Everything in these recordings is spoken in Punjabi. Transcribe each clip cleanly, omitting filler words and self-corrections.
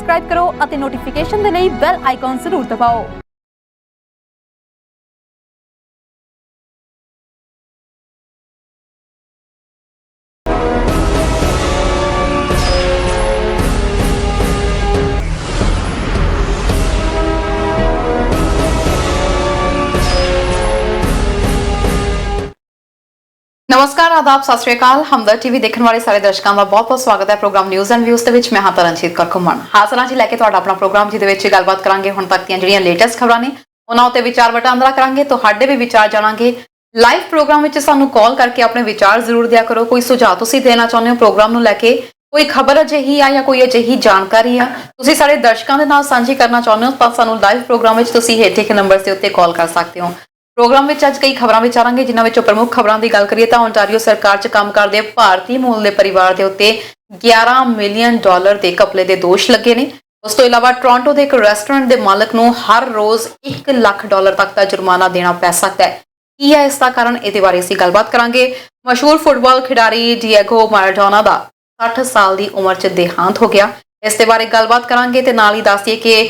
ਸਬਸਕ੍ਰਾਈਬ ਕਰੋ ਅਤੇ ਨੋਟੀਫਿਕੇਸ਼ਨ ਦੇ ਲਈ ਬੈਲ ਆਈਕਨ ਜ਼ਰੂਰ ਦਬਾਓ। नमस्कार, आदाब, सत श्री अकाल। हमदर्द टीवी देखने वाले सारे दर्शकों का बहुत बहुत स्वागत है प्रोग्राम न्यूज़ एंड व्यूज़ ਦੇ ਵਿੱਚ। मैं हाँ तरनजीत कौर घुम्मन हाजिर हाँ जी लैके ਤੁਹਾਡਾ ਆਪਣਾ प्रोग्राम ਜਿਹਦੇ ਵਿੱਚ ਗੱਲਬਾਤ ਕਰਾਂਗੇ ਹੁਣ ਤੱਕ ਦੀਆਂ ਜਿਹੜੀਆਂ ਲੇਟੈਸਟ ਖਬਰਾਂ ਨੇ ਉਹਨਾਂ ਉੱਤੇ ਵਿਚਾਰ ਵਟਾਂਦਰਾ ਕਰਾਂਗੇ। ਤੁਹਾਡੇ ਵੀ ਵਿਚਾਰ ਜਾਣਾਂਗੇ ਲਾਈਵ ਪ੍ਰੋਗਰਾਮ ਵਿੱਚ। ਸਾਨੂੰ ਕਾਲ ਕਰਕੇ ਆਪਣੇ ਵਿਚਾਰ ਜ਼ਰੂਰ ਦਿਆ ਕਰੋ। ਕੋਈ ਸੁਝਾਅ ਤੁਸੀਂ ਦੇਣਾ ਚਾਹੁੰਦੇ ਹੋ ਪ੍ਰੋਗਰਾਮ ਨੂੰ ਲੈ ਕੇ, ਕੋਈ ਖਬਰ ਅਜਿਹੀ ਆ ਜਾਂ ਕੋਈ ਅਜਿਹੀ ਜਾਣਕਾਰੀ ਆ ਤੁਸੀਂ ਸਾਡੇ ਦਰਸ਼ਕਾਂ ਦੇ ਨਾਲ ਸਾਂਝੀ ਕਰਨਾ ਚਾਹੁੰਦੇ ਹੋ ਤਾਂ ਸਾਨੂੰ ਲਾਈਵ ਪ੍ਰੋਗਰਾਮ ਵਿੱਚ ਤੁਸੀਂ ਹੇਠ ਲਿਖੇ ਨੰਬਰ ਦੇ ਉੱਤੇ ਕਾਲ ਕਰ ਸਕਦੇ ਹੋ। ਪ੍ਰੋਗਰਾਮ ਵਿੱਚ ਅੱਜ ਕਈ ਖਬਰਾਂ ਵਿਚਾਰਾਂਗੇ, ਜਿਨ੍ਹਾਂ ਵਿੱਚੋਂ ਪ੍ਰਮੁੱਖ ਖਬਰਾਂ ਦੀ ਗੱਲ ਕਰੀਏ ਤਾਂ ਓਨਟਾਰੀਓ ਸਰਕਾਰ 'ਚ ਕੰਮ ਕਰਦੇ ਭਾਰਤੀ ਮੂਲ ਦੇ ਪਰਿਵਾਰ ਦੇ ਉੱਤੇ $11 ਮਿਲੀਅਨ ਦੇ ਘਪਲੇ ਦੇ ਦੋਸ਼ ਲੱਗੇ ਨੇ। ਉਸ ਤੋਂ ਇਲਾਵਾ ਟੋਰਾਂਟੋ ਦੇ ਇੱਕ ਰੈਸਟੋਰੈਂਟ ਦੇ ਮਾਲਕ ਨੂੰ ਹਰ ਰੋਜ਼ $1 ਲੱਖ ਤੱਕ ਦਾ ਜੁਰਮਾਨਾ ਦੇਣਾ ਪੈ ਸਕਦਾ ਹੈ। ਕੀ ਹੈ ਇਸ ਦਾ ਕਾਰਨ, ਇਹਦੇ ਬਾਰੇ ਅਸੀਂ ਗੱਲਬਾਤ ਕਰਾਂਗੇ। ਮਸ਼ਹੂਰ ਫੁੱਟਬਾਲ ਖਿਡਾਰੀ ਡੀਏਗੋ ਮੈਰਾਡੋਨਾ ਦਾ 60 ਸਾਲ ਦੀ ਉਮਰ 'ਚ ਦੇਹਾਂਤ ਹੋ ਗਿਆ। ਇਸ ਦੇ ਬਾਰੇ ਗੱਲਬਾਤ ਕਰਾਂਗੇ ਤੇ ਨਾਲ ਹੀ ਦੱਸ ਦਈਏ ਕਿ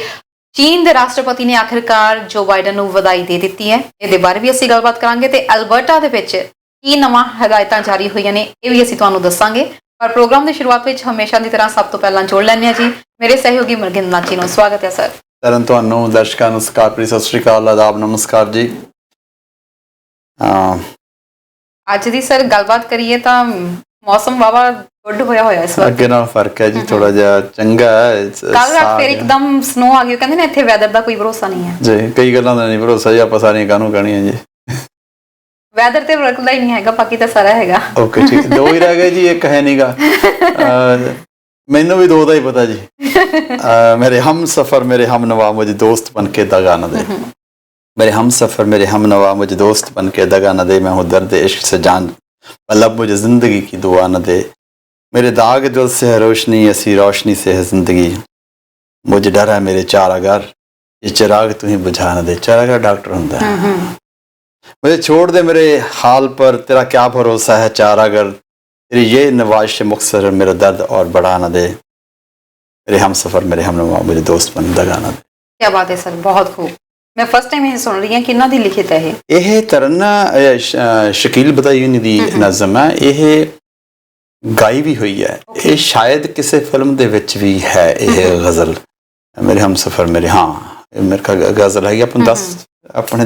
ਚੀਨ ਦੇ ਰਾਸ਼ਟਰਪਤੀ ਨੇ ਆਖਿਰਕਾਰ ਜੋ ਬਾਈਡਨ ਨੂੰ ਵਧਾਈ ਦੇ ਦਿੱਤੀ ਹੈ। ਇਹਦੇ ਬਾਰੇ ਵੀ ਅਸੀਂ ਗੱਲਬਾਤ ਕਰਾਂਗੇ ਤੇ ਅਲਬਰਟਾ ਦੇ ਵਿੱਚ ਕੀ ਨਵਾਂ ਹਦਾਇਤਾਂ ਜਾਰੀ ਹੋਈਆਂ ਨੇ ਇਹ ਵੀ ਅਸੀਂ ਤੁਹਾਨੂੰ ਦੱਸਾਂਗੇ। ਪਰ ਪ੍ਰੋਗਰਾਮ ਦੀ ਸ਼ੁਰੂਆਤ ਵਿੱਚ ਹਮੇਸ਼ਾ ਦੀ ਤਰ੍ਹਾਂ ਸਭ ਤੋਂ ਪਹਿਲਾਂ ਜੋੜ ਲੈਂਦੇ ਹਾਂ ਜੀ ਮੇਰੇ ਸਹਿਯੋਗੀ ਮਰਗਿੰਦਰ ਜੀ ਨੂੰ। ਸਵਾਗਤ ਹੈ ਸਰ। ਤਰਨ ਤੁਹਾਨੂੰ ਦਰਸ਼ਕਾਂ ਨੂੰ ਸਤਿ ਸ਼੍ਰੀ ਅਕਾਲ, ਆਦਾਬ, ਨਮਸਕਾਰ ਜੀ। ਅੱਜ ਦੀ ਸਰ ਗੱਲਬਾਤ ਕਰੀਏ ਤਾਂ ਮੌਸਮ ਵਾਵਾ ਗੁੱਡ ਹੋਇਆ ਇਸ ਵਾਰ, ਅੱਗੇ ਨਾਲ ਫਰਕ ਹੈ ਜੀ, ਥੋੜਾ ਜਿਹਾ ਚੰਗਾ ਹੈ। ਕੱਲ ਰਾਤ ਫਿਰ ਇੱਕਦਮ ਸਨੋ ਆ ਗਈ। ਕਹਿੰਦੇ ਨੇ ਇੱਥੇ ਵੈਦਰ ਦਾ ਕੋਈ ਭਰੋਸਾ ਨਹੀਂ ਹੈ ਜੀ, ਕਈ ਗੱਲਾਂ ਦਾ ਨਹੀਂ ਭਰੋਸਾ ਜੀ, ਆਪਾਂ ਸਾਰੀਆਂ ਕਾਹਨੂੰ ਕਹਿਣੀਆਂ ਜੀ। ਵੈਦਰ ਤੇ ਰੁਕਦਾ ਹੀ ਨਹੀਂ ਹੈਗਾ, ਬਾਕੀ ਤਾਂ ਸਾਰਾ ਹੈਗਾ। ਓਕੇ ਠੀਕ, ਦੋ ਹੀ ਰਹਿ ਗਏ ਜੀ, ਇੱਕ ਹੈ ਨਹੀਂਗਾ। ਮੈਨੂੰ ਵੀ ਦੋ ਦਾ ਹੀ ਪਤਾ ਜੀ। ਮੇਰੇ ਹਮ ਸਫਰ ਮੇਰੇ ਹਮ ਨਵਾ ਮੁझे दोस्त बन के दगा न दे, मेरे हम सफर मेरे हम नवा मुझे दोस्त बन के दगा न दे, मैं हूँ दर्द इश्क से जान मतलब मुझे जिंदगी की दुआ न दे, मेरे दाग दिल से है रोशनी ऐसी रोशनी से है जिंदगी, मुझे डर है मेरे चारागार ये चिराग तू ही बुझा न दे। चारागार डॉक्टर होता है। मुझे छोड़ दे मेरे हाल पर तेरा क्या भरोसा है चारागर, तेरी ये नवाज मुख्तर मेरा दर्द और बढ़ा न दे, मेरे हम सफर मेरे हम नवा मुझे दोस्त बन दगा न दे। क्या बात है सर, बहुत खूब। मैं फर्स्ट टाइम ਇਹ ਸੁਣ ਰਹੀ ਹਾਂ। ਕਿਹਨਾਂ ਦੀ ਲਿਖਿਤ ਹੈ ਇਹ? ਇਹ ਤਰਨ ਸ਼ਕੀਲ ਬਦਾਯੂਨੀ ਦੀ ਨਜ਼ਮ ਹੈ। ਇਹ ਗਾਈ ਵੀ ਹੋਈ ਹੈ। ਇਹ ਸ਼ਾਇਦ ਕਿਸੇ ਫਿਲਮ ਦੇ ਵਿੱਚ ਵੀ ਹੈ ਇਹ ਗਜ਼ਲ, ਮੇਰੇ ਹਮਸਫਰ ਮੇਰੇ। ਹਾਂ, ਮੇਰੇ ਕਾ ਗਜ਼ਲ ਹੈ। ਆਪਾਂ ਦੱਸ ਆਪਣੇ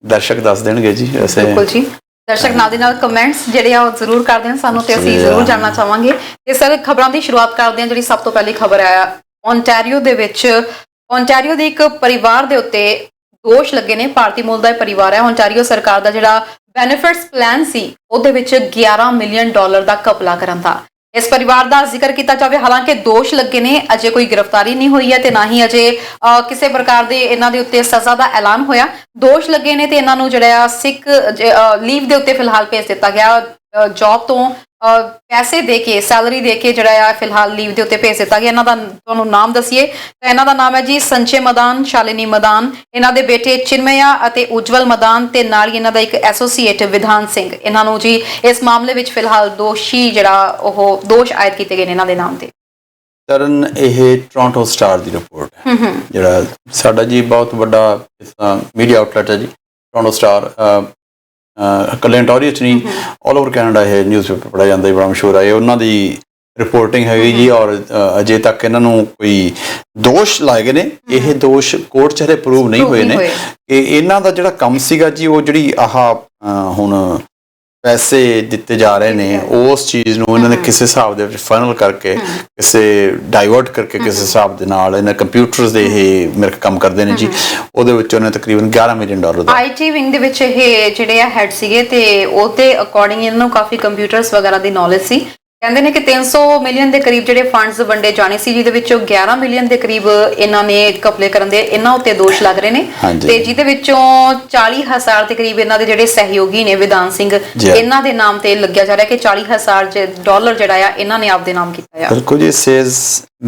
ਦਰਸ਼ਕ ਦੱਸ ਦੇਣਗੇ ਜੀ। ਵੈਸੇ ਬਿਲਕੁਲ ਜੀ, ਦਰਸ਼ਕ ਨਾਲ ਦੇ ਨਾਲ ਕਮੈਂਟਸ ਜਿਹੜੇ ਆ ਉਹ ਜ਼ਰੂਰ ਕਰ ਦੇਣ ਸਾਨੂੰ ਤੇ ਅਸੀਂ ਜ਼ਰੂਰ ਜਾਣਨਾ ਚਾਹਾਂਗੇ। ਤੇ ਸਰ ਖਬਰਾਂ ਦੀ ਸ਼ੁਰੂਆਤ ਕਰਦੇ ਹਾਂ। ਜਿਹੜੀ ਸਭ ਤੋਂ ਪਹਿਲੀ ਖਬਰ ਆਇਆ ਓਨਟਾਰੀਓ ਦੇ ਵਿੱਚ, ਓਨਟਾਰੀਓ ਦੇ ਇੱਕ ਪਰਿਵਾਰ ਦੇ ਉੱਤੇ ਦੋਸ਼ ਲੱਗੇ ਨੇ। ਭਾਰਤੀ ਮੂਲ ਦਾ ਇਹ ਪਰਿਵਾਰ ਹੈ। ਓਨਟਾਰੀਓ ਸਰਕਾਰ ਦਾ ਜਿਹੜਾ ਬੈਨੀਫਿਟਸ ਪਲਾਨ ਸੀ ਉਹਦੇ ਵਿੱਚ $11 ਮਿਲੀਅਨ ਦਾ ਘਪਲਾ ਕਰਨ ਦਾ ਇਸ ਪਰਿਵਾਰ ਦਾ ਜ਼ਿਕਰ ਕੀਤਾ ਜਾਵੇ। ਹਾਲਾਂਕਿ ਦੋਸ਼ ਲੱਗੇ ਨੇ, ਅਜੇ ਕੋਈ ਗ੍ਰਿਫਤਾਰੀ ਨਹੀਂ ਹੋਈ ਹੈ ਤੇ ਨਾ ਹੀ ਅਜੇ ਕਿਸੇ ਪ੍ਰਕਾਰ ਦੇ ਇਹਨਾਂ ਦੇ ਉੱਤੇ ਸਜ਼ਾ ਦਾ ਐਲਾਨ ਹੋਇਆ। ਦੋਸ਼ ਲੱਗੇ ਨੇ ਤੇ ਇਹਨਾਂ ਨੂੰ ਜਿਹੜਾ ਸਿੱਖ ਲੀਵ ਦੇ ਉੱਤੇ ਫਿਲਹਾਲ ਭੇਜ ਦਿੱਤਾ ਗਿਆ। ਜੌਬ ਤੋਂ ਪੈਸੇ ਦੇ ਕੇ, ਸੈਲਰੀ ਦੇ ਕੇ ਜਿਹੜਾ ਆ ਫਿਲਹਾਲ ਲੀਵ ਦੇ ਉੱਤੇ ਭੇਜ ਦਿੱਤਾ ਗਿਆ। ਇਹਨਾਂ ਦਾ ਤੁਹਾਨੂੰ ਨਾਮ ਦੱਸੀਏ ਤਾਂ ਇਹਨਾਂ ਦਾ ਨਾਮ ਹੈ ਜੀ ਸੰਚੇ ਮਦਾਨ, ਸ਼ਾਲਿਨੀ ਮਦਾਨ, ਇਹਨਾਂ ਦੇ ਬੇਟੇ ਚਿਨਮਇਆ ਅਤੇ ਉਜਵਲ ਮਦਾਨ ਤੇ ਨਾਲ ਹੀ ਇਹਨਾਂ ਦਾ ਇੱਕ ਐਸੋਸੀਏਟ ਵਿਧਾਨ ਸਿੰਘ। ਇਹਨਾਂ ਨੂੰ ਜੀ ਇਸ ਮਾਮਲੇ ਵਿੱਚ ਫਿਲਹਾਲ ਦੋਸ਼ੀ ਜਿਹੜਾ ਉਹ ਦੋਸ਼ ਆਇਦ ਕੀਤੇ ਗਏ ਨੇ ਇਹਨਾਂ ਦੇ ਨਾਮ ਤੇ। ਤਰਨ ਇਹ ਟੋਰਾਂਟੋ ਸਟਾਰ ਦੀ ਰਿਪੋਰਟ ਹੈ, ਜਿਹੜਾ ਸਾਡਾ ਜੀ ਬਹੁਤ ਵੱਡਾ ਮੀਡੀਆ ਆਊਟਲੈਟ ਹੈ ਜੀ ਟੋਰਾਂਟੋ ਸਟਾਰ। ਇਕੱਲੇ ontario 'ਚ ਨਹੀਂ, ਆਲ ਓਵਰ ਕੈਨੇਡਾ ਇਹ ਨਿਊਜ਼ਪੇਪਰ ਪੜ੍ਹਿਆ ਜਾਂਦਾ, ਬੜਾ ਮਸ਼ਹੂਰ ਹੈ। ਉਹਨਾਂ ਦੀ ਰਿਪੋਰਟਿੰਗ ਹੈਗੀ ਜੀ। ਔਰ ਅਜੇ ਤੱਕ ਇਹਨਾਂ ਨੂੰ ਕੋਈ ਦੋਸ਼ ਲਾਏ ਗਏ ਨੇ। ਇਹ ਦੋਸ਼ ਕੋਰਟ 'ਚ ਹਰੇ ਪ੍ਰੂਵ ਨਹੀਂ ਹੋਏ ਨੇ ਕਿ ਇਹਨਾਂ ਦਾ ਜਿਹੜਾ ਕੰਮ ਸੀਗਾ ਜੀ, ਉਹ ਜਿਹੜੀ ਹੁਣ ਪੈਸੇ ਦਿੱਤੇ ਜਾ ਰਹੇ ਨੇ ਉਸ ਚੀਜ਼ ਨੂੰ ਇਹਨਾਂ ਨੇ ਕਿਸੇ ਹਿਸਾਬ ਦੇ ਵਿੱਚ ਫਾਈਨਲ ਕਰਕੇ, ਕਿਸੇ ਡਾਈਵਰਟ ਕਰਕੇ ਕਿਸੇ ਹਿਸਾਬ ਦੇ ਨਾਲ ਇਹਨਾਂ ਕੰਪਿਊਟਰਸ ਦੇ ਇਹ ਮੇਰੇ ਕੰਮ ਕਰਦੇ ਨੇ ਜੀ। ਉਹਦੇ ਵਿੱਚ ਉਹਨੇ ਤਕਰੀਬਨ $11 ਮਿਲੀਅਨ ਦਾ ਆਈਟੀ ਵਿੰਗ ਦੇ ਵਿੱਚ ਇਹ ਜਿਹੜੇ ਆ ਹੈਡ ਸੀਗੇ ਤੇ ਉਹਦੇ ਅਕੋਰਡਿੰਗ ਇਹਨਾਂ ਨੂੰ ਕਾਫੀ ਕੰਪਿਊਟਰਸ ਵਗੈਰਾ ਦੀ ਨੌਲੇਜ ਸੀ। ਕਹਿੰਦੇ ਨੇ ਕਿ 300 ਮਿਲੀਅਨ ਦੇ ਕਰੀਬ ਜਿਹੜੇ ਫੰਡਸ ਵੰਡੇ ਜਾਣੇ ਸੀ, ਜਿਹਦੇ ਵਿੱਚੋਂ 11 ਮਿਲੀਅਨ ਦੇ ਕਰੀਬ ਇਹਨਾਂ ਨੇ ਘਪਲੇ ਕਰਨ ਦੇ ਇਹਨਾਂ ਉੱਤੇ ਦੋਸ਼ ਲੱਗ ਰਹੇ ਨੇ ਤੇ ਜਿਹਦੇ ਵਿੱਚੋਂ 40,000 ਦੇ ਕਰੀਬ ਇਹਨਾਂ ਦੇ ਜਿਹੜੇ ਸਹਿਯੋਗੀ ਨੇ ਵਿਧਾਨ ਸਿੰਘ, ਇਹਨਾਂ ਦੇ ਨਾਮ ਤੇ ਲੱਗਿਆ ਜਾ ਰਿਹਾ ਕਿ $40,000 ਜਿਹੜਾ ਆ ਇਹਨਾਂ ਨੇ ਆਪਦੇ ਨਾਮ ਕੀਤਾ ਆ। ਬਿਲਕੁਲ ਜੀ, ਸੇਜ਼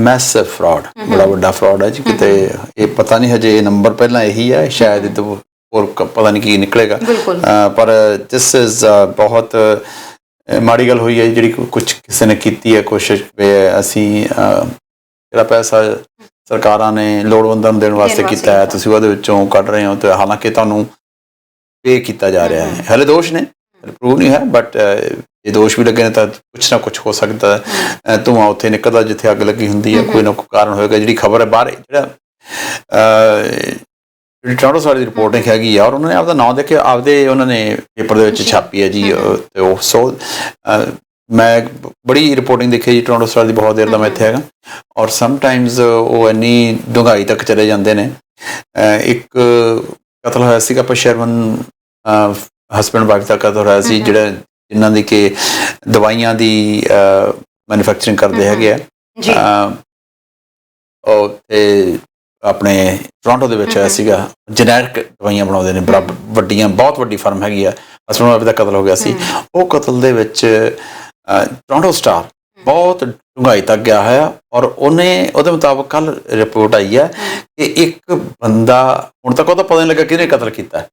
ਮੈਸਿਵ ਫਰਾਡ, ਬੜਾ ਵੱਡਾ ਫਰਾਡ ਹੈ ਜੀ। ਕਿਤੇ ਇਹ ਪਤਾ ਨਹੀਂ ਹਜੇ ਇਹ ਨੰਬਰ ਪਹਿਲਾਂ ਇਹੀ ਹੈ, ਸ਼ਾਇਦ ਇਹ ਤੋਂ ਹੋਰ ਪਤਾ ਨਹੀਂ ਕੀ ਨਿਕਲੇਗਾ। ਪਰ ਦਿਸ ਇਜ਼ ਬਹੁਤ ਮਾੜੀ ਗੱਲ ਹੋਈ ਹੈ ਜਿਹੜੀ ਕੁਛ ਕਿਸੇ ਨੇ ਕੀਤੀ ਹੈ ਕੋਸ਼ਿਸ਼। ਅਸੀਂ ਜਿਹੜਾ ਪੈਸਾ ਸਰਕਾਰਾਂ ਨੇ ਲੋੜਵੰਦਾਂ ਨੂੰ ਦੇਣ ਵਾਸਤੇ ਕੀਤਾ ਹੈ, ਤੁਸੀਂ ਉਹਦੇ ਵਿੱਚੋਂ ਕੱਢ ਰਹੇ ਹੋ, ਤੇ ਹਾਲਾਂਕਿ ਤੁਹਾਨੂੰ ਪੇ ਕੀਤਾ ਜਾ ਰਿਹਾ ਹੈ। ਹਾਲੇ ਦੋਸ਼ ਨੇ, ਪ੍ਰੂਵ ਨਹੀਂ ਹੈ, ਬਟ ਇਹ ਦੋਸ਼ ਵੀ ਲੱਗੇ ਨੇ ਤਾਂ ਕੁਛ ਨਾ ਕੁਛ ਹੋ ਸਕਦਾ ਹੈ। ਧੂੰਆਂ ਉੱਥੇ ਨਿਕਲਦਾ ਜਿੱਥੇ ਅੱਗ ਲੱਗੀ ਹੁੰਦੀ ਹੈ, ਕੋਈ ਨਾ ਕੋਈ ਕਾਰਨ ਹੋਏਗਾ। ਜਿਹੜੀ ਖਬਰ ਹੈ ਬਾਹਰ, ਜਿਹੜੀ ਟੋਰਾਂਟੋ ਸਾਰੀ ਦੀ ਰਿਪੋਰਟਿੰਗ ਹੈਗੀ ਆ, ਔਰ ਉਹਨਾਂ ਨੇ ਆਪਦਾ ਨਾਂ ਦੇ ਕੇ ਆਪਦੇ ਉਹਨਾਂ ਨੇ ਪੇਪਰ ਦੇ ਵਿੱਚ ਛਾਪੀ ਹੈ ਜੀ। ਤੇ ਉਹ ਸੋ ਮੈਂ ਬੜੀ ਰਿਪੋਰਟਿੰਗ ਦੇਖੀ ਜੀ ਟੋਰਾਂਟੋ ਸਟਾਰ ਦੀ, ਬਹੁਤ ਦੇਰ ਦਾ ਮੈਂ ਇੱਥੇ ਹੈਗਾ, ਔਰ ਸਮਟਾਈਮਸ ਉਹ ਇੰਨੀ ਡੂੰਘਾਈ ਤੱਕ ਚਲੇ ਜਾਂਦੇ ਨੇ। ਇੱਕ ਕਤਲ ਹੋਇਆ ਸੀਗਾ ਸ਼ਰਮਨ, ਹਸਬੈਂਡ ਵਾਈਫ ਦਾ ਕਤਲ ਹੋਇਆ ਸੀ, ਜਿਹੜਾ ਜਿਨ੍ਹਾਂ ਦੀ ਕਿ ਦਵਾਈਆਂ ਦੀ ਮੈਨੂਫੈਕਚਰਿੰਗ ਕਰਦੇ ਹੈਗੇ ਆ, ਤੇ ਆਪਣੇ ਟੋਰਾਂਟੋ ਦੇ ਵਿੱਚ ਹੋਇਆ ਸੀਗਾ। ਜਨੈਰਿਕ ਦਵਾਈਆਂ ਬਣਾਉਂਦੇ ਨੇ, ਵੱਡੀਆਂ, ਬਹੁਤ ਵੱਡੀ ਫਰਮ ਹੈਗੀ ਆ। ਹਸਬੈਂਡ ਵਾਈਫ ਦਾ ਕਤਲ ਹੋ ਗਿਆ ਸੀ। ਉਹ ਕਤਲ ਦੇ ਵਿੱਚ ਟੋਰਾਂਟੋ ਸਟਾਰ ਬਹੁਤ ਡੂੰਘਾਈ ਤੱਕ ਗਿਆ ਹੋਇਆ, ਔਰ ਉਹਦੇ ਮੁਤਾਬਕ ਕੱਲ ਰਿਪੋਰਟ ਆਈ ਹੈ ਕਿ ਇੱਕ ਬੰਦਾ, ਹੁਣ ਤੱਕ ਉਹਦਾ ਪਤਾ ਨਹੀਂ ਲੱਗਾ ਕਿਹਨੇ ਕਤਲ ਕੀਤਾ।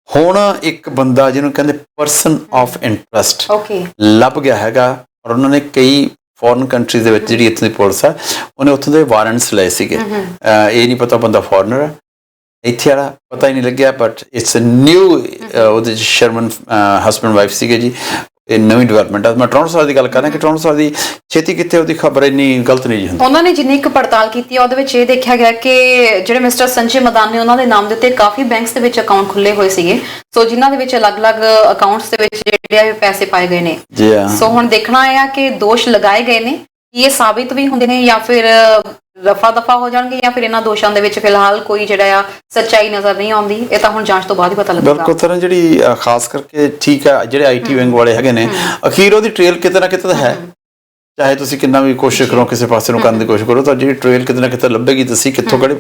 ਹੁਣ ਇੱਕ ਬੰਦਾ ਜਿਹਨੂੰ ਕਹਿੰਦੇ ਪਰਸਨ ਆਫ ਇੰਟਰਸਟ ਲੱਭ ਗਿਆ ਹੈਗਾ, ਔਰ ਉਹਨਾਂ ਨੇ ਕਈ ਫੋਰਨ ਕੰਟਰੀਜ਼ ਦੇ ਵਿੱਚ, ਜਿਹੜੀ ਇੱਥੋਂ ਦੀ ਪੁਲਿਸ ਹੈ, ਉਹਨੇ ਉੱਥੋਂ ਦੇ ਵਾਰੰਟਸ ਲਏ ਸੀਗੇ। ਇਹ ਨਹੀਂ ਪਤਾ ਬੰਦਾ ਫੋਰਨਰ ਹੈ, ਇੱਥੇ ਵਾਲਾ ਪਤਾ ਹੀ ਨਹੀਂ ਲੱਗਿਆ, ਬਟ ਇਟਸ ਨਿਊ। ਉਹਦੇ ਸ਼ਰਮਨ ਹਸਬੈਂਡ ਵਾਈਫ ਸੀਗੇ ਜੀ। ਇਹ ਨਵੀਂ ਡਿਵੈਲਪਮੈਂਟ ਹੈ। ਮੈਂ ਟੋਰਾਂਟੋ ਸਟਾਰ ਦੀ ਗੱਲ ਕਰ ਰਿਹਾ ਕਿ ਟੋਰਾਂਟੋ ਸਟਾਰ ਦੀ ਛੇਤੀ ਕਿੱਥੇ ਉਹਦੀ ਖਬਰ ਇੰਨੀ ਗਲਤ ਨਹੀਂ ਜੀ ਹੁੰਦੀ। ਉਹਨਾਂ ਨੇ ਜਿੰਨੀ ਇੱਕ ਪੜਤਾਲ ਕੀਤੀ ਉਹਦੇ ਵਿੱਚ ਇਹ ਦੇਖਿਆ ਗਿਆ ਕਿ ਜਿਹੜੇ ਮਿਸਟਰ ਸੰਜੇ ਮਦਾਨ ਨੇ, ਉਹਨਾਂ ਦੇ ਨਾਮ ਦੇ ਉੱਤੇ ਕਾਫੀ ਬੈਂਕਸ ਦੇ ਵਿੱਚ ਅਕਾਊਂਟ ਖੁੱਲੇ ਹੋਏ ਸੀਗੇ, ਸੋ ਜਿਨ੍ਹਾਂ ਦੇ ਵਿੱਚ ਅਲੱਗ-ਅਲੱਗ ਅਕਾਊਂਟਸ ਦੇ ਵਿੱਚ ਜਿਹੜੇ ਪੈਸੇ ਪਾਏ ਗਏ ਨੇ। ਸੋ ਹੁਣ ਦੇਖਣਾ ਆ ਕਿ ਦੋਸ਼ ਲਗਾਏ ਗਏ ਨੇ, ਕੀ ਇਹ ਸਾਬਿਤ ਵੀ ਹੁੰਦੇ ਨੇ ਜਾਂ ਫਿਰ ਰਫਾ ਦਫਾ ਹੋ ਜਾਣਗੇ, ਜਾਂ ਫਿਰ ਇਹਨਾਂ ਦੋਸ਼ਾਂ ਦੇ ਵਿੱਚ ਫਿਲਹਾਲ ਕੋਈ ਜਿਹੜਾ ਆ ਸੱਚਾਈ ਨਜ਼ਰ ਨਹੀਂ ਆਉਂਦੀ। ਇਹ ਤਾਂ ਹੁਣ ਜਾਂਚ ਤੋਂ ਬਾਅਦ ਹੀ ਪਤਾ ਲੱਗੇਗਾ। ਬਿਲਕੁਲ ਤਰ੍ਹਾਂ ਜਿਹੜੀ ਖਾਸ ਕਰਕੇ ਠੀਕ ਹੈ, ਜਿਹੜੇ IT ਵਿੰਗ ਵਾਲੇ ਹੈਗੇ ਨੇ, ਅਖੀਰ ਉਹਦੀ ਟ੍ਰੇਲ ਕਿਤੇ ਨਾ ਕਿਤੇ ਤਾਂ ਹੈ। ਚਾਹੇ ਤੁਸੀਂ ਕਿੰਨਾ ਵੀ ਕੋਸ਼ਿਸ਼ ਕਰੋ ਕਿਸੇ ਪਾਸੇ ਨੂੰ ਕਰਨ ਦੀ ਕੋਸ਼ਿਸ਼ ਕਰੋ, ਤਾਂ ਜਿਹੜੀ ਟ੍ਰੇਲ ਕਿਤੇ ਨਾ ਕਿਤੇ ਲੱਭੇਗੀ, ਤੁਸੀਂ ਕਿੱਥੋਂ ਕਿਹੜੇ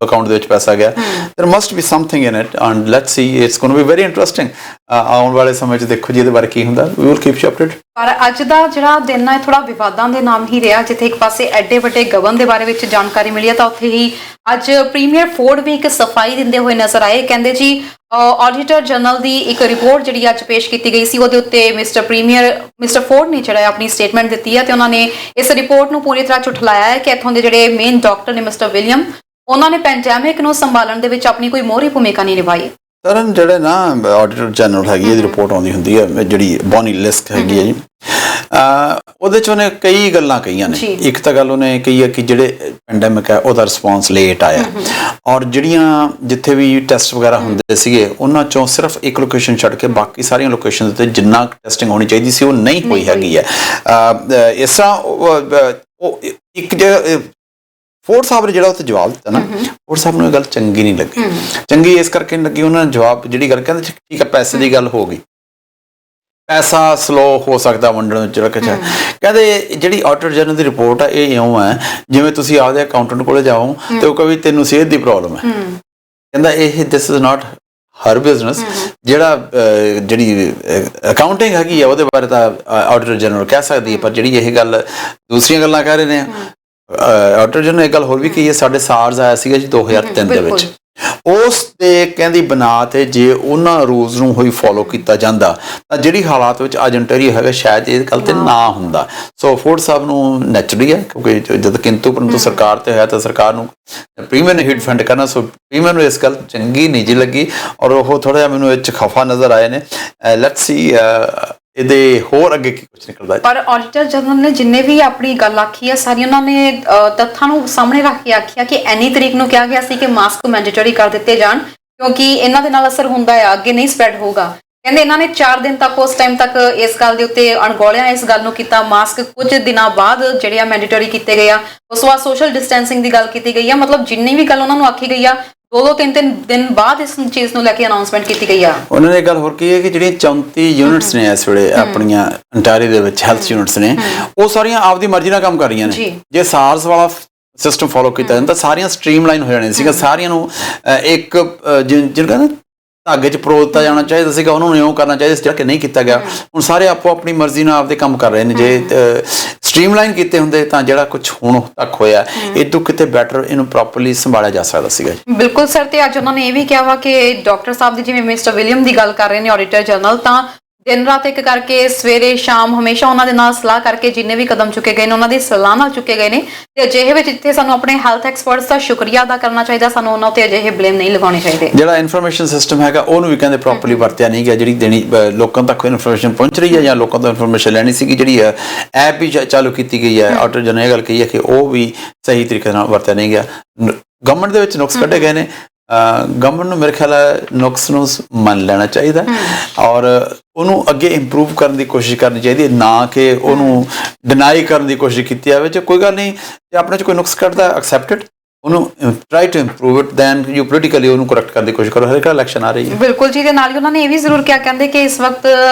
ਅਕਾਊਂਟ ਦੇ ਵਿੱਚ ਪੈਸਾ ਗਿਆ। There must be something in it, and let's see, it's going to be very interesting. ਆਉਣ ਵਾਲੇ ਸਮੇਂ 'ਚ ਦੇਖੋ ਜੀ ਇਹਦੇ ਬਾਰੇ ਕੀ ਹੁੰਦਾ। We will keep you update. ਪਰ ਅੱਜ ਦਾ ਜਿਹੜਾ ਦਿਨ ਹੈ ਥੋੜਾ ਵਿਵਾਦਾਂ ਦੇ ਨਾਮ ਹੀ ਰਿਹਾ, ਜਿੱਥੇ ਇੱਕ ਪਾਸੇ ਐਡੇ ਵੱਡੇ ਗਵਨ ਦੇ ਬਾਰੇ ਵਿੱਚ ਜਾਣਕਾਰੀ ਮਿਲੀ ਹੈ, ਤਾਂ ਉੱਥੇ ਹੀ ਅੱਜ ਪ੍ਰੀਮੀਅਰ ਫੋਰਡ ਵੀ ਇੱਕ ਸਫਾਈ ਦਿੰਦੇ ਹੋਏ ਨਜ਼ਰ ਆਏ। ਕਹਿੰਦੇ ਜੀ ਆਡੀਟਰ ਜਨਰਲ ਦੀ ਇੱਕ ਰਿਪੋਰਟ ਜਿਹੜੀ ਅੱਜ ਪੇਸ਼ ਕੀਤੀ ਗਈ ਸੀ, ਉਹਦੇ ਉੱਤੇ ਮਿਸਟਰ ਫੋਰਡ ਨੇ ਜਿਹੜਾ ਆਪਣੀ ਸਟੇਟਮੈਂਟ ਦਿੱਤੀ ਹੈ, ਤੇ ਉਹਨਾਂ ਨੇ ਇਸ ਰਿਪੋਰਟ ਨੂੰ ਪੂਰੀ ਤਰ੍ਹਾਂ ਝੁਠਲਾਇਆ ਹੈ ਕਿ ਇੱਥੋਂ ਦੇ ਜਿਹੜੇ ਮੇਨ ਡਾਕਟਰ ਨੇ ਮਿਸਟਰ ਵਿਲੀਅਮ, ਉਹਨਾਂ ਨੇ ਪੈਂਡੈਮਿਕ ਨੂੰ ਸੰਭਾਲਣ ਦੇ ਵਿੱਚ ਆਪਣੀ ਕੋਈ ਮੋਹਰੀ ਭੂਮਿਕਾ ਨਹੀਂ ਨਿਭਾਈ। ਸਰਨ ਜਿਹੜੇ ਨਾ ਆਡੀਟਰ ਜਨਰਲ ਹੈਗੀ, ਇਹਦੀ ਰਿਪੋਰਟ ਆਉਂਦੀ ਹੁੰਦੀ ਹੈ, ਜਿਹੜੀ ਬੋਨੀ ਲਿਸਕ ਹੈਗੀ ਹੈ ਜੀ, ਉਹਦੇ 'ਚ ਉਹਨੇ ਕਈ ਗੱਲਾਂ ਕਹੀਆਂ ਨੇ। ਇੱਕ ਤਾਂ ਗੱਲ ਉਹਨੇ ਕਹੀ ਹੈ ਕਿ ਜਿਹੜੇ ਪੈਂਡੈਮਿਕ ਹੈ ਉਹਦਾ ਰਿਸਪੌਂਸ ਲੇਟ ਆਇਆ, ਔਰ ਜਿਹੜੀਆਂ ਜਿੱਥੇ ਵੀ ਟੈਸਟ ਵਗੈਰਾ ਹੁੰਦੇ ਸੀਗੇ, ਉਹਨਾਂ 'ਚੋਂ ਸਿਰਫ ਇੱਕ ਲੋਕੇਸ਼ਨ ਛੱਡ ਕੇ ਬਾਕੀ ਸਾਰੀਆਂ ਲੋਕੇਸ਼ਨ ਉੱਤੇ ਜਿੰਨਾ ਟੈਸਟਿੰਗ ਹੋਣੀ ਚਾਹੀਦੀ ਸੀ ਉਹ ਨਹੀਂ ਹੋਈ ਹੈਗੀ ਹੈ। ਇਸ ਤਰ੍ਹਾਂ ਉਹ ਇੱਕ ਫੋਰਡ ਸਾਹਿਬ ਨੇ ਜਿਹੜਾ ਉੱਥੇ ਜਵਾਬ ਦਿੱਤਾ ਨਾ, ਫੋਰਡ ਸਾਹਿਬ ਨੂੰ ਇਹ ਗੱਲ ਚੰਗੀ ਨਹੀਂ ਲੱਗੀ। ਚੰਗੀ ਇਸ ਕਰਕੇ ਨਹੀਂ ਲੱਗੀ, ਉਹਨਾਂ ਨੇ ਜਵਾਬ ਜਿਹੜੀ ਗੱਲ ਕਹਿੰਦੇ ਠੀਕ ਹੈ, ਪੈਸੇ ਦੀ ਗੱਲ ਹੋ ਗਈ, ਪੈਸਾ ਸਲੋ ਹੋ ਸਕਦਾ ਵੰਡਣ ਵਿੱਚ ਰੱਖਿਆ। ਕਹਿੰਦੇ ਜਿਹੜੀ ਆਡੀਟਰ ਜਨਰਲ ਦੀ ਰਿਪੋਰਟ ਹੈ, ਇਹ ਇਉਂ ਹੈ ਜਿਵੇਂ ਤੁਸੀਂ ਆਪਦੇ ਅਕਾਊਂਟੈਂਟ ਕੋਲੇ ਜਾਓ ਤੇ ਉਹ ਕਹੇ ਤੈਨੂੰ ਸਿਹਤ ਦੀ ਪ੍ਰੋਬਲਮ ਹੈ। ਕਹਿੰਦਾ ਇਹ this is not her business. ਜਿਹੜੀ ਅਕਾਊਂਟਿੰਗ ਹੈਗੀ ਆ ਉਹਦੇ ਬਾਰੇ ਤਾਂ ਆਡੀਟਰ ਜਨਰਲ ਕਹਿ ਸਕਦੀ ਹੈ, ਪਰ ਜਿਹੜੀ ਇਹ ਗੱਲ ਦੂਸਰੀਆਂ ਗੱਲਾਂ ਕਹਿ ਰਹੇ ਨੇ ਆਡੀਟਰ ਜਨਰਲ, ਇਹ ਗੱਲ ਹੋਰ ਵੀ ਕਹੀ ਹੈ। ਸਾਡੇ ਸਾਰਸ ਆਇਆ ਸੀਗਾ ਜੀ 2003 ਦੇ ਵਿੱਚ, ਉਸ ਦੇ ਕਹਿੰਦੀ ਬਣਾ ਤੇ ਜੇ ਉਹਨਾਂ ਰੂਲਸ ਨੂੰ ਹੋਈ ਫੋਲੋ ਕੀਤਾ ਜਾਂਦਾ ਤਾਂ ਜਿਹੜੀ ਹਾਲਾਤ ਵਿੱਚ ਅੱਜ ontario ਹੈਗਾ ਸ਼ਾਇਦ ਇਹ ਗੱਲ ਤੇ ਨਾ ਹੁੰਦਾ। ਸੋ ਫੋਰਡ ਸਾਹਿਬ ਨੂੰ ਨੈਚੁਰਲੀ ਹੈ, ਕਿਉਂਕਿ ਜਦ ਕਿੰਤੂ ਪਰੰਤੂ ਸਰਕਾਰ ਤੇ ਹੋਇਆ ਤਾਂ ਸਰਕਾਰ ਨੂੰ ਪ੍ਰੀਮੀਅਰ ਨੇ ਹਿੱਟ ਫੰਡ ਕਰਨਾ। ਸੋ ਪ੍ਰੀਮੀਅਰ ਨੂੰ ਇਸ ਗੱਲ ਚੰਗੀ ਨਹੀਂ ਜੀ ਲੱਗੀ, ਔਰ ਉਹ ਥੋੜਾ ਜਿਹਾ ਮੈਨੂੰ ਇਹ 'ਚ ਖਫਾ ਨਜ਼ਰ ਆਏ ਨੇ। ਲੈਟਸ ਸੀ ਇਹਦੇ ਹੋਰ ਅੱਗੇ ਕੀ ਕੁਝ ਨਿਕਲਦਾ। ਪਰ ਆਡੀਟਰ ਜਨਰਲ ਨੇ ਜਿੰਨੇ ਵੀ ਆਪਣੀ ਗੱਲ ਆਖੀ ਹੈ, ਸਾਰੀ ਉਹਨਾਂ ਨੇ ਤੱਥਾਂ ਨੂੰ ਸਾਹਮਣੇ ਰੱਖ ਕੇ ਆਖਿਆ ਕਿ ਇੰਨੀ ਤਰੀਕ ਨੂੰ ਕਿਹਾ ਗਿਆ ਸੀ ਕਿ ਮਾਸਕ ਮੈਂਡੇਟਰੀ ਕਰ ਦਿੱਤੇ ਜਾਣ, ਕਿਉਂਕਿ ਇਹਨਾਂ ਦੇ ਨਾਲ ਅਸਰ ਹੁੰਦਾ ਹੈ, ਅੱਗੇ ਨਹੀਂ ਸਪਰੈਡ ਹੋਊਗਾ। ਕਹਿੰਦੇ ਇਹਨਾਂ ਨੇ 4 ਦਿਨ ਤੱਕ ਉਸ ਟਾਈਮ ਤੱਕ ਇਸ ਗੱਲ ਦੇ ਉੱਤੇ ਅਣਗੌਲਿਆ ਇਸ ਗੱਲ ਨੂੰ ਕੀਤਾ। ਮਾਸਕ ਕੁਝ ਦਿਨਾਂ ਬਾਅਦ ਜਿਹੜੇ ਆ ਮੈਂਡੇਟਰੀ ਕੀਤੇ ਗਏ ਆ, ਉਸ ਤੋਂ ਬਾਅਦ ਸੋਸ਼ਲ ਡਿਸਟੈਂਸਿੰਗ ਦੀ ਗੱਲ ਕੀਤੀ ਗਈ ਆ। ਮਤਲਬ ਜਿੰਨੀ ਵੀ ਗੱਲ ਉਹਨਾਂ ਨੂੰ ਆਖੀ ਗਈ ਆ, 2-3 ਦਿਨ ਬਾਅਦ ਇਸ ਚੀਜ਼ ਨੂੰ ਲੈ ਕੇ ਅਨਾਉਂਸਮੈਂਟ ਕੀਤੀ ਗਈ ਆ। ਉਹਨਾਂ ਨੇ ਗੱਲ ਹੋਰ ਕੀ ਹੈ ਕਿ ਜਿਹੜੀਆਂ 34 ਯੂਨਿਟਸ ਨੇ ਇਸ ਵੇਲੇ ਆਪਣੀਆਂ ontario ਦੇ ਵਿੱਚ ਹੈਲਥ ਯੂਨਿਟਸ ਨੇ, ਉਹ ਸਾਰੀਆਂ ਆਪਦੀ ਮਰਜ਼ੀ ਨਾਲ ਕੰਮ ਕਰ ਰਹੀਆਂ ਨੇ। ਜੇ ਸਾਰਸ ਵਾਲਾ ਸਿਸਟਮ ਫੋਲੋ ਕੀਤਾ ਜਾਂਦਾ ਤਾਂ ਸਾਰੀਆਂ ਸਟ੍ਰੀਮਲਾਈਨ ਹੋ ਜਾਣੀਆਂ ਸੀਗੀਆਂ। ਸਾਰੀਆਂ ਨੂੰ ਇੱਕ ਜਿਹਨੂੰ ਕਹਿੰਦੇ ਧਾਗੇ 'ਚ ਪਰੋ ਦਿੱਤਾ ਜਾਣਾ ਚਾਹੀਦਾ ਸੀਗਾ, ਉਹਨਾਂ ਨੂੰ ਇਉਂ ਕਰਨਾ ਚਾਹੀਦਾ ਸੀ, ਜਿਹੜਾ ਕਿ ਨਹੀਂ ਕੀਤਾ ਗਿਆ। ਹੁਣ ਸਾਰੇ ਆਪੋ ਆਪਣੀ ਮਰਜ਼ੀ ਨਾਲ ਆਪਦੇ ਕੰਮ ਕਰ ਰਹੇ ਨੇ। ਜੇ ਸਟ੍ਰੀਮਲਾਈਨ ਕੀਤੇ ਹੁੰਦੇ ਤਾਂ ਜਿਹੜਾ ਕੁਝ ਹੁਣ ਤੱਕ ਹੋਇਆ ਇਹ ਤੋਂ ਕਿਤੇ ਬੈਟਰ ਇਹਨੂੰ ਪ੍ਰੋਪਰਲੀ ਸੰਭਾਲਿਆ ਜਾ ਸਕਦਾ ਸੀਗਾ। ਬਿਲਕੁਲ ਸਰ, ਤੇ ਅੱਜ ਉਹਨਾਂ ਨੇ ਇਹ ਵੀ ਕਿਹਾ ਵਾ ਕਿ ਡਾਕਟਰ ਸਾਹਿਬ ਦੀ, ਜਿਵੇਂ ਮਿਸਟਰ ਵਿਲੀਅਮ ਦੀ ਗੱਲ ਕਰ ਰਹੇ ਨੇ ਆਡੀਟਰ ਜਨਰਲ, ਤਾਂ ਦਿਨ ਰਾਤ ਇੱਕ ਕਰਕੇ ਸਵੇਰੇ ਸ਼ਾਮ ਹਮੇਸ਼ਾ ਉਹਨਾਂ ਦੇ ਨਾਲ ਸਲਾਹ ਕਰਕੇ ਜਿੰਨੇ ਵੀ ਕਦਮ ਚੁੱਕੇ ਗਏ ਨੇ ਉਹਨਾਂ ਦੀ ਸਲਾਹ ਨਾਲ ਚੁੱਕੇ ਗਏ ਨੇ ਤੇ ਅਜਿਹੇ ਵਿੱਚ ਜਿੱਥੇ ਸਾਨੂੰ ਆਪਣੇ ਹੈਲਥ ਐਕਸਪਰਟਸ ਦਾ ਸ਼ੁਕਰੀਆ ਅਦਾ ਕਰਨਾ ਚਾਹੀਦਾ, ਸਾਨੂੰ ਉਹਨਾਂ ਉੱਤੇ ਅਜਿਹੇ ਬਲੇਮ ਨਹੀਂ ਲਗਾਉਣੇ ਚਾਹੀਦੇ। ਜਿਹੜਾ ਇਨਫੋਰਮੇਸ਼ਨ ਸਿਸਟਮ ਹੈਗਾ ਉਹਨੂੰ ਵੀ ਕਹਿੰਦੇ ਪ੍ਰੋਪਰਲੀ ਵਰਤਿਆ ਨਹੀਂ ਗਿਆ, ਜਿਹੜੀ ਦੇਣੀ ਲੋਕਾਂ ਤੱਕ ਇਨਫੋਰਮੇਸ਼ਨ ਪਹੁੰਚ ਰਹੀ ਹੈ ਜਾਂ ਲੋਕਾਂ ਤੋਂ ਇਨਫੋਰਮੇਸ਼ਨ ਲੈਣੀ ਸੀਗੀ, ਜਿਹੜੀ ਹੈ ਐਪ ਵੀ ਚਾਲੂ ਕੀਤੀ ਗਈ ਹੈ, ਆਟੋ ਜਨ ਇਹ ਗੱਲ ਕਹੀ ਹੈ ਕਿ ਉਹ ਵੀ ਸਹੀ ਤਰੀਕੇ ਨਾਲ ਵਰਤਿਆ ਨਹੀਂ ਗਿਆ। ਗਵਰਨਮੈਂਟ ਦੇ ਵਿੱਚ ਨੁਕਸ ਕੱਢੇ ਗਏ ਨੇ, ਗਵਰਨਮੈਂਟ ਨੂੰ ਮੇਰੇ ਖਿਆਲ ਹੈ ਨੁਕਸ ਨੂੰ ਮੰਨ ਲੈਣਾ ਚਾਹੀਦਾ ਔਰ ਉਹਨੂੰ ਅੱਗੇ ਇੰਪਰੂਵ ਕਰਨ ਦੀ ਕੋਸ਼ਿਸ਼ ਕਰਨੀ ਚਾਹੀਦੀ ਹੈ, ਨਾ ਕਿ ਉਹਨੂੰ ਡਿਨਾਈ ਕਰਨ ਦੀ ਕੋਸ਼ਿਸ਼ ਕੀਤੀ ਜਾਵੇ। ਜੇ ਕੋਈ ਗੱਲ ਨਹੀਂ, ਜੇ ਆਪਣੇ 'ਚ ਕੋਈ ਨੁਕਸ ਕੱਢਦਾ ਐਕਸੈਪਟਡ, ਉਹਨੂੰ try to improve it, then you politically ਉਹਨੂੰ ਕਰੈਕਟ ਕਰਨ ਦੀ ਕੋਸ਼ਿਸ਼ ਕਰੋ। ਹਰ ਇੱਕ ਇਲੈਕਸ਼ਨ ਆ ਰਹੀ ਹੈ। ਬਿਲਕੁਲ ਜੀ, ਦੇ ਨਾਲ ਹੀ ਉਹਨਾਂ ਨੇ ਇਹ ਵੀ ਜ਼ਰੂਰ ਕਿਹਾ, ਕਹਿੰਦੇ ਕਿ ਇਸ ਵਕਤ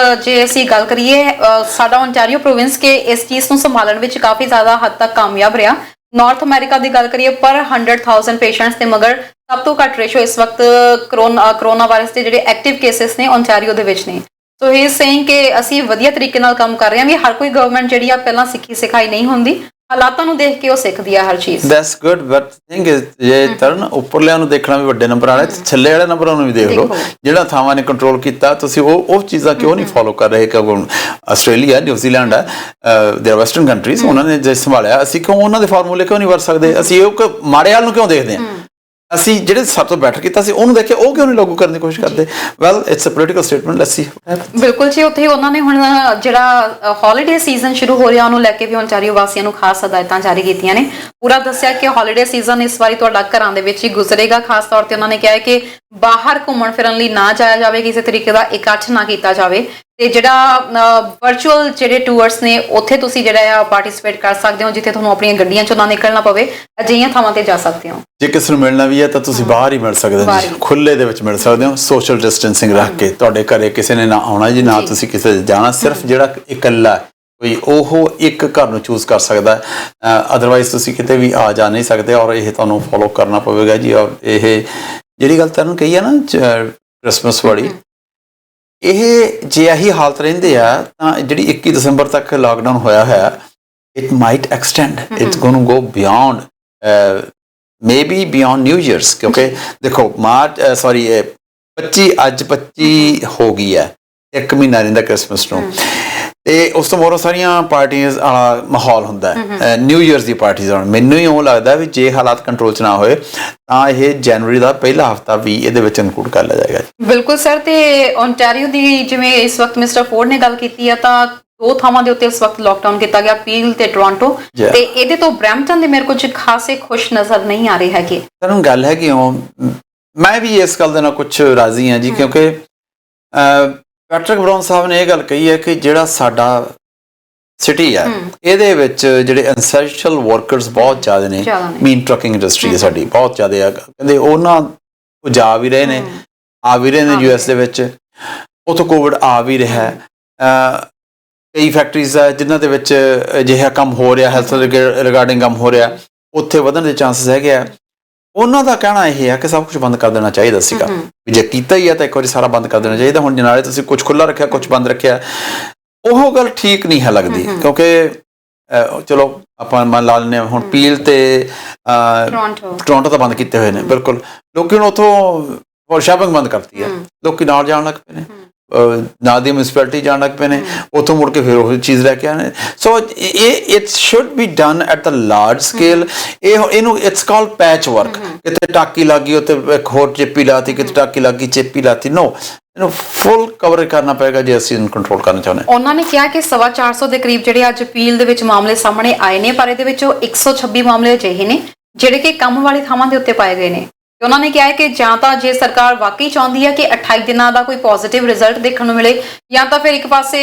ਜੇ ਅਸੀਂ ਗੱਲ ਕਰੀਏ ਸਾਡਾ ਓਨਟਾਰੀਓ ਪ੍ਰੋਵਿੰਸ ਕੇ ਇਸ ਚੀਜ਼ ਨੂੰ ਸੰਭਾਲਣ ਵਿੱਚ ਕਾਫੀ ਜ਼ਿਆਦਾ ਹੱਦ ਤੱਕ ਕਾਮਯਾਬ ਰਿਹਾ। ਨਾਰਥ ਅਮਰੀਕਾ ਦੀ ਗੱਲ ਕਰੀਏ ਪਰ 100,000 ਪੇਸ਼ੈਂਟਸ ਦੇ ਮਗਰ ਸਭ ਤੋਂ ਘੱਟ ਰੇਸ਼ੋ ਇਸ ਵਕਤ ਕਰੋਨਾ ਵਾਇਰਸ ਦੇ ਜਿਹੜੇ ਐਕਟਿਵ ਕੇਸਿਸ ਨੇ ਓਨਟਾਰੀਓ ਦੇ ਵਿੱਚ ਨੇ। ਸੋ ਹੀ ਇਜ਼ ਸੇਇੰਗ ਕਿ ਅਸੀਂ ਵਧੀਆ ਤਰੀਕੇ ਨਾਲ ਕੰਮ ਕਰ ਰਹੇ ਹਾਂ। ਵੀ ਹਰ ਕੋਈ ਗਵਰਨਮੈਂਟ ਜਿਹੜੀ ਆ ਪਹਿਲਾਂ ਸਿੱਖੀ ਸਿਖਾਈ ਨਹੀਂ ਹੁੰਦੀ, ਹਾਲਾਤਾਂ ਨੂੰ ਦੇਖ ਕੇ ਉਹ ਸਿੱਖਦੀ ਆ ਹਰ ਚੀਜ਼। That's good, but thing is ਜੇ ਤਰਨ ਉੱਪਰਲਿਆਂ ਨੂੰ ਦੇਖਣਾ ਵੀ ਵੱਡੇ ਨੰਬਰ ਵਾਲੇ, ਥੱਲੇ ਵਾਲੇ ਨੰਬਰਾਂ ਨੂੰ ਵੀ ਦੇਖ ਲਓ। ਜਿਹੜਾ ਥਾਵਾਂ ਨੇ ਕੰਟਰੋਲ ਕੀਤਾ, ਤੁਸੀਂ ਉਹ ਚੀਜ਼ਾਂ ਕਿਉਂ ਨਹੀਂ ਫੋਲੋ ਕਰ ਰਹੇ? ਕਿ ਆਸਟ੍ਰੇਲੀਆ, ਨਿਊਜ਼ੀਲੈਂਡ ਹੈ, ਦੇ ਵੈਸਟਰਨ ਕੰਟਰੀਜ਼, ਉਹਨਾਂ ਨੇ ਜੇ ਸੰਭਾਲਿਆ, ਅਸੀਂ ਕਿਉਂ ਉਹਨਾਂ ਦੇ ਫਾਰਮੂਲੇ ਕਿਉਂ ਨਹੀਂ ਵਰਤ ਸਕਦੇ? ਅਸੀਂ ਉਹ ਮਾੜੇ ਹਾਲ ਨੂੰ ਕਿਉਂ ਦੇਖਦੇ ਹਾਂ? ਅਸੀਂ ਜਿਹੜੇ ਸਭ ਤੋਂ ਬੈਟਰ ਕੀਤਾ ਸੀ ਉਹਨੂੰ ਦੇਖੇ, ਉਹ ਕਿਉਂ ਨਹੀਂ ਲਾਗੂ ਕਰਨ ਦੀ ਕੋਸ਼ਿਸ਼ ਕਰਦੇ? Well, it's a political statement, let's see. ਬਿਲਕੁਲ ਜੀ, ਉੱਥੇ ਉਹਨਾਂ ਨੇ ਹੁਣ ਜਿਹੜਾ ਹੌਲੀਡੇ ਸੀਜ਼ਨ ਸ਼ੁਰੂ ਹੋ ਰਿਹਾ ਉਹਨੂੰ ਲੈ ਕੇ ਵੀ ਓਨਟਾਰੀਓ ਵਾਸੀਆਂ ਨੂੰ ਖਾਸ ਹਦਾਇਤਾਂ ਜਾਰੀ ਕੀਤੀਆਂ ਨੇ। ਪੂਰਾ ਦੱਸਿਆ ਕਿ ਹੌਲੀਡੇ ਸੀਜ਼ਨ ਇਸ ਵਾਰੀ ਤੁਹਾਡਾ ਘਰਾਂ ਦੇ ਵਿੱਚ ਹੀ ਗੁਜ਼ਰੇਗਾ। ਖਾਸ ਤੌਰ ਤੇ ਉਹਨਾਂ ਨੇ ਕਿਹਾ ਹੈ ਕਿ ਬਾਹਰ ਘੁੰਮਣ ਫਿਰਨ ਲਈ ਨਾ ਜਾਇਆ ਜਾਵੇ, ਕਿਸੇ ਤਰੀਕੇ ਦਾ ਇਕੱਠ ਨਾ ਕੀਤਾ ਜਾਵੇ ਤੇ ਜਿਹੜਾ ਵਰਚੁਅਲ ਜਿਹੜੇ ਟੂਰਸ ਨੇ ਉੱਥੇ ਤੁਸੀਂ ਜਿਹੜਾ ਆ ਪਾਰਟਿਸਿਪੇਟ ਕਰ ਸਕਦੇ ਹੋ, ਜਿੱਥੇ ਤੁਹਾਨੂੰ ਆਪਣੀਆਂ ਗੱਡੀਆਂ ਚੋਂ ਨਾ ਨਿਕਲਣਾ ਪਵੇ, ਅਜਿਹੀਆਂ ਥਾਵਾਂ ਤੇ ਜਾ ਸਕਦੇ ਹੋ। ਜੇ ਕਿਸੇ ਨੂੰ ਮਿਲਣਾ ਵੀ ਹੈ ਤਾਂ ਤੁਸੀਂ ਬਾਹਰ ਹੀ ਮਿਲ ਸਕਦੇ ਹੋ, ਖੁੱਲੇ ਦੇ ਵਿੱਚ ਮਿਲ ਸਕਦੇ ਹੋ, ਸੋਸ਼ਲ ਡਿਸਟੈਂਸਿੰਗ ਰੱਖ ਕੇ। ਤੁਹਾਡੇ ਘਰੇ ਕਿਸੇ ਨੇ ਨਾ ਆਉਣਾ ਜੀ, ਨਾ ਤੁਸੀਂ ਕਿਸੇ ਦੇ ਜਾਣਾ, ਸਿਰਫ ਜਿਹੜਾ ਇਕੱਲਾ ਕੋਈ ਉਹ ਇੱਕ ਘਰ ਨੂੰ ਚੂਜ਼ ਕਰ ਸਕਦਾ, ਅਦਰਵਾਈਜ਼ ਤੁਸੀਂ ਕਿਤੇ ਵੀ ਆ ਜਾ ਨਹੀਂ ਸਕਦੇ ਔਰ ਇਹ ਤੁਹਾਨੂੰ ਫੋਲੋ ਕਰਨਾ ਪਵੇਗਾ ਜੀ। ਔਰ ਇਹ ਜਿਹੜੀ ਗੱਲ ਤੁਹਾਨੂੰ ਕਹੀ ਹੈ ਨਾ ਕ੍ਰਿਸਮਸ ਵਾਲੀ, ਇਹ ਜੇ ਇਹੀ ਹਾਲਤ ਰਹਿੰਦੇ ਆ ਤਾਂ ਜਿਹੜੀ 21 ਦਸੰਬਰ ਤੱਕ ਲਾਕਡਾਊਨ ਹੋਇਆ ਹੋਇਆ, it might extend, it's going to go beyond, maybe beyond new years. ਕਿਉਂਕਿ ਦੇਖੋ 25 ਅੱਜ 25 ਹੋ ਗਈ ਹੈ, ਇੱਕ ਮਹੀਨਾ ਰਹਿੰਦਾ ਕ੍ਰਿਸਮਸ ਨੂੰ, ਤੇ ਉਸ ਤੋਂ ਮਗਰੋਂ ਸਾਰੀਆਂ ਪਾਰਟੀਆਂ ਵਾਲਾ ਮਾਹੌਲ ਹੁੰਦਾ ਹੈ ਨਿਊ ਈਅਰਸ ਦੀ ਪਾਰਟੀਜ਼ ਆਉਣ। ਮੈਨੂੰ ਹੀ ਉਹ ਲੱਗਦਾ ਵੀ ਜੇ ਹਾਲਾਤ ਕੰਟਰੋਲ 'ਚ ਨਾ ਹੋਏ ਤਾਂ ਇਹ ਜਨਵਰੀ ਦਾ ਪਹਿਲਾ ਹਫਤਾ ਵੀ ਇਹਦੇ ਵਿੱਚ ਇਨਕਲੂਡ ਕਰ ਲਿਆ ਜਾਏਗਾ। ਬਿਲਕੁਲ ਸਰ, ਤੇ ਓਨਟਾਰੀਓ ਦੀ ਜਿਵੇਂ ਇਸ ਵਕਤ ਮਿਸਟਰ ਫੋਰਡ ਨੇ ਗੱਲ ਕੀਤੀ ਆ ਤਾਂ 2 ਥਾਵਾਂ ਦੇ ਉੱਤੇ ਇਸ ਵਕਤ ਲਾਕਡਾਊਨ ਕੀਤਾ ਗਿਆ, ਪੀਲ ਤੇ ਟੋਰਾਂਟੋ, ਤੇ ਇਹਦੇ ਤੋਂ ਬਰੈਂਪਟਨ ਦੇ ਮੇਰੇ ਕੁਝ ਖਾਸੇ ਖੁਸ਼ ਨਜ਼ਰ ਨਹੀਂ ਆ ਰਹੇ ਹੈਗੇ। ਤੁਹਾਨੂੰ ਗੱਲ ਹੈ ਕਿ ਮੈਂ ਵੀ ਇਸ ਗੱਲ ਦੇ ਨਾਲ ਕੁਝ ਰਾਜ਼ੀ ਹਾਂ ਜੀ, ਕਿਉਂਕਿ ਪੈਟਰਿਕ ਬਰਾਊਨ ਸਾਹਿਬ ਨੇ ਇਹ ਗੱਲ ਕਹੀ ਹੈ ਕਿ ਜਿਹੜਾ ਸਾਡਾ ਸਿਟੀ ਹੈ ਇਹਦੇ ਵਿੱਚ ਜਿਹੜੇ ਐਸੈਂਸ਼ੀਅਲ ਵਰਕਰਸ ਬਹੁਤ ਜ਼ਿਆਦਾ ਨੇ। ਮੀਨ ਟਰੱਕਿੰਗ ਇੰਡਸਟਰੀ ਹੈ ਸਾਡੀ ਬਹੁਤ ਜ਼ਿਆਦਾ ਆ, ਕਹਿੰਦੇ ਉਹਨਾਂ ਉਹ ਜਾ ਵੀ ਰਹੇ ਨੇ, ਆ ਵੀ ਰਹੇ ਨੇ US ਦੇ ਵਿੱਚ, ਉੱਥੋਂ ਕੋਵਿਡ ਆ ਵੀ ਰਿਹਾ। ਕਈ ਫੈਕਟਰੀਜ਼ ਆ ਜਿਨ੍ਹਾਂ ਦੇ ਵਿੱਚ ਅਜਿਹਾ ਕੰਮ ਹੋ ਰਿਹਾ, ਹੈਲਥ ਰਿਗਾਰਡਿੰਗ ਕੰਮ ਹੋ ਰਿਹਾ, ਉੱਥੇ ਵਧਣ ਦੇ ਚਾਂਸਸ ਹੈਗੇ ਆ। ਉਹਨਾਂ ਦਾ ਕਹਿਣਾ ਇਹ ਹੈ ਕਿ ਸਭ ਕੁਝ ਬੰਦ ਕਰ ਦੇਣਾ ਚਾਹੀਦਾ ਸੀਗਾ, ਵੀ ਜੇ ਕੀਤਾ ਹੀ ਆ ਤਾਂ ਇੱਕ ਵਾਰੀ ਸਾਰਾ ਬੰਦ ਕਰ ਦੇਣਾ ਚਾਹੀਦਾ। ਹੁਣ ਜਨਾਲੇ ਤੁਸੀਂ ਕੁਝ ਖੁੱਲ੍ਹਾ ਰੱਖਿਆ, ਕੁਝ ਬੰਦ ਰੱਖਿਆ, ਉਹ ਗੱਲ ਠੀਕ ਨਹੀਂ ਹੈ ਲੱਗਦੀ। ਕਿਉਂਕਿ ਚਲੋ ਆਪਾਂ ਮੰਨ ਲਾ ਲੈਂਦੇ ਹਾਂ ਹੁਣ ਪੀਲ ਤੇ ਟੋਰਾਂਟੋ ਤਾਂ ਬੰਦ ਕੀਤੇ ਹੋਏ ਨੇ ਬਿਲਕੁਲ, ਲੋਕੀ ਹੁਣ ਉੱਥੋਂ ਸ਼ਾਪਿੰਗ ਬੰਦ ਕਰਤੀ ਹੈ, ਲੋਕੀ ਨਾਲ ਜਾਣ ਲੱਗ ਪਏ ਨੇ, ਨਾਲ ਦੀ ਮਿਊਨਿਸਪੈਲਿਟੀ ਜਾਣ ਲੱਗ ਪਏ ਨੇ, ਉੱਥੋਂ ਮੁੜ ਕੇ ਫਿਰ ਉਹ ਚੀਜ਼ ਲੈ ਕੇ ਆਣੇ। ਸੋ ਇਹ it should be done at the large scale. ਇਹਨੂੰ ਇਟਸ ਕਾਲਡ ਪੈਚ ਵਰਕ। ਕਿਤੇ ਟਾਕੀ ਲੱਗ ਗਈ ਉੱਤੇ ਇੱਕ ਹੋਰ ਚੇਪੀ ਲਾਤੀ, ਕਿਤੇ ਟਾਕੀ ਲੱਗ ਗਈ ਚੇਪੀ ਲਾਤੀ, ਨੋ, ਇਹਨੂੰ ਫੁੱਲ ਕਵਰ ਕਰਨਾ ਪਏਗਾ ਜੇ ਅਸੀਂ ਇਹਨੂੰ ਕੰਟਰੋਲ ਕਰਨਾ ਚਾਹੁੰਦੇ। ਉਹਨਾਂ ਨੇ ਕਿਹਾ ਕਿ 450 ਦੇ ਕਰੀਬ ਜਿਹੜੇ ਅੱਜ ਅਪੀਲ ਦੇ ਵਿੱਚ ਮਾਮਲੇ ਸਾਹਮਣੇ ਆਏ ਨੇ, ਪਰ ਇਹਦੇ ਵਿੱਚੋਂ 126 ਮਾਮਲੇ ਅਜਿਹੇ ਨੇ ਜਿਹੜੇ ਕਿ ਕੰਮ ਵਾਲੀ ਥਾਵਾਂ ਦੇ ਉੱਤੇ ਪਾਏ ਗਏ ਨੇ। ਉਹਨਾਂ ਨੇ ਕਿਹਾ ਹੈ ਕਿ ਜਾਂ ਤਾਂ ਜੇ ਸਰਕਾਰ ਵਾਕਈ ਚਾਹੁੰਦੀ ਹੈ ਕਿ 28 ਦਿਨਾਂ ਦਾ ਕੋਈ ਪੋਜ਼ਿਟਿਵ ਰਿਜ਼ਲਟ ਦੇਖਣ ਨੂੰ ਮਿਲੇ, ਜਾਂ ਤਾਂ ਫਿਰ ਇੱਕ ਪਾਸੇ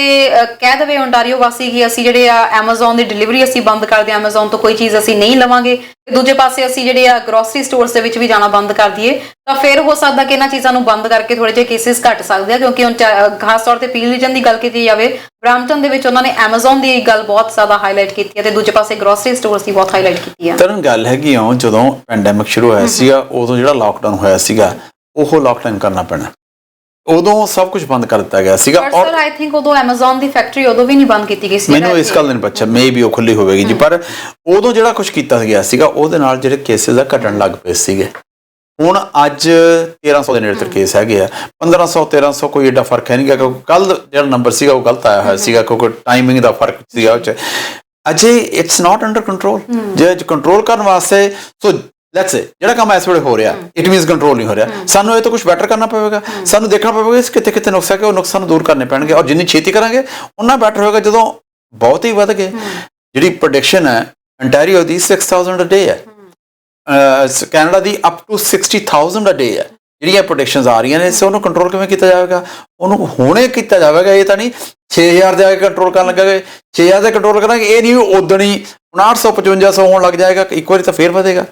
ਕਹਿ ਦੇਵੇ ਓਨਟਾਰੀਓ ਵਾਸੀ ਕਿ ਅਸੀਂ ਜਿਹੜੇ ਆ ਐਮਾਜ਼ੋਨ ਦੀ ਡਿਲੀਵਰੀ ਅਸੀਂ ਬੰਦ ਕਰ ਦਿਆਂ, ਐਮਾਜ਼ੋਨ ਤੋਂ ਕੋਈ ਚੀਜ਼ ਅਸੀਂ ਨਹੀਂ ਲਵਾਂਗੇ, ਤੇ ਦੂਜੇ ਪਾਸੇ ਅਸੀਂ ਜਿਹੜੇ ਆ ਗਰੋਸਰੀ ਸਟੋਰਸ ਦੇ ਵਿੱਚ ਵੀ ਜਾਣਾ ਬੰਦ ਕਰ ਦਈਏ, ਤਾਂ ਫਿਰ ਹੋ ਸਕਦਾ ਕਿ ਇਹਨਾਂ ਚੀਜ਼ਾਂ ਨੂੰ ਬੰਦ ਕਰਕੇ ਥੋੜੇ ਜਿਹੇ ਕੇਸਿਸ ਘਟ ਸਕਦੇ ਆ। ਕਿਉਂਕਿ ਖਾਸ ਤੌਰ ਤੇ ਪੀਲ ਰੀਜਨ ਦੀ ਗੱਲ ਕੀਤੀ ਜਾਵੇ, ਬਰੈਂਪਟਨ ਦੇ ਵਿੱਚ ਉਹਨਾਂ ਨੇ ਐਮਾਜ਼ੋਨ ਦੀ ਗੱਲ ਬਹੁਤ ਜ਼ਿਆਦਾ ਹਾਈਲਾਈਟ ਕੀਤੀ ਹੈ ਤੇ ਦੂਜੇ ਪਾਸੇ ਗਰੋਸਰੀ ਸਟੋਰਸ ਦੀ ਬਹੁਤ ਹਾਈਲਾਈਟ ਕੀਤੀ ਹੈ। ਤਰਨ ਗੱਲ ਹੈਗੀ ਜਦੋਂ ਪੈਂਡੈਮਿਕ ਸ਼ੁਰੂ ਹੋਇਆ ਸੀਗਾ, ਉਦੋਂ ਜਿਹੜਾ ਲਾਕਡਾਊਨ ਹੋਇਆ ਸੀਗਾ ਉਹ ਲਾਕਡਾਊਨ ਕਰਨਾ ਪੈਣਾ, ਉਦੋਂ ਸਭ ਕੁਝ ਬੰਦ ਕਰ ਦਿੱਤਾ ਗਿਆ ਸੀਗਾ। ਔਰ ਆਈ ਥਿੰਕ ਉਦੋਂ ਐਮਾਜ਼ੋਨ ਦੀ ਫੈਕਟਰੀ ਉਦੋਂ ਵੀ ਨਹੀਂ ਬੰਦ ਕੀਤੀ ਗਈ ਸੀ। ਮੈਨੂੰ ਇਸ ਗੱਲ ਨਹੀਂ ਪਤਾ, ਮੇ ਵੀ ਉਹ ਖੁੱਲੀ ਹੋਵੇਗੀ ਜੀ, ਪਰ ਉਦੋਂ ਜਿਹੜਾ ਕੁਝ ਕੀਤਾ ਗਿਆ ਸੀਗਾ ਉਹਦੇ ਨਾਲ ਜਿਹੜੇ ਕੇਸਿਸ ਆ ਘਟਣ ਲੱਗ ਪਏ ਸੀਗੇ। ਹੁਣ ਅੱਜ 1300 ਦੇ ਨੇੜੇ ਤੱਕ ਕੇਸ ਹੈਗੇ ਆ। 1500 1300 ਕੋਈ ਏਡਾ ਫਰਕ ਹੈ ਨਹੀਂ ਗਾ, ਕਿਉਂਕਿ ਕੱਲ ਜਿਹੜਾ ਨੰਬਰ ਸੀਗਾ ਉਹ ਗਲਤ ਆਇਆ ਹੋਇਆ ਸੀਗਾ, ਕਿਉਂਕਿ ਟਾਈਮਿੰਗ ਦਾ ਫਰਕ ਸੀਗਾ ਉਹ 'ਚ। ਅਜੇ ਇਟਸ ਨਾਟ ਅੰਡਰ ਕੰਟਰੋਲ। ਜੇ ਕੰਟਰੋਲ ਕਰਨ ਵਾਸਤੇ ਸੋ ਲੈਟਸ ਸੇ ਜਿਹੜਾ ਕੰਮ ਇਸ ਵੇਲੇ ਹੋ ਰਿਹਾ ਇਟ ਮੀਨਸ ਕੰਟਰੋਲ ਨਹੀਂ ਹੋ ਰਿਹਾ, ਸਾਨੂੰ ਇਹ ਤੋਂ ਕੁਝ ਬੈਟਰ ਕਰਨਾ ਪਵੇਗਾ। ਸਾਨੂੰ ਦੇਖਣਾ ਪਵੇਗਾ ਇਸ ਕਿਤੇ ਕਿਤੇ ਨੁਕਸ ਹੈ ਕਿ ਉਹ ਨੁਕਸ ਸਾਨੂੰ ਦੂਰ ਕਰਨੇ ਪੈਣਗੇ, ਔਰ ਜਿੰਨੀ ਛੇਤੀ ਕਰਾਂਗੇ ਉਨਾ ਬੈਟਰ ਹੋਏਗਾ। ਜਦੋਂ ਬਹੁਤ ਹੀ ਵੱਧ ਗਏ, ਜਿਹੜੀ ਪ੍ਰੈਡਿਕਸ਼ਨ ਹੈ ਅੰਟੈਰੀਓ ਦੀ 6000 a day ਹੈ, Canada the up to 60,000 a day ਹੈ। ਜਿਹੜੀਆਂ ਪ੍ਰੈਡਿਕਸ਼ਨਸ ਆ ਰਹੀਆਂ ਨੇ, ਉਹਨੂੰ ਕੰਟਰੋਲ ਕਿਵੇਂ ਕੀਤਾ ਜਾਵੇਗਾ? ਉਹਨੂੰ ਹੁਣੇ ਕੀਤਾ ਜਾਵੇਗਾ। ਇਹ ਤਾਂ ਨਹੀਂ 6000 ਦੇ ਆ ਕੇ ਕੰਟਰੋਲ ਕਰਨ ਲੱਗਾਂਗੇ, 6000 ਦੇ ਕੰਟਰੋਲ ਕਰਾਂਗੇ, ਇਹ ਨਹੀਂ ਉਦਣ ਹੀ 5900 5500 ਹੋਣ ਲੱਗ ਜਾਏਗਾ, ਇੱਕ ਵਾਰੀ ਤਾਂ ਫੇਰ ਵਧੇਗਾ।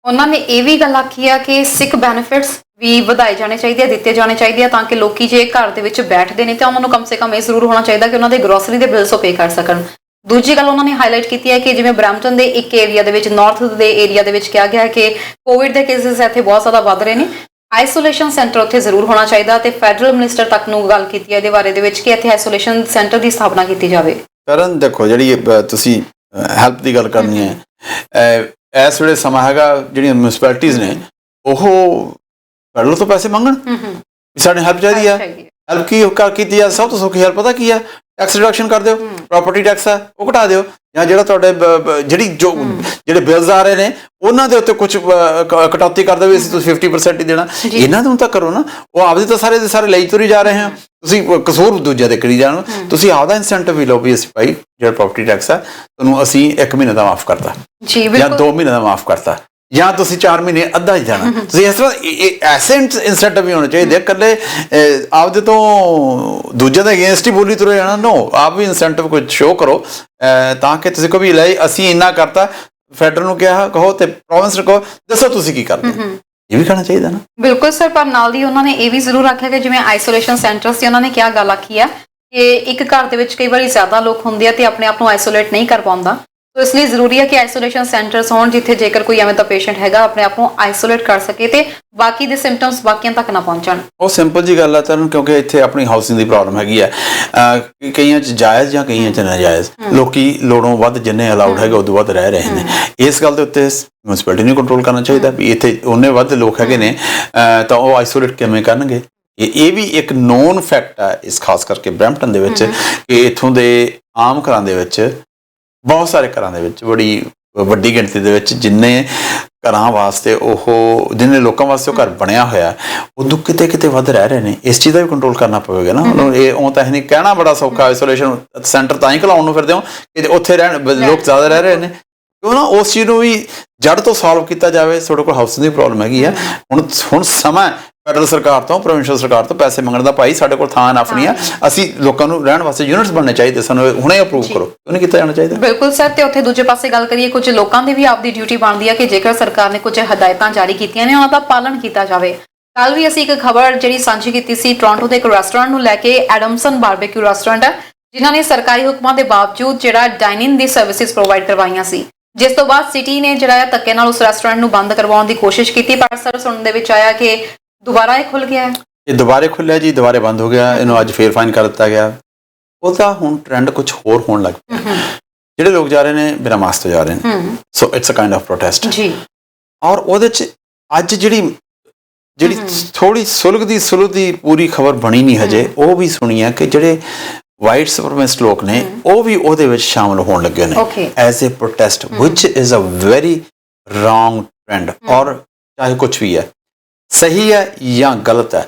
ਉਹਨਾਂ ਨੇ ਇਹ ਵੀ ਗੱਲ ਆਖੀ ਆ ਕਿ ਸਿੱਖ ਬੈਨੀਫਿਟਸ ਵੀ ਵਧਾਏ ਜਾਣੇ ਚਾਹੀਦੇ ਆ, ਦਿੱਤੇ ਜਾਣੇ ਚਾਹੀਦੇ ਆ, ਤਾਂ ਕਿ ਲੋਕੀ ਜੇ ਘਰ ਦੇ ਵਿੱਚ ਬੈਠਦੇ ਨੇ ਤਾਂ ਉਹਨਾਂ ਨੂੰ ਕਮ ਸੇ ਕਮ ਇਹ ਜ਼ਰੂਰ ਹੋਣਾ ਚਾਹੀਦਾ ਕਿ ਉਹਨਾਂ ਦੇ ਗਰੋਸਰੀ ਦੇ ਬਿਲਸ ਉਹ ਪੇ ਕਰ ਸਕਣ। ਦੂਜੀ ਗੱਲ ਉਹਨਾਂ ਨੇ ਹਾਈਲਾਈਟ ਕੀਤੀ ਹੈ ਕਿ ਜਿਵੇਂ ਬਰੈਂਪਟਨ ਦੇ ਇੱਕ ਏਰੀਆ ਦੇ ਵਿੱਚ, ਨਾਰਥ ਦੇ ਏਰੀਆ ਦੇ ਵਿੱਚ ਕਿਹਾ ਗਿਆ ਕਿ ਕੋਵਿਡ ਦੇ ਕੇਸਿਸ ਇੱਥੇ ਬਹੁਤ ਜ਼ਿਆਦਾ ਵੱਧ ਰਹੇ ਨੇ, ਆਈਸੋਲੇਸ਼ਨ ਸੈਂਟਰ ਉੱਥੇ ਜ਼ਰੂਰ ਹੋਣਾ ਚਾਹੀਦਾ, ਤੇ ਫੈਡਰਲ ਮਿਨਿਸਟਰ ਤੱਕ ਨੂੰ ਗੱਲ ਕੀਤੀ ਹੈ ਇਹਦੇ ਬਾਰੇ ਦੇ ਵਿੱਚ ਕਿ ਇੱਥੇ ਆਈਸੋਲੇਸ਼ਨ ਸੈਂਟਰ ਦੀ ਸਥਾਪਨਾ ਕੀਤੀ ਜਾਵੇ। ਕਰਨ ਦੇਖੋ, ਜਿਹੜੀ ਤੁਸੀਂ ਹੈਲਪ ਦੀ ਗੱਲ ਕਰਨੀ ਹੈ, ਇਸ ਵੇਲੇ ਸਮਾਂ ਹੈਗਾ ਜਿਹੜੀਆਂ ਮਿਊਨਿਸਪੈਲਿਟੀਜ਼ ਨੇ ਉਹ ਫੈਡਰਲ ਤੋਂ ਪੈਸੇ ਮੰਗਣ ਵੀ ਸਾਡੇ ਹੈਲਪ ਚਾਹੀਦੀ ਆ। ਹੈਲਪ ਕੀਤੀ ਜਾ ਸਭ ਤੋਂ ਸੌਖੀ ਹੈਲਪ ਪਤਾ ਕੀ ਆ? ਟੈਕਸ ਰਿਡਕਸ਼ਨ ਕਰ ਦਿਓ, ਪ੍ਰਾਪਰਟੀ ਟੈਕਸ ਆ ਉਹ ਘਟਾ ਦਿਓ, ਜਾਂ ਜਿਹੜਾ ਤੁਹਾਡੇ ਜਿਹੜੇ ਬਿਲਸ ਆ ਰਹੇ ਨੇ ਉਹਨਾਂ ਦੇ ਉੱਤੇ ਕੁਝ ਕਟੌਤੀ ਕਰ ਦਿਓ, ਅਸੀਂ ਤੁਸੀਂ 50% ਹੀ ਦੇਣਾ। ਇਹਨਾਂ ਨੂੰ ਤਾਂ ਕਰੋ ਨਾ, ਉਹ ਆਪਦੇ ਤਾਂ ਸਾਰੇ ਦੇ ਸਾਰੇ ਲਈ ਤੁਰੀ ਜਾ ਰਹੇ ਹਾਂ, ਤੁਸੀਂ ਕਸੂਰ ਦੂਜਿਆਂ ਦੇ ਕਰੀ ਜਾਣ। ਤੁਸੀਂ ਆਪਦਾ ਇਨਸੈਂਟਿਵ ਵੀ ਲਓ ਵੀ ਅਸੀਂ ਭਾਈ ਜਿਹੜਾ ਪ੍ਰਾਪਰਟੀ ਟੈਕਸ ਆ ਤੁਹਾਨੂੰ ਅਸੀਂ 1 ਮਹੀਨੇ ਦਾ ਮਾਫ ਕਰਤਾ, ਜਾਂ 2 ਮਹੀਨੇ ਦਾ ਮਾਫ ਕਰਤਾ, ਜਾਂ ਤੁਸੀਂ 4 ਮਹੀਨੇ ਅੱਧਾ ਹੀ ਜਾਣਾ। ਤੁਸੀਂ ਇਸ ਤਰ੍ਹਾਂ ਐਸੇ ਇਨਸੈਂਟਿਵ ਵੀ ਹੋਣੇ ਚਾਹੀਦੇ। ਇਕੱਲੇ ਆਪਦੇ ਤੋਂ ਦੂਜਿਆਂ ਦੇ ਅਗੇਂਸਟ ਹੀ ਬੋਲੀ ਤੁਰੇ ਜਾਣਾ, ਨੋ, ਆਪ ਵੀ ਇਨਸੈਂਟਿਵ ਕੋਈ ਸ਼ੋਅ ਕਰੋ, ਤਾਂ ਕਿ ਤੁਸੀਂ ਕੋਈ ਵੀ ਲੈ ਅਸੀਂ ਇੰਨਾ ਕਰਤਾ, ਫੈਡਰਲ ਨੂੰ ਕਿਹਾ ਕਹੋ ਤੇ ਪ੍ਰੋਵਿੰਸ ਨੂੰ ਕਹੋ, ਦੱਸੋ ਤੁਸੀਂ ਕੀ ਕਰਦੇ। ਇਹ ਵੀ ਕਰਨਾ ਚਾਹੀਦਾ ਨਾ। ਬਿਲਕੁਲ ਸਰ, ਪਰ ਨਾਲ ਦੀ ਉਹਨਾਂ ਨੇ ਇਹ ਵੀ ਜ਼ਰੂਰ ਆਖਿਆ ਕਿ ਜਿਵੇਂ ਆਈਸੋਲੇਸ਼ਨ ਸੈਂਟਰ ਸੀ, ਉਹਨਾਂ ਨੇ ਕਿਹਾ ਗੱਲ ਆਖੀ ਆ ਕਿ ਇੱਕ ਘਰ ਦੇ ਵਿੱਚ ਕਈ ਵਾਰੀ ਜ਼ਿਆਦਾ ਲੋਕ ਹੁੰਦੇ ਆ ਤੇ ਆਪਣੇ ਆਪ ਨੂੰ ਆਈਸੋਲੇਟ ਨਹੀਂ ਕਰ ਪਾਉਂਦਾ, ਸੋ ਇਸ ਲਈ ਜ਼ਰੂਰੀ ਹੈ ਕਿ ਆਈਸੋਲੇਸ਼ਨ ਸੈਂਟਰਸ ਹੋਣ ਜਿੱਥੇ ਜੇਕਰ ਕੋਈ ਐਵੇਂ ਦਾ ਪੇਸ਼ੈਂਟ ਹੈਗਾ ਆਪਣੇ ਆਪ ਨੂੰ ਆਈਸੋਲੇਟ ਕਰ ਸਕੇ ਤੇ ਬਾਕੀ ਦੇ ਸਿੰਪਟਮਸ ਬਾਕੀਆਂ ਤੱਕ ਨਾ ਪਹੁੰਚਣ। ਉਹ ਸਿੰਪਲ ਜੀ ਗੱਲ ਹੈ ਤੁਹਾਨੂੰ, ਕਿਉਂਕਿ ਇੱਥੇ ਆਪਣੀ ਹਾਊਸਿੰਗ ਦੀ ਪ੍ਰੋਬਲਮ ਹੈਗੀ ਹੈ, ਕਈਆਂ 'ਚ ਜਾਇਜ਼ ਜਾਂ ਕਈਆਂ 'ਚ ਨਾਜਾਇਜ਼, ਲੋਕੀ ਲੋੜੋਂ ਵੱਧ ਜਿੰਨੇ ਅਲਾਉਡ ਹੈਗੇ ਉਦੋਂ ਵੱਧ ਰਹਿ ਰਹੇ ਨੇ। ਇਸ ਗੱਲ ਦੇ ਉੱਤੇ ਮਿਊਨਿਸਪੈਲਿਟੀ ਨੂੰ ਕੰਟਰੋਲ ਕਰਨਾ ਚਾਹੀਦਾ ਵੀ ਇੱਥੇ ਉਹਨੇ ਵੱਧ ਲੋਕ ਹੈਗੇ ਨੇ ਤਾਂ ਉਹ ਆਈਸੋਲੇਟ ਕਿਵੇਂ ਕਰਨਗੇ। ਇਹ ਵੀ ਇੱਕ ਨੋਨ ਫੈਕਟ ਹੈ ਇਸ ਖਾਸ ਕਰਕੇ ਬਰੈਂਪਟਨ ਦੇ ਵਿੱਚ, ਕਿ ਇੱਥੋਂ ਦੇ ਆਮ ਘਰਾਂ ਦੇ ਵਿੱਚ, ਬਹੁਤ ਸਾਰੇ ਘਰਾਂ ਦੇ ਵਿੱਚ, ਬੜੀ ਵੱਡੀ ਗਿਣਤੀ ਦੇ ਵਿੱਚ ਜਿੰਨੇ ਘਰਾਂ ਵਾਸਤੇ ਉਹ ਜਿੰਨੇ ਲੋਕਾਂ ਵਾਸਤੇ ਉਹ ਘਰ ਬਣਿਆ ਹੋਇਆ, ਉਦੋਂ ਕਿਤੇ ਕਿਤੇ ਵੱਧ ਰਹਿ ਰਹੇ ਨੇ। ਇਸ ਚੀਜ਼ ਦਾ ਵੀ ਕੰਟਰੋਲ ਕਰਨਾ ਪਵੇਗਾ ਨਾ। ਇਹ ਉਹ ਤਾਂ ਨਹੀਂ ਕਹਿਣਾ ਬੜਾ ਸੌਖਾ, ਆਈਸੋਲੇਸ਼ਨ ਸੈਂਟਰ ਤਾਂ ਹੀ ਘਲਾਉਣ ਨੂੰ ਫਿਰਦੇ ਹੋ ਕਿ ਉੱਥੇ ਲੋਕ ਜ਼ਿਆਦਾ ਰਹਿ ਰਹੇ ਨੇ, ਕਿਉਂ ਨਾ ਉਸ ਚੀਜ਼ ਨੂੰ ਵੀ ਜੜ ਤੋਂ ਸੋਲਵ ਕੀਤਾ ਜਾਵੇ। ਤੁਹਾਡੇ ਕੋਲ ਹਾਊਸਿੰਗ ਦੀ ਪ੍ਰੋਬਲਮ ਹੈਗੀ ਆ, ਹੁਣ ਸਮਾਂ ਫੈਡਰਲ ਸਰਕਾਰ ਤੋਂ, ਪ੍ਰੋਵਿੰਸ਼ੀਅਲ ਸਰਕਾਰ ਤੋਂ ਪੈਸੇ ਮੰਗਣ ਦਾ, ਭਾਈ ਸਾਡੇ ਕੋਲ ਥਾਂ ਇਨਫ ਨਹੀਂ ਆ, ਅਸੀਂ ਲੋਕਾਂ ਨੂੰ ਰਹਿਣ ਵਾਸਤੇ ਯੂਨਿਟਸ ਬਣਨੇ ਚਾਹੀਦੇ, ਸਾਨੂੰ ਹੁਣੇ ਅਪਰੂਵ ਕਰੋ, ਕਿਉਂ ਨਹੀਂ ਕੀਤਾ ਜਾਣਾ ਚਾਹੀਦਾ। ਬਿਲਕੁਲ ਸਰ, ਤੇ ਉੱਥੇ ਦੂਜੇ ਪਾਸੇ ਗੱਲ ਕਰੀਏ, ਕੁਝ ਲੋਕਾਂ ਦੀ ਵੀ ਆਪਦੀ ਡਿਊਟੀ ਬਣਦੀ ਹੈ ਕਿ ਜੇਕਰ ਸਰਕਾਰ ਨੇ ਕੁਝ ਹਦਾਇਤਾਂ ਜਾਰੀ ਕੀਤੀਆਂ ਨੇ ਉਹਨਾਂ ਦਾ ਪਾਲਣ ਕੀਤਾ ਜਾਵੇ। ਕੱਲ ਵੀ ਅਸੀਂ ਇੱਕ ਖਬਰ ਜਿਹੜੀ ਸਾਂਝੀ ਕੀਤੀ ਸੀ ਟੋਰਾਂਟੋ ਦੇ ਇੱਕ ਰੈਸਟੋਰੈਂਟ ਨੂੰ ਲੈ ਕੇ, ਐਡਮਸਨ ਬਾਰਬੇਕਿਊ ਰੈਸਟੋਰੈਂਟ ਹੈ, ਜਿਨ੍ਹਾਂ ਨੇ ਸਰਕਾਰੀ ਹੁਕਮਾਂ ਦੇ ਬਾਵਜੂਦ ਜਿਹੜਾ ਡਾਈਨਿੰਗ ਦੀ ਸਰਵਿਸਿਜ਼ ਪ੍ਰੋਵਾਈਡ ਕਰਵਾਈਆਂ ਸੀ, ਜਿਸ ਤੋਂ ਬਾਅਦ ਸਿਟੀ ਨੇ ਜਿਹੜਾ ਧੱਕੇ ਨਾਲ ਉਸ ਰੈਸਟੋਰੈਂਟ ਨੂੰ ਬੰਦ ਕਰਵਾਉਣ ਦੀ ਕੋਸ਼ਿਸ਼ ਕੀਤੀ, ਪਰ ਸਰ ਸੁਣਨ ਦੇ ਵਿੱਚ ਆਇਆ ਕਿ ਦੁਬਾਰਾ ਇਹ ਖੁੱਲ ਗਿਆ ਹੈ। ਇਹ ਦੁਬਾਰੇ ਖੁੱਲਿਆ ਜੀ, ਦੁਬਾਰੇ ਬੰਦ ਹੋ ਗਿਆ, ਇਹਨੂੰ ਅੱਜ ਫੇਰ ਫਾਈਨ ਕਰ ਦਿੱਤਾ ਗਿਆ। ਉਹਦਾ ਹੁਣ ਟ੍ਰੈਂਡ ਕੁਝ ਹੋਰ ਹੋਣ ਲੱਗ ਪਿਆ, ਜਿਹੜੇ ਲੋਕ ਜਾ ਰਹੇ ਨੇ ਬਿਨਾਂ ਮਾਸਕ ਤੋਂ ਜਾ ਰਹੇ ਨੇ, so it's a kind of protest ਜੀ। ਔਰ ਉਹਦੇ 'ਚ ਅੱਜ ਜਿਹੜੀ ਥੋੜੀ ਸੁਲਗ ਦੀ ਪੂਰੀ ਖਬਰ ਬਣੀ ਨਹੀਂ ਹਜੇ, ਉਹ ਵੀ ਸੁਣੀ ਹੈ ਕਿ ਜਿਹੜੇ ਵਾਈਟ ਸੁਪਰਮੈਸਿਸਟ ਲੋਕ ਨੇ ਉਹ ਵੀ ਉਹਦੇ ਵਿੱਚ ਸ਼ਾਮਲ ਹੋਣ ਲੱਗੇ ਨੇ as a protest, which is a very wrong trend. ਔਰ ਚਾਹੇ ਕੁਛ ਵੀ ਹੈ, ਸਹੀ ਹੈ ਜਾਂ ਗਲਤ ਹੈ,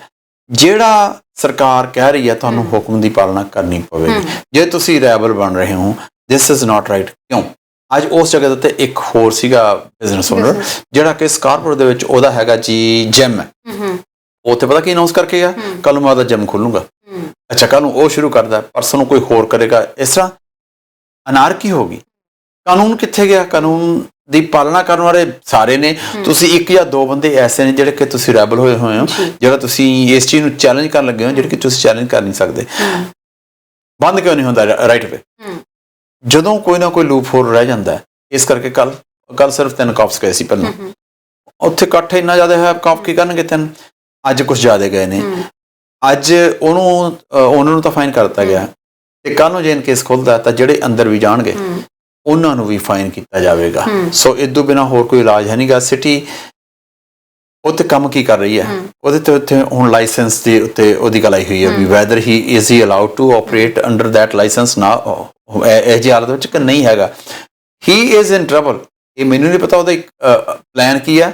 ਜਿਹੜਾ ਸਰਕਾਰ ਕਹਿ ਰਹੀ ਹੈ ਤੁਹਾਨੂੰ ਹੁਕਮ ਦੀ ਪਾਲਣਾ ਕਰਨੀ ਪਵੇਗੀ। ਜੇ ਤੁਸੀਂ ਰੈਬਲ ਬਣ ਰਹੇ ਹੋ, ਦਿਸ ਇਜ਼ ਨਾਟ ਰਾਈਟ। ਕਿਉਂ? ਅੱਜ ਉਸ ਜਗ੍ਹਾ ਦੇ ਉੱਤੇ ਇੱਕ ਹੋਰ ਸੀਗਾ ਬਿਜ਼ਨਸ ਓਨਰ, ਜਿਹੜਾ ਕਿ ਸਕਾਰਪੋਰ ਦੇ ਵਿੱਚ ਉਹਦਾ ਹੈਗਾ ਜੀ ਜਿਮ ਹੈ, ਉੱਥੇ ਪਤਾ ਕੀ ਅਨਾਉਂਸ ਕਰਕੇ ਗਿਆ, ਕੱਲ ਨੂੰ ਮੈਂ ਉਹਦਾ ਜਿਮ ਖੋਲੂੰਗਾ। ਅੱਛਾ, ਕੱਲ ਨੂੰ ਉਹ ਸ਼ੁਰੂ ਕਰਦਾ, ਪਰਸੋਂ ਨੂੰ ਕੋਈ ਹੋਰ ਕਰੇਗਾ। ਇਸ ਤਰ੍ਹਾਂ ਅਨਾਰਕੀ ਹੋ ਗਈ। ਕਾਨੂੰਨ ਕਿੱਥੇ ਗਿਆ? ਕਾਨੂੰਨ ਦੀ ਪਾਲਣਾ ਕਰਨ ਵਾਲੇ ਸਾਰੇ ਨੇ, ਤੁਸੀਂ ਇੱਕ ਜਾਂ ਦੋ ਬੰਦੇ ਐਸੇ ਨੇ ਜਿਹੜੇ ਕਿ ਤੁਸੀਂ ਰੈਬਲ ਹੋਏ ਹੋ, ਜਿਹੜਾ ਤੁਸੀਂ ਇਸ ਚੀਜ਼ ਨੂੰ ਚੈਲੰਜ ਕਰਨ ਲੱਗੇ ਹੋ ਜਿਹੜੇ ਕਿ ਤੁਸੀਂ ਚੈਲੰਜ ਕਰ ਨਹੀਂ ਸਕਦੇ। ਬੰਦ ਕਿਉਂ ਨਹੀਂ ਹੁੰਦਾ ਰਾਈਟ ਵੇ? ਜਦੋਂ ਕੋਈ ਨਾ ਕੋਈ ਲੂਪ ਹੋਲ ਰਹਿ ਜਾਂਦਾ। ਇਸ ਕਰਕੇ ਕੱਲ ਸਿਰਫ 3 ਕਾਪਸ ਗਏ ਸੀ ਪਹਿਲਾਂ, ਉੱਥੇ ਇਕੱਠ ਇੰਨਾ ਜ਼ਿਆਦਾ ਹੈ, ਕਾਪ ਕੀ ਕਰਨਗੇ 3? ਅੱਜ ਕੁਛ ਜ਼ਿਆਦਾ ਗਏ ਨੇ। ਅੱਜ ਉਹਨਾਂ ਨੂੰ ਤਾਂ ਫਾਈਨ ਕਰ ਦਿੱਤਾ ਗਿਆ, ਤੇ ਕੱਲ ਨੂੰ ਜੇ ਕੇਸ ਖੁੱਲਦਾ ਤਾਂ ਜਿਹੜੇ ਅੰਦਰ ਵੀ ਜਾਣਗੇ ਉਹਨਾਂ ਨੂੰ ਵੀ ਫਾਈਨ ਕੀਤਾ ਜਾਵੇਗਾ। ਸੋ ਇਸ ਤੋਂ ਬਿਨਾਂ ਹੋਰ ਕੋਈ ਇਲਾਜ ਹੈ ਨਹੀਂਗਾ। ਸਿਟੀ ਉਹ ਤੇ ਕੰਮ ਕੀ ਕਰ ਰਹੀ ਹੈ, ਉਹਦੇ ਤੇ ਉੱਥੇ ਹੁਣ ਲਾਇਸੈਂਸ ਦੇ ਉੱਤੇ ਉਹਦੀ ਗੱਲ ਆਈ ਹੋਈ ਹੈ ਵੀ whether he is he allowed to operate under that licence ਨਾ, ਇਹ ਜਿਹੀ ਹਾਲਤ ਵਿੱਚ ਕਿ ਨਹੀਂ ਹੈਗਾ। He is in trouble. ਇਹ ਮੈਨੂੰ ਨਹੀਂ ਪਤਾ ਉਹਦਾ ਪਲਾਨ ਕੀ ਹੈ।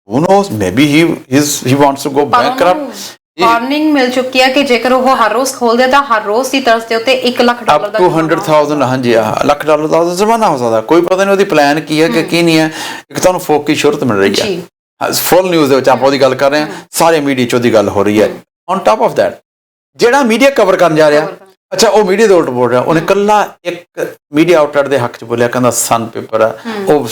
Who knows, maybe he wants to go bankrupt. Warning ਮਿਲ ਚੁੱਕੀ ਹੈ ਕਿ ਜੇਕਰ ਉਹ ਹਰ ਰੋਜ਼ ਖੋਲਦੇ ਤਾਂ ਹਰ ਰੋਜ਼ ਦੀ ਤਰਸ ਦੇ ਉੱਤੇ $1 ਲੱਖ ਦਾ ਅਪ ਟੂ 100,000, ਹਾਂਜੀ $1 ਲੱਖ ਦਾ ਜ਼ੁਰਮਾਨਾ ਹੋ ਸਕਦਾ। ਕੋਈ ਪਤਾ ਨਹੀਂ ਉਹਦੀ ਪਲਾਨ ਕੀ ਹੈ ਕਿ ਕੀ ਨਹੀਂ ਹੈ। ਇੱਕ ਤੁਹਾਨੂੰ ਫੋਕੀ ਸ਼ੁਹਰਤ ਮਿਲ ਰਹੀ ਹੈ, ਫੁੱਲ ਨਿਊਜ਼ ਦੇ ਵਿੱਚ ਆਪਾਂ ਉਹਦੀ ਗੱਲ ਕਰ ਰਹੇ ਹਾਂ, ਸਾਰੇ ਮੀਡੀਆ 'ਚ ਉਹਦੀ ਗੱਲ ਹੋ ਰਹੀ ਹੈ। ਔਨ ਟਾਪ ਆਫ ਦੈਟ ਜਿਹੜਾ ਮੀਡੀਆ ਕਵਰ ਕਰਨ ਜਾ ਰਿਹਾ, ਅੱਛਾ ਉਹ ਮੀਡੀਆ ਦੇ ਉਲਟ ਬੋਲ ਰਿਹਾ। ਉਹਨੇ ਇਕੱਲਾ ਇੱਕ ਮੀਡੀਆ ਆਊਟਲੈਟ ਦੇ ਹੱਕ 'ਚ ਬੋਲਿਆ, ਕਹਿੰਦਾ ਸਨ ਪੇਪਰ ਹੈ ਉਹ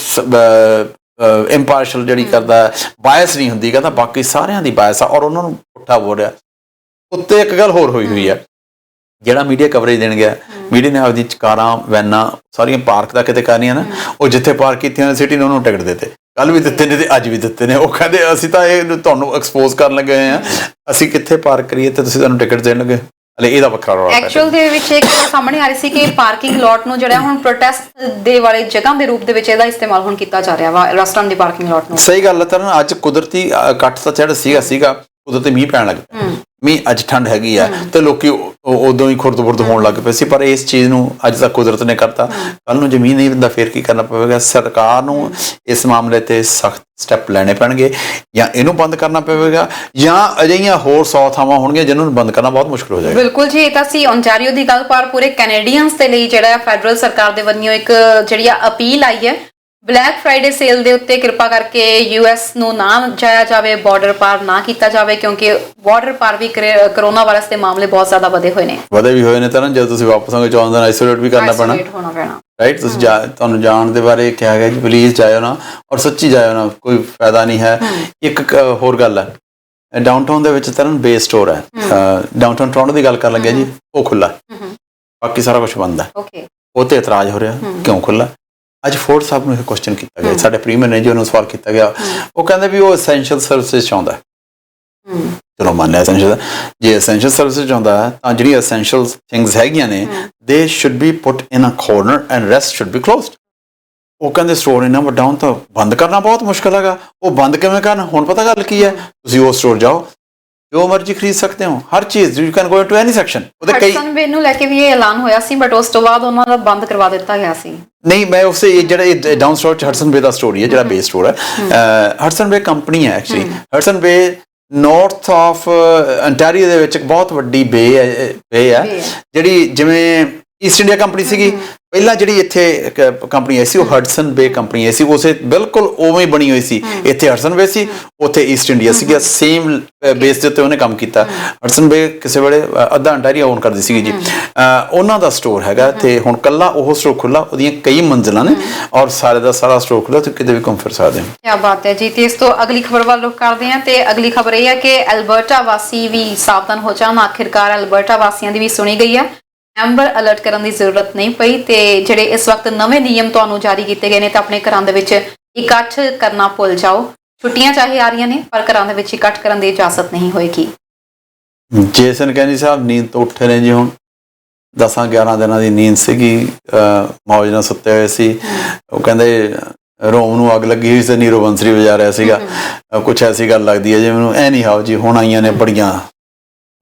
ਇੰਪਾਰਸ਼ਲ ਜਿਹੜੀ ਕਰਦਾ, ਬਾਇਸ ਨਹੀਂ ਹੁੰਦੀ, ਕਹਿੰਦਾ ਬਾਕੀ ਸਾਰਿਆਂ ਦੀ ਬਾਇਸ ਆ, ਔਰ ਉਹਨਾਂ ਨੂੰ ਪੁੱਠਾ ਬੋਲ ਰਿਹਾ। ਉੱਤੇ ਇੱਕ ਗੱਲ ਹੋਰ ਹੋਈ ਹੈ, ਜਿਹੜਾ ਮੀਡੀਆ ਕਵਰੇਜ ਦੇਣ ਗਿਆ, ਮੀਡੀਆ ਨੇ ਆਪਦੀ ਕਾਰਾਂ ਵੈਨਾਂ ਸਾਰੀਆਂ ਪਾਰਕ ਦਾ ਕਿਤੇ ਕਰਨੀਆਂ ਨਾ, ਉਹ ਜਿੱਥੇ ਪਾਰਕ ਕੀਤੀਆਂ ਸਿਟੀ ਨੇ ਉਹਨੂੰ ਟਿਕਟ ਦਿੱਤੇ, ਕੱਲ ਵੀ ਦਿੱਤੇ ਨੇ ਤੇ ਅੱਜ ਵੀ ਦਿੱਤੇ ਨੇ। ਉਹ ਕਹਿੰਦੇ ਅਸੀਂ ਤਾਂ ਇਹ ਤੁਹਾਨੂੰ ਐਕਸਪੋਜ਼ ਕਰਨ ਲੱਗੇ ਹੋਏ ਹਾਂ, ਅਸੀਂ ਕਿੱਥੇ ਪਾਰਕ ਕਰੀਏ ਤੇ ਤੁਸੀਂ ਤੁਹਾਨੂੰ ਟਿਕਟ ਦੇਣ ਲੱਗੇ। ਹਲੇ ਇਹਦਾ ਵੱਖਰਾ ਰੌਲਾ ਐਕਚੁਅਲ ਦੇ ਵਿੱਚ ਇੱਕ ਸਾਹਮਣੇ ਆ ਰਹੀ ਸੀ ਕਿ ਪਾਰਕਿੰਗ ਲੋਟ ਨੂੰ ਜਿਹੜਾ ਹੁਣ ਪ੍ਰੋਟੈਸਟ ਦੇ ਵਾਲੇ ਜਗ੍ਹਾ ਦੇ ਰੂਪ ਦੇ ਵਿੱਚ ਇਹਦਾ ਇਸਤੇਮਾਲ ਹੁਣ ਕੀਤਾ ਜਾ ਰਿਹਾ ਵਾ, ਰੈਸਟੋਰੈਂਟ ਦੀ ਪਾਰਕਿੰਗ ਲੋਟ ਨੂੰ। ਸਹੀ ਗੱਲ ਹੈ ਤਰਨ, ਅੱਜ ਕੁਦਰਤੀ ਕੱਟ ਤਾਂ ਚੜ ਸੀਗਾ ਕੁਦਰਤੀ ਮੀਂਹ ਪੈਣ ਲੱਗ ਪਿਆ। ਮੀਂਹ ਅੱਜ ਠੰਡ ਹੈਗੀ ਆ ਤੇ ਲੋਕੀ ਉਦੋਂ ਹੀ ਖੁਰਦ-ਬੁਰਦ ਹੋਣ ਲੱਗ ਪਏ ਸੀ, ਪਰ ਇਸ ਚੀਜ਼ ਨੂੰ ਅੱਜ ਤੱਕ ਕੁਦਰਤ ਨੇ ਕਰਤਾ। ਕੱਲ ਨੂੰ ਜ਼ਮੀਨ ਨਹੀਂ ਦਿੰਦਾ ਫਿਰ ਕੀ ਕਰਨਾ ਪਵੇਗਾ? ਸਰਕਾਰ ਨੂੰ ਇਸ ਮਾਮਲੇ ਤੇ ਸਖਤ ਸਟੈਪ ਲੈਣੇ ਪੈਣਗੇ, ਜਾਂ ਇਹਨੂੰ ਬੰਦ ਕਰਨਾ ਪਵੇਗਾ, ਜਾਂ ਅਜਿਹੀਆਂ ਹੋਰ 100 ਥਾਵਾਂ ਹੋਣਗੀਆਂ ਜਿਹਨਾਂ ਨੂੰ ਬੰਦ ਕਰਨਾ ਬਹੁਤ ਮੁਸ਼ਕਿਲ ਹੋ ਜਾਏਗਾ। ਬਿਲਕੁਲ ਜੀ, ਇਹ ਤਾਂ ਸੀ ਓਨਟਾਰੀਓ ਦੀ ਗੱਲ, ਪਰ ਪੂਰੇ ਕੈਨੇਡੀਅਨਸ ਦੇ ਲਈ ਜਿਹੜਾ ਫੈਡਰਲ ਸਰਕਾਰ ਦੇ ਵੱਲੋਂ ਇੱਕ ਜਿਹੜੀ ਅਪੀਲ ਆਈ ਹੈ, ਬਲੈਕ ਫਰਾਈਡੇ ਸੇਲ ਦੇ ਉੱਤੇ ਕਿਰਪਾ ਕਰਕੇ US ਨੂੰ ਨਾ ਜਾਇਆ ਜਾਵੇ, ਬਾਰਡਰ ਪਾਰ ਨਾ ਕੀਤਾ ਜਾਵੇ, ਕਿਉਂਕਿ ਬਾਰਡਰ ਪਾਰ ਵੀ ਕਰੋਨਾ ਵਾਇਰਸ ਦੇ ਮਾਮਲੇ ਬਹੁਤ ਜ਼ਿਆਦਾ ਵਧੇ ਹੋਏ ਨੇ ਤਾਂ ਜਦੋਂ ਤੁਸੀਂ ਵਾਪਸ ਆਓਗੇ 14 ਦਿਨ ਆਈਸੋਲੇਟ ਵੀ ਕਰਨਾ ਪੈਣਾ, ਰਾਈਟ? ਤੁਸੀਂ ਤੁਹਾਨੂੰ ਜਾਣ ਦੇ ਬਾਰੇ ਕਿਹਾ ਗਿਆ ਜੀ ਪਲੀਜ਼ ਜਾਇਓ ਨਾ, ਔਰ ਸੱਚੀ ਜਾਇਓ ਨਾ, ਕੋਈ ਫਾਇਦਾ ਨਹੀਂ ਹੈ। ਇੱਕ ਹੋਰ ਗੱਲ ਹੈ, ਡਾਊਨਟਾਊਨ ਦੇ ਵਿੱਚ ਤਰਨ ਬੇ ਸਟੋਰ ਹੈ, ਡਾਊਨਟਾਊਨ ਟੋਰਾਂਟੋ ਦੀ ਗੱਲ ਕਰਨ ਲੱਗਿਆ ਜੀ, ਉਹ ਖੁੱਲਾ, ਬਾਕੀ ਸਾਰਾ ਕੁਝ ਬੰਦ ਹੈ। ਉਹ ਤੇ ਇਤਰਾਜ਼ ਹੋ ਰਿਹਾ ਕਿਉਂ ਖੁੱਲਾ। ਅੱਜ ਫੋਰਡ ਸਾਹਿਬ ਨੂੰ ਇਹ ਕੁਐਸਚਨ ਕੀਤਾ ਗਿਆ, ਸਾਡੇ ਪ੍ਰੀਮੀਅਰ ਨੇ ਜੀ ਉਹਨੂੰ ਸਵਾਲ ਕੀਤਾ ਗਿਆ, ਉਹ ਕਹਿੰਦੇ ਵੀ ਉਹ ਐਸੈਂਸ਼ੀਅਲ ਸਰਵਿਸਿਜ਼ ਚਾਹੁੰਦਾ। ਚਲੋ ਮੰਨ ਲਿਆ ਐਸੈਂਸ਼ੀਅਲ, ਜੇ ਐਸੈਂਸ਼ੀਅਲ ਸਰਵਿਸਿਜ਼ ਚਾਹੁੰਦਾ ਤਾਂ ਜਿਹੜੀਆਂ ਐਸੈਂਸ਼ੀਅਲ ਥਿੰਗਸ ਹੈਗੀਆਂ ਨੇ, they should be put in a corner and rest should be closed. ਉਹ ਕਹਿੰਦੇ ਸਟੋਰ ਇੰਨਾ ਵੱਡਾ ਹੁਣ ਤਾਂ ਬੰਦ ਕਰਨਾ ਬਹੁਤ ਮੁਸ਼ਕਿਲ ਹੈਗਾ। ਉਹ ਬੰਦ ਕਿਵੇਂ ਕਰਨ? ਹੁਣ ਪਤਾ ਗੱਲ ਕੀ ਹੈ, ਤੁਸੀਂ ਉਹ ਸਟੋਰ ਜਾਓ, ਜੋ ਮਰਜ਼ੀ ਖਰੀਦ ਸਕਦੇ ਹੋ, ਹਰ ਚੀਜ਼ you can go to any section. ਉਹਦੇ ਕਈ ਹਡਸਨ ਬੇ ਨੂੰ ਲੈ ਕੇ ਵੀ ਇਹ ਐਲਾਨ ਹੋਇਆ ਸੀ, ਬਟ ਉਸ ਤੋਂ ਬਾਅਦ ਉਹਨਾਂ ਦਾ ਬੰਦ ਕਰਵਾ ਦਿੱਤਾ ਗਿਆ ਸੀ। ਨਹੀਂ, ਮੈਂ ਉਸੇ ਜਿਹੜਾ ਡਾਊਨ ਸਟੋਰ ਚ ਹਡਸਨ ਬੇ ਦਾ ਸਟੋਰੀ ਹੈ, ਜਿਹੜਾ ਬੇ ਸਟੋਰ ਹੈ, ਹਡਸਨ ਬੇ ਕੰਪਨੀ ਹੈ actually. Hudson Bay north of Ontario ਦੇ ਵਿੱਚ ਇੱਕ ਬਹੁਤ ਵੱਡੀ ਬੇ ਹੈ, ਜਿਹੜੀ ਜਿਵੇਂ ਈਸਟ ਇੰਡੀਆ ਕੰਪਨੀ ਸੀਗੀ ਪਹਿਲਾਂ, ਜਿਹੜੀ ਇੱਥੇ ਕੰਪਨੀ ਆਈ ਸੀ ਉਹ ਹਡਸਨ ਬੇ ਕੰਪਨੀ ਆਈ ਸੀ, ਉਸੇ ਬਿਲਕੁਲ ਉਵੇਂ ਹੀ ਬਣੀ ਹੋਈ ਸੀ। ਇੱਥੇ ਹਡਸਨ ਬੇ ਸੀ, ਉੱਥੇ ਈਸਟ ਇੰਡੀਆ ਸੀਗਾ, ਸੇਮ ਬੇਸ ਦੇ ਉੱਤੇ ਉਹਨੇ ਕੰਮ ਕੀਤਾ। ਹਡਸਨ ਬੇ ਕਿਸੇ ਵੇਲੇ ਅੱਧਾ ਅੰਟਾਰੀਓ ਓਨ ਕਰਦੀ ਸੀਗੀ ਜੀ। ਉਹਨਾਂ ਦਾ ਸਟੋਰ ਹੈਗਾ ਤੇ ਹੁਣ ਕੱਲਾ ਉਹ ਸਟੋਰ ਖੁੱਲਾ, ਉਹਦੀਆਂ ਕਈ ਮੰਜ਼ਿਲਾਂ ਨੇ, ਔਰ ਸਾਰੇ ਦਾ ਸਾਰਾ ਸਟੋਰ ਖੁੱਲਾ, ਤੇ ਕਿਤੇ ਵੀ ਘੁੰਮ ਫਿਰ ਸਕਦੇ ਹੋ। ਕੀ ਬਾਤ ਹੈ ਜੀ। ਤੇ ਇਸ ਤੋਂ ਅਗਲੀ ਖਬਰ ਵੱਲ ਰੁਖ ਕਰਦੇ ਹਾਂ, ਤੇ ਅਗਲੀ ਖਬਰ ਇਹ ਹੈ ਕਿ ਐਲਬਰਟਾ ਵਾਸੀ ਵੀ ਸਾਵਧਾਨ ਹੋ ਜਾਣ। ਆਖਿਰਕਾਰ ਐਲਬਰਟਾ ਵਾਸੀਆਂ ਦੀ ਵੀ ਸੁਣੀ ਗਈ ਹੈ, ਐਂਬਰ ਅਲਰਟ ਕਰਨ ਦੀ ਜ਼ਰੂਰਤ ਨਹੀਂ ਪਈ, ਤੇ ਜਿਹੜੇ ਇਸ ਵਕਤ ਨਵੇਂ ਨਿਯਮ ਤੁਹਾਨੂੰ ਜਾਰੀ ਕੀਤੇ ਗਏ ਨੇ, ਤਾਂ ਆਪਣੇ ਘਰਾਂ ਦੇ ਵਿੱਚ ਇਕੱਠ ਕਰਨਾ ਭੁੱਲ ਜਾਓ। ਛੁੱਟੀਆਂ ਚਾਹੇ ਆ ਰਹੀਆਂ ਨੇ, ਪਰ ਘਰਾਂ ਦੇ ਵਿੱਚ ਇਕੱਠ ਕਰਨ ਦੀ ਇਜਾਜ਼ਤ ਨਹੀਂ ਹੋਏਗੀ। ਜੇਸਨ ਕੈਨੀ ਸਾਹਿਬ ਨੀਂਦ ਤੋਂ ਉੱਠੇ ਨੇ ਜੀ, ਹੁਣ 10-11 ਦਿਨਾਂ ਦੀ ਨੀਂਦ ਸੀਗੀ, ਮੌਜ ਨਾਲ ਸੁੱਤੇ ਹੋਏ ਸੀ। ਉਹ ਕਹਿੰਦੇ ਰੋਮ ਨੂੰ ਅੱਗ ਲੱਗੀ ਹੋਈ ਸੀ, ਨੀਰੋ ਬੰਸਰੀ ਵਜਾ ਰਿਹਾ ਸੀਗਾ, ਕੁਛ ਐਸੀ ਗੱਲ ਲੱਗਦੀ ਹੈ ਜੀ ਮੈਨੂੰ। ਐਨੀ ਹਾਓ ਜੀ, ਹੁਣ ਆਈਆਂ ਨੇ ਬੜੀਆਂ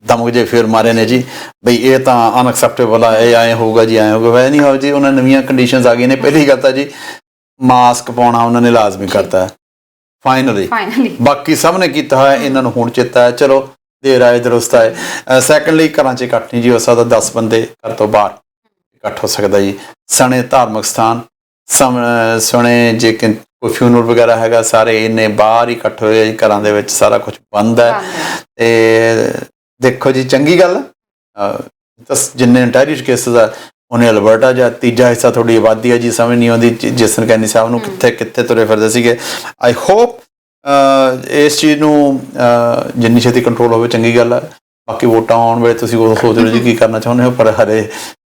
ਦਮਕ ਜੇ ਫਿਰ ਮਾਰੇ ਨੇ ਜੀ, ਬਈ ਇਹ ਤਾਂ ਅਨਐਕਸੈਪਟੇਬਲ ਆ, ਇਹ ਐਂ ਹੋਊਗਾ ਜੀ, ਐਂ ਹੋਊਗਾ। ਵੈ ਨਹੀਂ ਹੋ ਜੀ, ਉਹਨਾਂ ਨਵੀਆਂ ਕੰਡੀਸ਼ਨਸ ਆ ਗਈਆਂ ਨੇ। ਪਹਿਲੀ ਗੱਲ ਤਾਂ ਜੀ ਮਾਸਕ ਪਾਉਣਾ ਉਹਨਾਂ ਨੇ ਲਾਜ਼ਮੀ ਕਰਤਾ ਫਾਈਨਲੀ, ਬਾਕੀ ਸਭ ਨੇ ਕੀਤਾ ਹੋਇਆ, ਇਹਨਾਂ ਨੂੰ ਹੁਣ ਚੇਤਾ ਹੈ, ਚਲੋ ਦੇਰ ਆਏ ਦਰੁਸਤ ਆਏ। ਸੈਕੰਡਲੀ, ਘਰਾਂ 'ਚ ਇਕੱਠ ਨਹੀਂ ਜੀ ਹੋ ਸਕਦਾ, 10 ਬੰਦੇ ਘਰ ਤੋਂ ਬਾਹਰ ਇਕੱਠ ਹੋ ਸਕਦਾ ਜੀ। ਸਣੇ ਧਾਰਮਿਕ ਸਥਾਨ, ਸਣੇ ਜੇ ਕੋਈ ਫਿਊਨਰ ਵਗੈਰਾ ਹੈਗਾ, ਸਾਰੇ ਇੰਨੇ ਬਾਹਰ ਹੀ ਇਕੱਠ ਹੋਏ ਜੀ, ਘਰਾਂ ਦੇ ਵਿੱਚ ਸਾਰਾ ਕੁਝ ਬੰਦ ਹੈ। ਤੇ ਦੇਖੋ ਜੀ, ਚੰਗੀ ਗੱਲ ਜਿੰਨੇ ਅੰਟਾਰੀਓ 'ਚ ਕੇਸਿਸ ਆ, ਉਹਨੇ ਅਲਬਰਟਾ ਜਾਂ ਤੀਜਾ ਹਿੱਸਾ ਤੁਹਾਡੀ ਆਬਾਦੀ ਹੈ ਜੀ, ਸਮਝ ਨਹੀਂ ਆਉਂਦੀ ਜੇਸਨ ਕੈਨੀ ਸਾਹਿਬ ਨੂੰ ਕਿੱਥੇ ਤੁਰੇ ਫਿਰਦੇ ਸੀਗੇ। ਆਈ ਹੋਪ ਇਸ ਚੀਜ਼ ਨੂੰ ਜਿੰਨੀ ਛੇਤੀ ਕੰਟਰੋਲ ਹੋਵੇ ਚੰਗੀ ਗੱਲ ਹੈ। ਬਾਕੀ ਵੋਟਾਂ ਆਉਣ ਵੇਲੇ ਤੁਸੀਂ ਉਹ ਸੋਚ ਰਹੇ ਜੀ ਕੀ ਕਰਨਾ ਚਾਹੁੰਦੇ ਹੋ, ਪਰ ਹਰੇ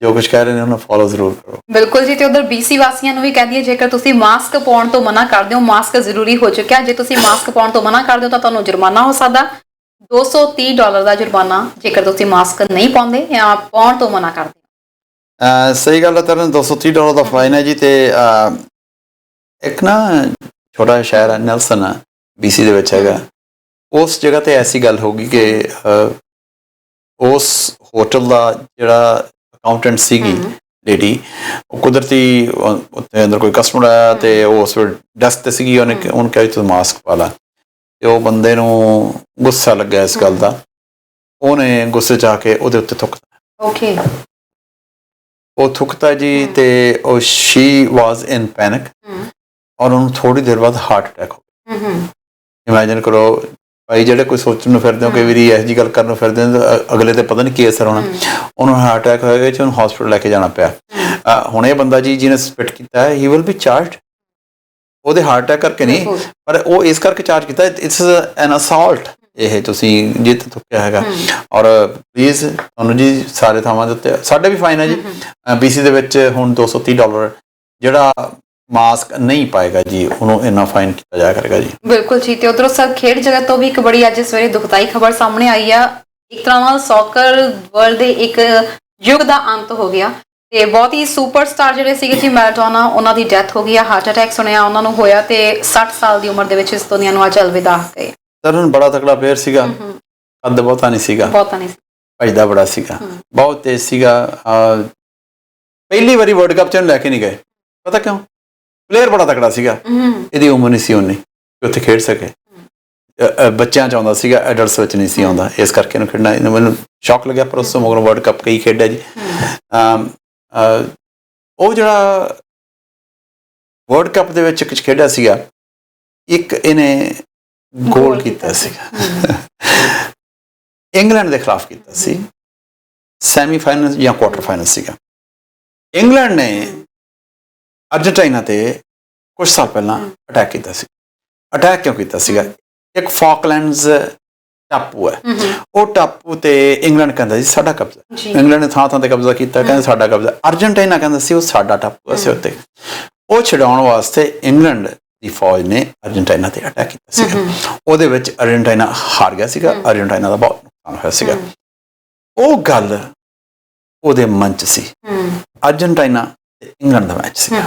ਜੋ ਕੁਝ ਕਹਿ ਰਹੇ ਨੇ ਉਹਨਾਂ ਫੋਲੋ ਜ਼ਰੂਰ ਕਰੋ। ਬਿਲਕੁਲ ਜੀ। ਤੇ ਉਧਰ BC ਵਾਸੀਆਂ ਨੂੰ ਵੀ ਕਹਿ ਦਈਏ, ਜੇਕਰ ਤੁਸੀਂ ਮਾਸਕ ਪਾਉਣ ਤੋਂ ਮਨਾ ਕਰਦੇ ਹੋ, ਮਾਸਕ ਜ਼ਰੂਰੀ ਹੋ ਚੁੱਕਿਆ, ਜੇ ਤੁਸੀਂ ਮਾਸਕ ਪਾਉਣ ਤੋਂ ਮਨਾ ਕਰਦੇ ਹੋ ਤਾਂ ਤੁਹਾਨੂੰ ਜੁਰਮਾਨਾ ਹੋ ਸਕਦਾ, $230 ਦਾ ਜੁਰਮਾਨਾ, ਜੇਕਰ ਤੁਸੀਂ ਮਾਸਕ ਨਹੀਂ ਪਾਉਂਦੇ ਜਾਂ ਪਾਉਣ ਤੋਂ ਮਨਾ ਕਰਦੇ ਹੋ। ਸਹੀ ਗੱਲ ਹੈ ਤਰਨ, $230 ਦਾ ਫਾਈਨ ਹੈ ਜੀ। ਤੇ ਇੱਕ ਨਾ ਛੋਟਾ ਜਿਹਾ ਸ਼ਹਿਰ ਹੈ, ਨੈਲਸਨ BC ਦੇ ਵਿੱਚ ਹੈਗਾ, उस जगह ते ऐसी गल होगी कि उस होटल का जिहड़ा अकाउंटेंट सीगी लेडी, कुदरती उत्थे अंदर कोई कस्टमर आया तो उस वेले डेस्क ते सीगी, उन्हें कहा भी तू मास्क पा ला। ते वो बंदे नूं गुस्सा लग्या इस गल दा, उन्हें गुस्से च आके उहदे उत्ते थुकता। ओके, वो थुकता जी, तो शी वाज इन पैनिक और उन्होंने थोड़ी देर बाद हार्ट अटैक हो गया। इमेजिन करो भाई, ਜਿਹੜੇ ਕੋਈ ਸੋਚਣ ਨੂੰ ਫਿਰਦੇ ਹੋ ਕਈ ਵਾਰੀ ਇਹੋ ਜਿਹੀ ਗੱਲ ਕਰਨ ਨੂੰ ਫਿਰਦੇ ਹੋ, ਅਗਲੇ ਤੇ ਪਤਾ ਨਹੀਂ ਕੀ ਅਸਰ ਹੋਣਾ। ਉਹਨੂੰ ਹਾਰਟ ਅਟੈਕ ਹੋਏਗਾ ਤੇ ਉਹਨੂੰ ਹਸਪੀਟਲ ਲੈ ਕੇ ਜਾਣਾ ਪਿਆ। ਹੁਣ ਇਹ ਬੰਦਾ ਜੀ ਜਿਹਨੇ ਸਪਿਟ ਕੀਤਾ ਹੈ, ਹੀ ਵਿਲ ਬੀ ਚਾਰਜਡ। ਉਹਦੇ ਹਾਰਟ ਅਟੈਕ ਕਰਕੇ ਨਹੀਂ, ਪਰ ਉਹ ਇਸ ਕਰਕੇ ਚਾਰਜ ਕੀਤਾ, ਇਟਸ ਐਨ ਅਸਾਲਟ। ਇਹ ਤੁਸੀਂ ਜਿੱਤ ਥੁੱਕਿਆ ਹੈਗਾ। ਔਰ ਪਲੀਜ਼ ਤੁਹਾਨੂੰ ਜੀ ਸਾਰੇ ਥਾਵਾਂ ਦੇ ਉੱਤੇ ਸਾਡੇ ਵੀ ਫਾਈਨ ਹੈ ਜੀ। BC ਦੇ ਵਿੱਚ ਹੁਣ $230 ਜਿਹੜਾ ਮਾਸਕ ਨਹੀਂ ਪਾਏਗਾ ਜੀ, ਉਹਨੂੰ ਇੰਨਾ ਫਾਈਨ ਕੀਤਾ ਜਾਇਆ ਕਰੇਗਾ ਜੀ। ਬਿਲਕੁਲ ਜੀ। ਤੇ ਉਧਰੋਂ ਸਰ ਖੇਡ ਜਗਤ ਤੋਂ ਵੀ ਇੱਕ ਬੜੀ ਅੱਜ ਸਵੇਰੇ ਦੁਖਦਾਈ ਖਬਰ ਸਾਹਮਣੇ ਆਈ ਆ। ਇੱਕ ਤਰ੍ਹਾਂ ਨਾਲ ਸੌਕਰ ਵਰਲਡ ਦੇ ਇੱਕ ਯੁੱਗ ਦਾ ਅੰਤ ਹੋ ਗਿਆ ਤੇ ਬਹੁਤ ਹੀ ਸੁਪਰਸਟਾਰ ਜਿਹੜੇ ਸੀਗੇ ਜੀ ਮੈਰਾਡੋਨਾ, ਉਹਨਾਂ ਦੀ ਡੈਥ ਹੋ ਗਈ ਆ। ਹਾਰਟ ਅਟੈਕ ਸੁਣਿਆ ਉਹਨਾਂ ਨੂੰ ਹੋਇਆ ਤੇ 60 ਸਾਲ ਦੀ ਉਮਰ ਦੇ ਵਿੱਚ ਇਸ ਦੁਨੀਆ ਨੂੰ ਅੱਜ ਅਲਵਿਦਾ ਕਹੇ। ਸਰ ਬੜਾ ਤਕੜਾ ਪਲੇਅਰ ਸੀਗਾ, ਕੱਦ ਬਹੁਤਾ ਨਹੀਂ ਸੀਗਾ, ਭੱਜਦਾ ਬੜਾ ਸੀਗਾ, ਬਹੁਤ ਤੇਜ਼ ਸੀਗਾ। ਪਹਿਲੀ ਵਾਰੀ ਵਰਲਡ ਕੱਪ ਚ ਲੈ ਕੇ ਨਹੀਂ ਗਏ, ਪਤਾ ਕਿਉਂ? ਪਲੇਅਰ ਬੜਾ ਤਕੜਾ ਸੀਗਾ, ਇਹਦੀ ਉਮਰ ਨਹੀਂ ਸੀ ਉਨੀ ਕਿ ਉੱਥੇ ਖੇਡ ਸਕੇ। ਬੱਚਿਆਂ ਚ ਆਉਂਦਾ ਸੀਗਾ, ਐਡਲਟਸ ਵਿੱਚ ਨਹੀਂ ਸੀ ਆਉਂਦਾ, ਇਸ ਕਰਕੇ ਇਹਨੂੰ ਖੇਡਣਾ ਮੈਨੂੰ ਸ਼ੌਕ ਲੱਗਿਆ। ਪਰ ਉਸ ਤੋਂ ਮਗਰੋਂ ਵਰਲਡ ਕੱਪ ਕਈ ਖੇਡਿਆ ਜੀ। ਉਹ ਜਿਹੜਾ ਵਰਲਡ ਕੱਪ ਦੇ ਵਿੱਚ ਕੁਝ ਖੇਡਿਆ ਸੀਗਾ, ਇੱਕ ਇਹਨੇ ਗੋਲ ਕੀਤਾ ਸੀਗਾ, ਇੰਗਲੈਂਡ ਦੇ ਖਿਲਾਫ ਕੀਤਾ ਸੀ, ਸੈਮੀਫਾਈਨਲ ਜਾਂ ਕੁਆਟਰ ਫਾਈਨਲ ਸੀਗਾ। ਇੰਗਲੈਂਡ ਨੇ ਅਰਜਨਟਾਈਨਾ ਤੇ ਕੁਝ ਸਾਲ ਪਹਿਲਾਂ ਅਟੈਕ ਕੀਤਾ ਸੀ। ਅਟੈਕ ਕਿਉਂ ਕੀਤਾ ਸੀਗਾ? ਇੱਕ ਫਾਕਲੈਂਡਸ ਟਾਪੂ ਹੈ, ਉਹ ਟਾਪੂ ਤੇ ਇੰਗਲੈਂਡ ਕਹਿੰਦਾ ਜੀ ਸਾਡਾ ਕਬਜ਼ਾ। ਇੰਗਲੈਂਡ ਨੇ ਥਾਂ ਥਾਂ ਤੇ ਕਬਜ਼ਾ ਕੀਤਾ, ਕਹਿੰਦੇ ਸਾਡਾ ਕਬਜ਼ਾ। ਅਰਜਨਟਾਈਨਾ ਕਹਿੰਦਾ ਸੀ ਉਹ ਸਾਡਾ ਟਾਪੂ ਹੈ ਉੱਤੇ। ਉਹ ਛਡਾਉਣ ਵਾਸਤੇ ਇੰਗਲੈਂਡ ਦੀ ਫੌਜ ਨੇ ਅਰਜਨਟਾਈਨਾ ਤੇ ਅਟੈਕ ਕੀਤਾ ਸੀਗਾ। ਉਹਦੇ ਵਿੱਚ ਅਰਜਨਟਾਈਨਾ ਹਾਰ ਗਿਆ ਸੀਗਾ, ਅਰਜਨਟਾਈਨਾ ਦਾ ਬਹੁਤ ਨੁਕਸਾਨ ਹੋਇਆ ਸੀਗਾ। ਉਹ ਗੱਲ ਉਹਦੇ ਮਨ 'ਚ ਸੀ। ਅਰਜਨਟਾਈਨਾ ਤੇ ਇੰਗਲੈਂਡ ਦਾ ਮੈਚ ਸੀਗਾ,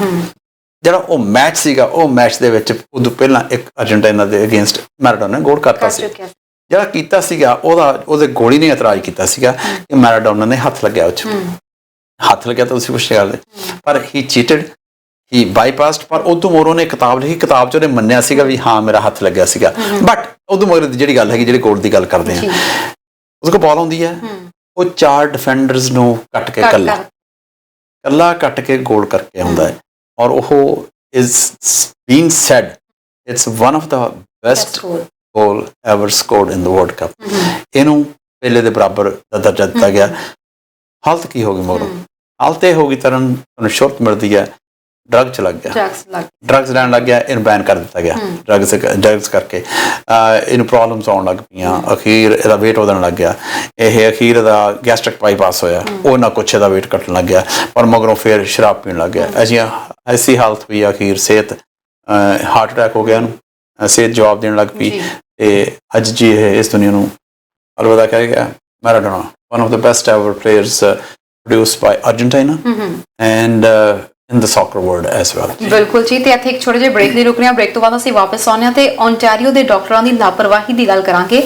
ਜਿਹੜਾ ਉਹ ਮੈਚ ਸੀਗਾ। ਉਹ ਮੈਚ ਦੇ ਵਿੱਚ ਉਦੋਂ ਪਹਿਲਾਂ ਇੱਕ ਅਰਜਨਟਾਈਨਾ ਦੇ ਅਗੇਂਸਟ ਮੈਰਾਡੋਨਾ ਨੇ ਗੋਲ ਕਰਤਾ ਸੀ। ਜਿਹੜਾ ਕੀਤਾ ਸੀਗਾ ਉਹਦੇ ਗੋਲੀ ਨੇ ਇਤਰਾਜ਼ ਕੀਤਾ ਸੀਗਾ ਕਿ ਮੈਰਾਡੋਨਾ ਨੇ ਹੱਥ ਲੱਗਿਆ, ਉਹ 'ਚ ਹੱਥ ਲੱਗਿਆ ਤਾਂ ਤੁਸੀਂ ਪੁੱਛਿਆ ਕਰਦੇ, ਪਰ ਹੀ ਚੀਟਡ, ਹੀ ਬਾਈਪਾਸਡ। ਪਰ ਉਦੋਂ ਮਗਰੋਂ ਉਹਨੇ ਕਿਤਾਬ ਲਿਖੀ, ਕਿਤਾਬ 'ਚ ਉਹਨੇ ਮੰਨਿਆ ਸੀਗਾ ਵੀ ਹਾਂ ਮੇਰਾ ਹੱਥ ਲੱਗਿਆ ਸੀਗਾ। ਬਟ ਉਦੋਂ ਮਗਰ ਦੀ ਜਿਹੜੀ ਗੱਲ ਹੈਗੀ, ਜਿਹੜੀ ਗੋਲ ਦੀ ਗੱਲ ਕਰਦੇ ਹਾਂ, ਉਹਦੇ ਕੋਲ ਬਾਲ ਆਉਂਦੀ ਹੈ, ਉਹ 4 ਡਿਫੈਂਡਰਸ ਨੂੰ ਕੱਟ ਕੇ ਕੱਲਾ ਕੱਟ ਕੇ ਗੋਲ ਕਰਕੇ ਆਉਂਦਾ ਹੈ। ਔਰ ਉਹ is being said it's one of the best goal ever scored in the World Cup. ਇਹਨੂੰ ਪਹਿਲੇ ਦੇ ਬਰਾਬਰ ਦਾ ਦਰਜਾ ਦਿੱਤਾ ਗਿਆ। ਹਾਲਤ ਕੀ ਹੋ ਗਈ ਮਗਰੋਂ? ਹਾਲਤ ਇਹ ਹੋ ਗਈ ਤੁਹਾਨੂੰ ਸ਼ੁਰਤ ਮਿਲਦੀ ਹੈ, ਡਰਗ ਚ ਲੱਗ ਗਿਆ, ਡਰਗਸ ਲੈਣ ਲੱਗ ਗਿਆ, ਇਹਨੂੰ ਬੈਨ ਕਰ ਦਿੱਤਾ ਗਿਆ। ਡਰਗਸ ਕਰਕੇ ਇਹਨੂੰ ਪ੍ਰੋਬਲਮਸ ਆਉਣ ਲੱਗ ਪਈਆਂ। ਅਖੀਰ ਇਹਦਾ ਵੇਟ ਵਧਣ ਲੱਗ ਗਿਆ। ਇਹ ਅਖੀਰ ਇਹਦਾ ਗੈਸਟ੍ਰਿਕ ਬਾਈਪਾਸ ਹੋਇਆ, ਉਹ ਨਾ ਕੁਛ ਇਹਦਾ ਵੇਟ ਘਟਣ ਲੱਗ ਗਿਆ। ਪਰ ਮਗਰੋਂ ਫਿਰ ਸ਼ਰਾਬ ਪੀਣ ਲੱਗ ਗਿਆ। ਐਸੀ ਹਾਲਤ ਹੋਈ ਅਖੀਰ ਸਿਹਤ, ਹਾਰਟ ਅਟੈਕ ਹੋ ਗਿਆ ਇਹਨੂੰ, ਸਿਹਤ ਜਵਾਬ ਦੇਣ ਲੱਗ ਪਈ। ਤੇ ਅੱਜ ਜੀ ਇਹ ਇਸ ਦੁਨੀਆ ਨੂੰ ਅਲਵਿਦਾ ਕਹਿ ਗਿਆ। Maradona one of the best ever players produced by Argentina and in the soccer world as well. ਬਿਲਕੁਲ ਜੀ। ਤੇ ਇੱਥੇ ਇੱਕ ਛੋਟੇ ਜਿਹੇ ਬ੍ਰੇਕ ਲਈ ਰੁਕ ਰਹੇ ਹਾਂ। ਬ੍ਰੇਕ ਤੋਂ ਬਾਅਦ ਅਸੀਂ ਵਾਪਸ ਆਉਂਦੇ ਹਾਂ ਤੇ ਓਨਟਾਰੀਓ ਦੇ ਡਾਕਟਰਾਂ ਦੀ ਲਾਪਰਵਾਹੀ ਦੀ ਗੱਲ ਕਰਾਂਗੇ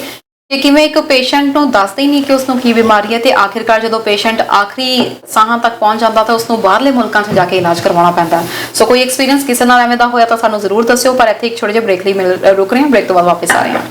ਕਿ ਕਿਵੇਂ ਇੱਕ ਪੇਸ਼ੈਂਟ ਨੂੰ ਦੱਸਦੇ ਹੀ ਨਹੀਂ ਕਿ ਉਸਨੂੰ ਕੀ ਬਿਮਾਰੀ ਹੈ ਤੇ ਆਖਿਰਕਾਰ ਜਦੋਂ ਪੇਸ਼ੈਂਟ ਆਖਰੀ ਸਾਹਾਂ ਤੱਕ ਪਹੁੰਚ ਜਾਂਦਾ ਤਾਂ ਉਸਨੂੰ ਬਾਹਰਲੇ ਮੁਲਕਾਂ 'ਚ ਜਾ ਕੇ ਇਲਾਜ ਕਰਵਾਉਣਾ ਪੈਂਦਾ। ਸੋ ਕੋਈ ਐਕਸਪੀਰੀਅੰਸ ਕਿਸੇ ਨਾਲ ਐਵੇਂ ਦਾ ਹੋਇਆ ਤਾਂ ਸਾਨੂੰ ਜ਼ਰੂਰ ਦੱਸਿਓ। ਪਰ ਇੱਥੇ ਇੱਕ ਛੋਟੇ ਜਿਹੇ ਬ੍ਰੇਕ ਲਈ ਰੁਕ ਰਹੇ ਹਾਂ। ਬ੍ਰੇਕ ਤੋਂ ਬਾਅਦ ਵਾਪਸ ਆ ਰਹੇ ਹਾਂ।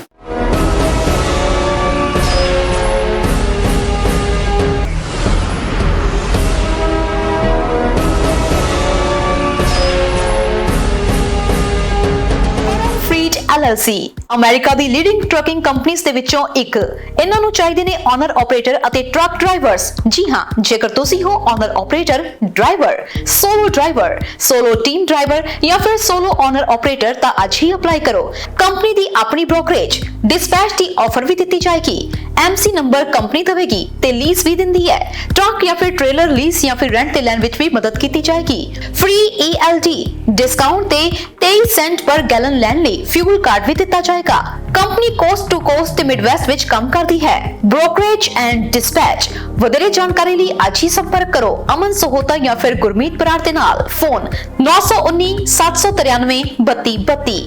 LLC ਅਮਰੀਕਾ ਦੀ ਲੀਡਿੰਗ ਟਰੱਕਿੰਗ ਕੰਪਨੀਆਂ ਦੇ ਵਿੱਚੋਂ ਇੱਕ। ਇਹਨਾਂ ਨੂੰ ਚਾਹੀਦੇ ਨੇ ਓਨਰ ਆਪਰੇਟਰ ਅਤੇ ਟਰੱਕ ਡਰਾਈਵਰਸ। ਜੀ ਹਾਂ, ਜੇਕਰ ਤੁਸੀਂ ਹੋ owner operator, driver, solo team driver ਜਾਂ ਫਿਰ ਸੋਲੋ ਓਨਰ ਆਪਰੇਟਰ ਤਾਂ ਅੱਜ ਹੀ ਅਪਲਾਈ ਕਰੋ। ਕੰਪਨੀ ਦੀ ਆਪਣੀ ਬ੍ਰੋਕਰੇਜ, ਡਿਸਪੈਚ ਦੀ ਆਫਰ ਵੀ ਦਿੱਤੀ ਜਾਏਗੀ। MC ਨੰਬਰ ਕੰਪਨੀ ਦੇਵੇਗੀ ਤੇ ਲੀਜ਼ ਵੀ ਦਿੰਦੀ ਹੈ। ਟਰੱਕ ਜਾਂ ਫਿਰ ਟ੍ਰੇਲਰ ਲੀਜ਼ ਜਾਂ ਫਿਰ ਰੈਂਟ ਤੇ ਲੈਣ ਵਿੱਚ ਵੀ ਮਦਦ ਕੀਤੀ ਜਾਏਗੀ। ਫ੍ਰੀ ELD ਡਿਸਕਾਊਂਟ ਤੇ 23 ਸੈਂਟ ਪਰ ਗੈਲਨ ਲੈਣ ਲਈ ਫਿਊਲ ਕਾਰਡ ਵੀ ਦਿੱਤਾ ਜਾਏਗਾ। ਕੰਪਨੀ ਕੋਸਟ ਟੂ ਕੋਸਟ ਤੇ ਮਿਡਵੈਸਟ ਵਿੱਚ ਕੰਮ ਕਰਦੀ ਹੈ। Brokerage and dispatch. ਵਧੇਰੇ ਜਾਣਕਾਰੀ ਲਈ ਅੱਜ ਹੀ ਸੰਪਰਕ ਕਰੋ ਅਮਨ ਸੋਹਤਾ ਜਾਂ ਫਿਰ ਗੁਰਮੀਤ ਬਰਾੜ ਦੇ ਨਾਲ। ਫੋਨ 919 793 3232।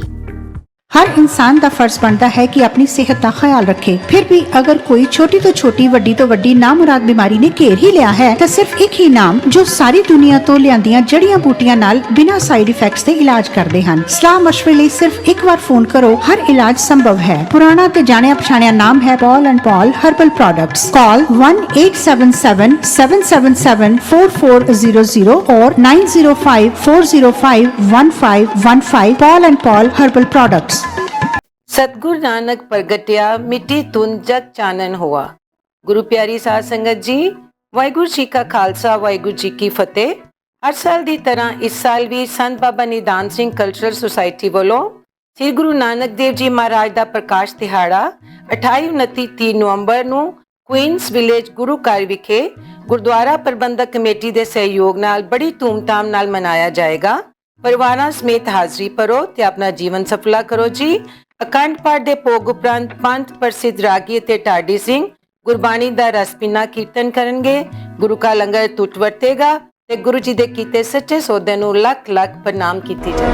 हर इंसान का फर्ज बनता है कि अपनी सेहत का ख्याल रखे। फिर भी अगर कोई छोटी तो छोटी वड्डी तो वड्डी नामुराद बीमारी ने घेर ही लिया है तो सिर्फ एक ही नाम जो सारी दुनिया तो लियांदियां जड़ियां बूटियां नाल बिना साइड इफेक्ट्स के इलाज करते हैं। सलाह मशवरे लिए सिर्फ एक बार फोन करो, हर इलाज संभव है। पुराना ते जानिया पछाणिया नाम है Paul and Paul herbal products. Call 1877-777-4400 और 9054051515। Paul and Paul herbal products. सतगुरु नानक प्रगटिया मिट्टी तुन जग चानन हुआ। गुरु प्यारी साध संगत जी, वाहिगुरु जी का खालसा, वाहिगुरु जी की फतेह। हर साल ਦੀ ਤਰ੍ਹਾਂ ਇਸ ਸਾਲ ਵੀ ਸੰਤ ਬਾਬਾ ਨਿਧਾਨ ਸਿੰਘ ਕਲਚਰਲ ਸੁਸਾਇਟੀ ਵੱਲੋਂ ਸ੍ਰੀ ਗੁਰੂ ਨਾਨਕ ਦੇਵ ਜੀ ਮਹਾਰਾਜ ਦਾ ਪ੍ਰਕਾਸ਼ ਦਿਹਾੜਾ 28, 29, 30 ਨਵੰਬਰ ਨੂੰ ਕੁਈਨਸ ਵਿਲੇਜ ਗੁਰੂ ਘਰ ਵਿਖੇ ਗੁਰਦੁਆਰਾ ਪ੍ਰਬੰਧਕ ਕਮੇਟੀ ਦੇ ਸਹਿਯੋਗ ਨਾਲ ਬੜੀ ਧੂਮਧਾਮ ਨਾਲ ਮਨਾਇਆ ਜਾਏਗਾ। ਪਰਿਵਾਰਾਂ ਸਮੇਤ ਹਾਜ਼ਰੀ ਭਰੋ ਤੇ ਆਪਣਾ ਜੀਵਨ ਸਫਲਾ ਕਰੋ ਜੀ। ਅਖੰਡ ਪਾਠ ਦੇ ਭੋਗ ਉਪਰੰਤ ਪੰਥ ਪ੍ਰਸਿੱਧ ਰਾਗੀ ਅਤੇ ਢਾਡੀ ਸਿੰਘ ਗੁਰਬਾਣੀ ਦਾ ਰਸ ਪੀਨਾ ਕੀਰਤਨ ਕਰਨਗੇ। ਗੁਰੂ ਕਾ ਲੰਗਰ ਟੁੱਟ ਵਰਤੇਗਾ ਤੇ ਗੁਰੂ ਜੀ ਦੇ ਕੀਤੇ ਸੱਚੇ ਸੌਦੇ ਨੂੰ ਲੱਖ ਲੱਖ ਪ੍ਰਣਾਮ ਕੀਤੀ ਜਾਏ।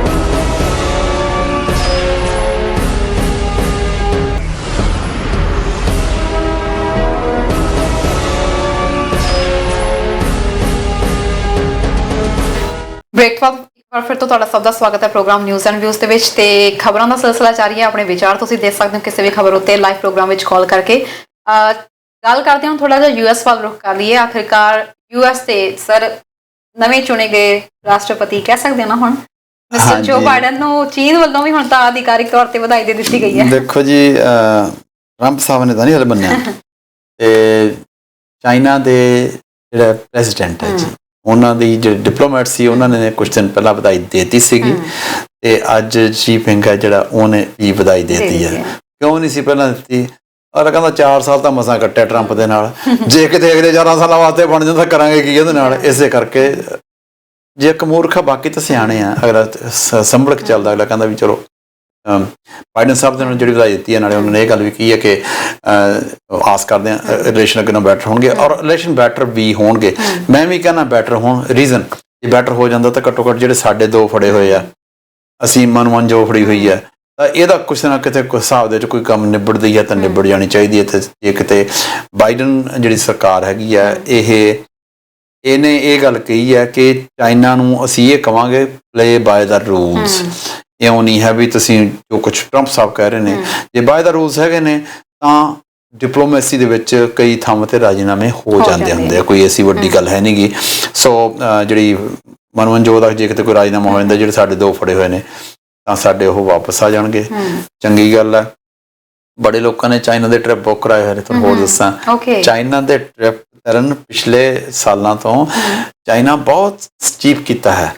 ਬ੍ਰੇਕਫਾਸਟ ਇੱਕ ਵਾਰ ਫਿਰ ਤੋਂ ਤੁਹਾਡਾ ਸਭ ਦਾ ਸਵਾਗਤ ਹੈ ਪ੍ਰੋਗਰਾਮ ਨਿਊਜ਼ ਐਂਡ ਵਿਊਜ਼ ਦੇ ਵਿੱਚ ਤੇ ਖਬਰਾਂ ਦਾ ਸਿਲਸਿਲਾ ਜਾਰੀ ਹੈ। ਆਪਣੇ ਵਿਚਾਰ ਤੁਸੀਂ ਦੇ ਸਕਦੇ ਹੋ ਕਿਸੇ ਵੀ ਖਬਰ ਉੱਤੇ ਲਾਈਵ ਪ੍ਰੋਗਰਾਮ ਵਿੱਚ ਕਾਲ ਕਰਕੇ। ਗੱਲ ਕਰਦੇ ਹਾਂ ਥੋੜਾ ਜਿਹਾ ਯੂਐਸ ਵੱਲ ਰੁਖ ਕਰ ਲਈਏ। ਆਖਿਰਕਾਰ ਯੂਐਸ ਤੇ ਸਰ ਨਵੇਂ ਚੁਣੇ ਗਏ ਰਾਸ਼ਟਰਪਤੀ ਕਹਿ ਸਕਦੇ ਨਾ ਹੁਣ ਮਿਸਟਰ ਜੋ ਬਾਈਡਨ ਨੂੰ ਚੀਨ ਵੱਲੋਂ ਵੀ ਹੁਣ ਤਾਂ ਅਧਿਕਾਰਿਕ ਤੌਰ ਤੇ ਵਧਾਈ ਦੇ ਦਿੱਤੀ ਗਈ ਹੈ। ਦੇਖੋ ਜੀ, ਟਰੰਪ ਸਾਹਿਬ ਨੇ ਤਾਂ ਨਹੀਂ ਹਲੇ ਮੰਨਿਆ ਤੇ ਚਾਈਨਾ ਦੇ ਜਿਹੜਾ ਪ੍ਰੈਜ਼ੀਡੈਂਟ ਹੈ ਜੀ, ਉਹਨਾਂ ਦੀ ਜਿਹੜੇ ਡਿਪਲੋਮੈਟ ਸੀ ਉਹਨਾਂ ਨੇ ਕੁਝ ਦਿਨ ਪਹਿਲਾਂ ਵਧਾਈ ਦੇਤੀ ਸੀਗੀ ਤੇ ਅੱਜ ਸ਼ੀ ਪਿੰਗ ਹੈ ਜਿਹੜਾ ਉਹਨੇ ਵੀ ਵਧਾਈ ਦੇਤੀ ਹੈ। ਕਿਉਂ ਨਹੀਂ ਸੀ ਪਹਿਲਾਂ ਦਿੱਤੀ? ਔਰ ਕਹਿੰਦਾ 4 ਸਾਲ ਤਾਂ ਮਸਾਂ ਕੱਟਿਆ ਟਰੰਪ ਦੇ ਨਾਲ, ਜੇ ਕਿਤੇ ਅਗਲੇ 11 ਸਾਲਾਂ ਵਾਸਤੇ ਬਣ ਜਾਂਦਾ ਕਰਾਂਗੇ ਕੀ ਇਹਦੇ ਨਾਲ। ਇਸੇ ਕਰਕੇ ਜੇ ਇੱਕ ਮੂਰਖ ਆ, ਬਾਕੀ ਤਾਂ ਸਿਆਣੇ ਆ। ਅਗਲਾ ਸੰਭਲ ਕੇ ਚੱਲਦਾ, ਅਗਲਾ ਕਹਿੰਦਾ ਵੀ ਚਲੋ ਬਾਈਡਨ ਸਾਹਿਬ ਦੇ ਨਾਲ ਜਿਹੜੀ ਵਧਾਈ ਦਿੱਤੀ ਹੈ, ਨਾਲੇ ਉਹਨਾਂ ਨੇ ਇਹ ਗੱਲ ਵੀ ਕਹੀ ਹੈ ਕਿ ਆਸ ਕਰਦੇ ਹਾਂ ਰਿਲੇਸ਼ਨ ਅੱਗੇ ਨਾਲ ਬੈਟਰ ਹੋਣਗੇ ਔਰ ਰਿਲੇਸ਼ਨ ਬੈਟਰ ਵੀ ਹੋਣਗੇ। ਮੈਂ ਵੀ ਕਹਿੰਦਾ ਬੈਟਰ ਹੋਣ। ਰੀਜ਼ਨ ਜੇ ਬੈਟਰ ਹੋ ਜਾਂਦਾ ਤਾਂ ਘੱਟੋ ਘੱਟ ਜਿਹੜੇ ਸਾਡੇ 2 ਫੜੇ ਹੋਏ ਆ, ਅਸੀਂ ਮਨ ਜੋ ਫੜੀ ਹੋਈ ਹੈ, ਤਾਂ ਇਹਦਾ ਕੁਛ ਨਾ ਕਿਤੇ ਹਿਸਾਬ ਦੇ ਵਿੱਚ ਕੋਈ ਕੰਮ ਨਿਬੜਦੀ ਹੈ ਤਾਂ ਨਿਬੜ ਜਾਣੀ ਚਾਹੀਦੀ ਹੈ। ਤੇ ਜੇ ਕਿਤੇ ਬਾਈਡਨ ਜਿਹੜੀ ਸਰਕਾਰ ਹੈਗੀ ਆ, ਇਹਨੇ ਇਹ ਗੱਲ ਕਹੀ ਹੈ ਕਿ ਚਾਈਨਾ ਨੂੰ ਅਸੀਂ ਇਹ ਕਵਾਂਗੇ ਪਲੇ ਬਾਏ ਦਾ ਰੂਲਸ। ਇਉਂ ਨਹੀਂ ਹੈ ਵੀ ਤੁਸੀਂ ਜੋ ਕੁਛ ਟਰੰਪ ਸਾਹਿਬ ਕਹਿ ਰਹੇ ਨੇ, ਜੇ ਬਾਏ ਦਾ ਰੂਲਸ ਹੈਗੇ ਨੇ ਤਾਂ ਡਿਪਲੋਮੇਸੀ ਦੇ ਵਿੱਚ ਕਈ ਥਾਵਾਂ ਤੇ ਰਾਜੀਨਾਮੇ ਹੋ ਜਾਂਦੇ ਹੁੰਦੇ ਆ, ਕੋਈ ਐਸੀ ਵੱਡੀ ਗੱਲ ਹੈ ਨਹੀਂ ਗੀ। ਸੋ ਜਿਹੜੀ ਮਨਮਨਜੋਤ ਦਾ ਜੇ ਕਿਤੇ ਕੋਈ ਰਾਜੀਨਾਮਾ ਹੋ ਜਾਂਦਾ, ਜਿਹੜੇ ਸਾਡੇ 2 ਫੜੇ ਹੋਏ ਨੇ, ਤਾਂ ਸਾਡੇ ਉਹ ਵਾਪਸ ਆ ਜਾਣਗੇ। ਚੰਗੀ ਗੱਲ ਹੈ। ਬੜੇ ਲੋਕਾਂ ਨੇ ਚਾਈਨਾ ਦੇ ਟ੍ਰਿਪ ਬੁੱਕ ਕਰਾਏ ਹੋਏ ਨੇ। ਤੁਹਾਨੂੰ ਹੋਰ ਦੱਸਾਂ, ਚਾਈਨਾ ਦੇ ਟ੍ਰਿਪ ਕਰਨ ਪਿਛਲੇ ਸਾਲਾਂ ਤੋਂ ਚਾਈਨਾ ਬਹੁਤ ਚੀਪ ਕੀਤਾ ਹੈ।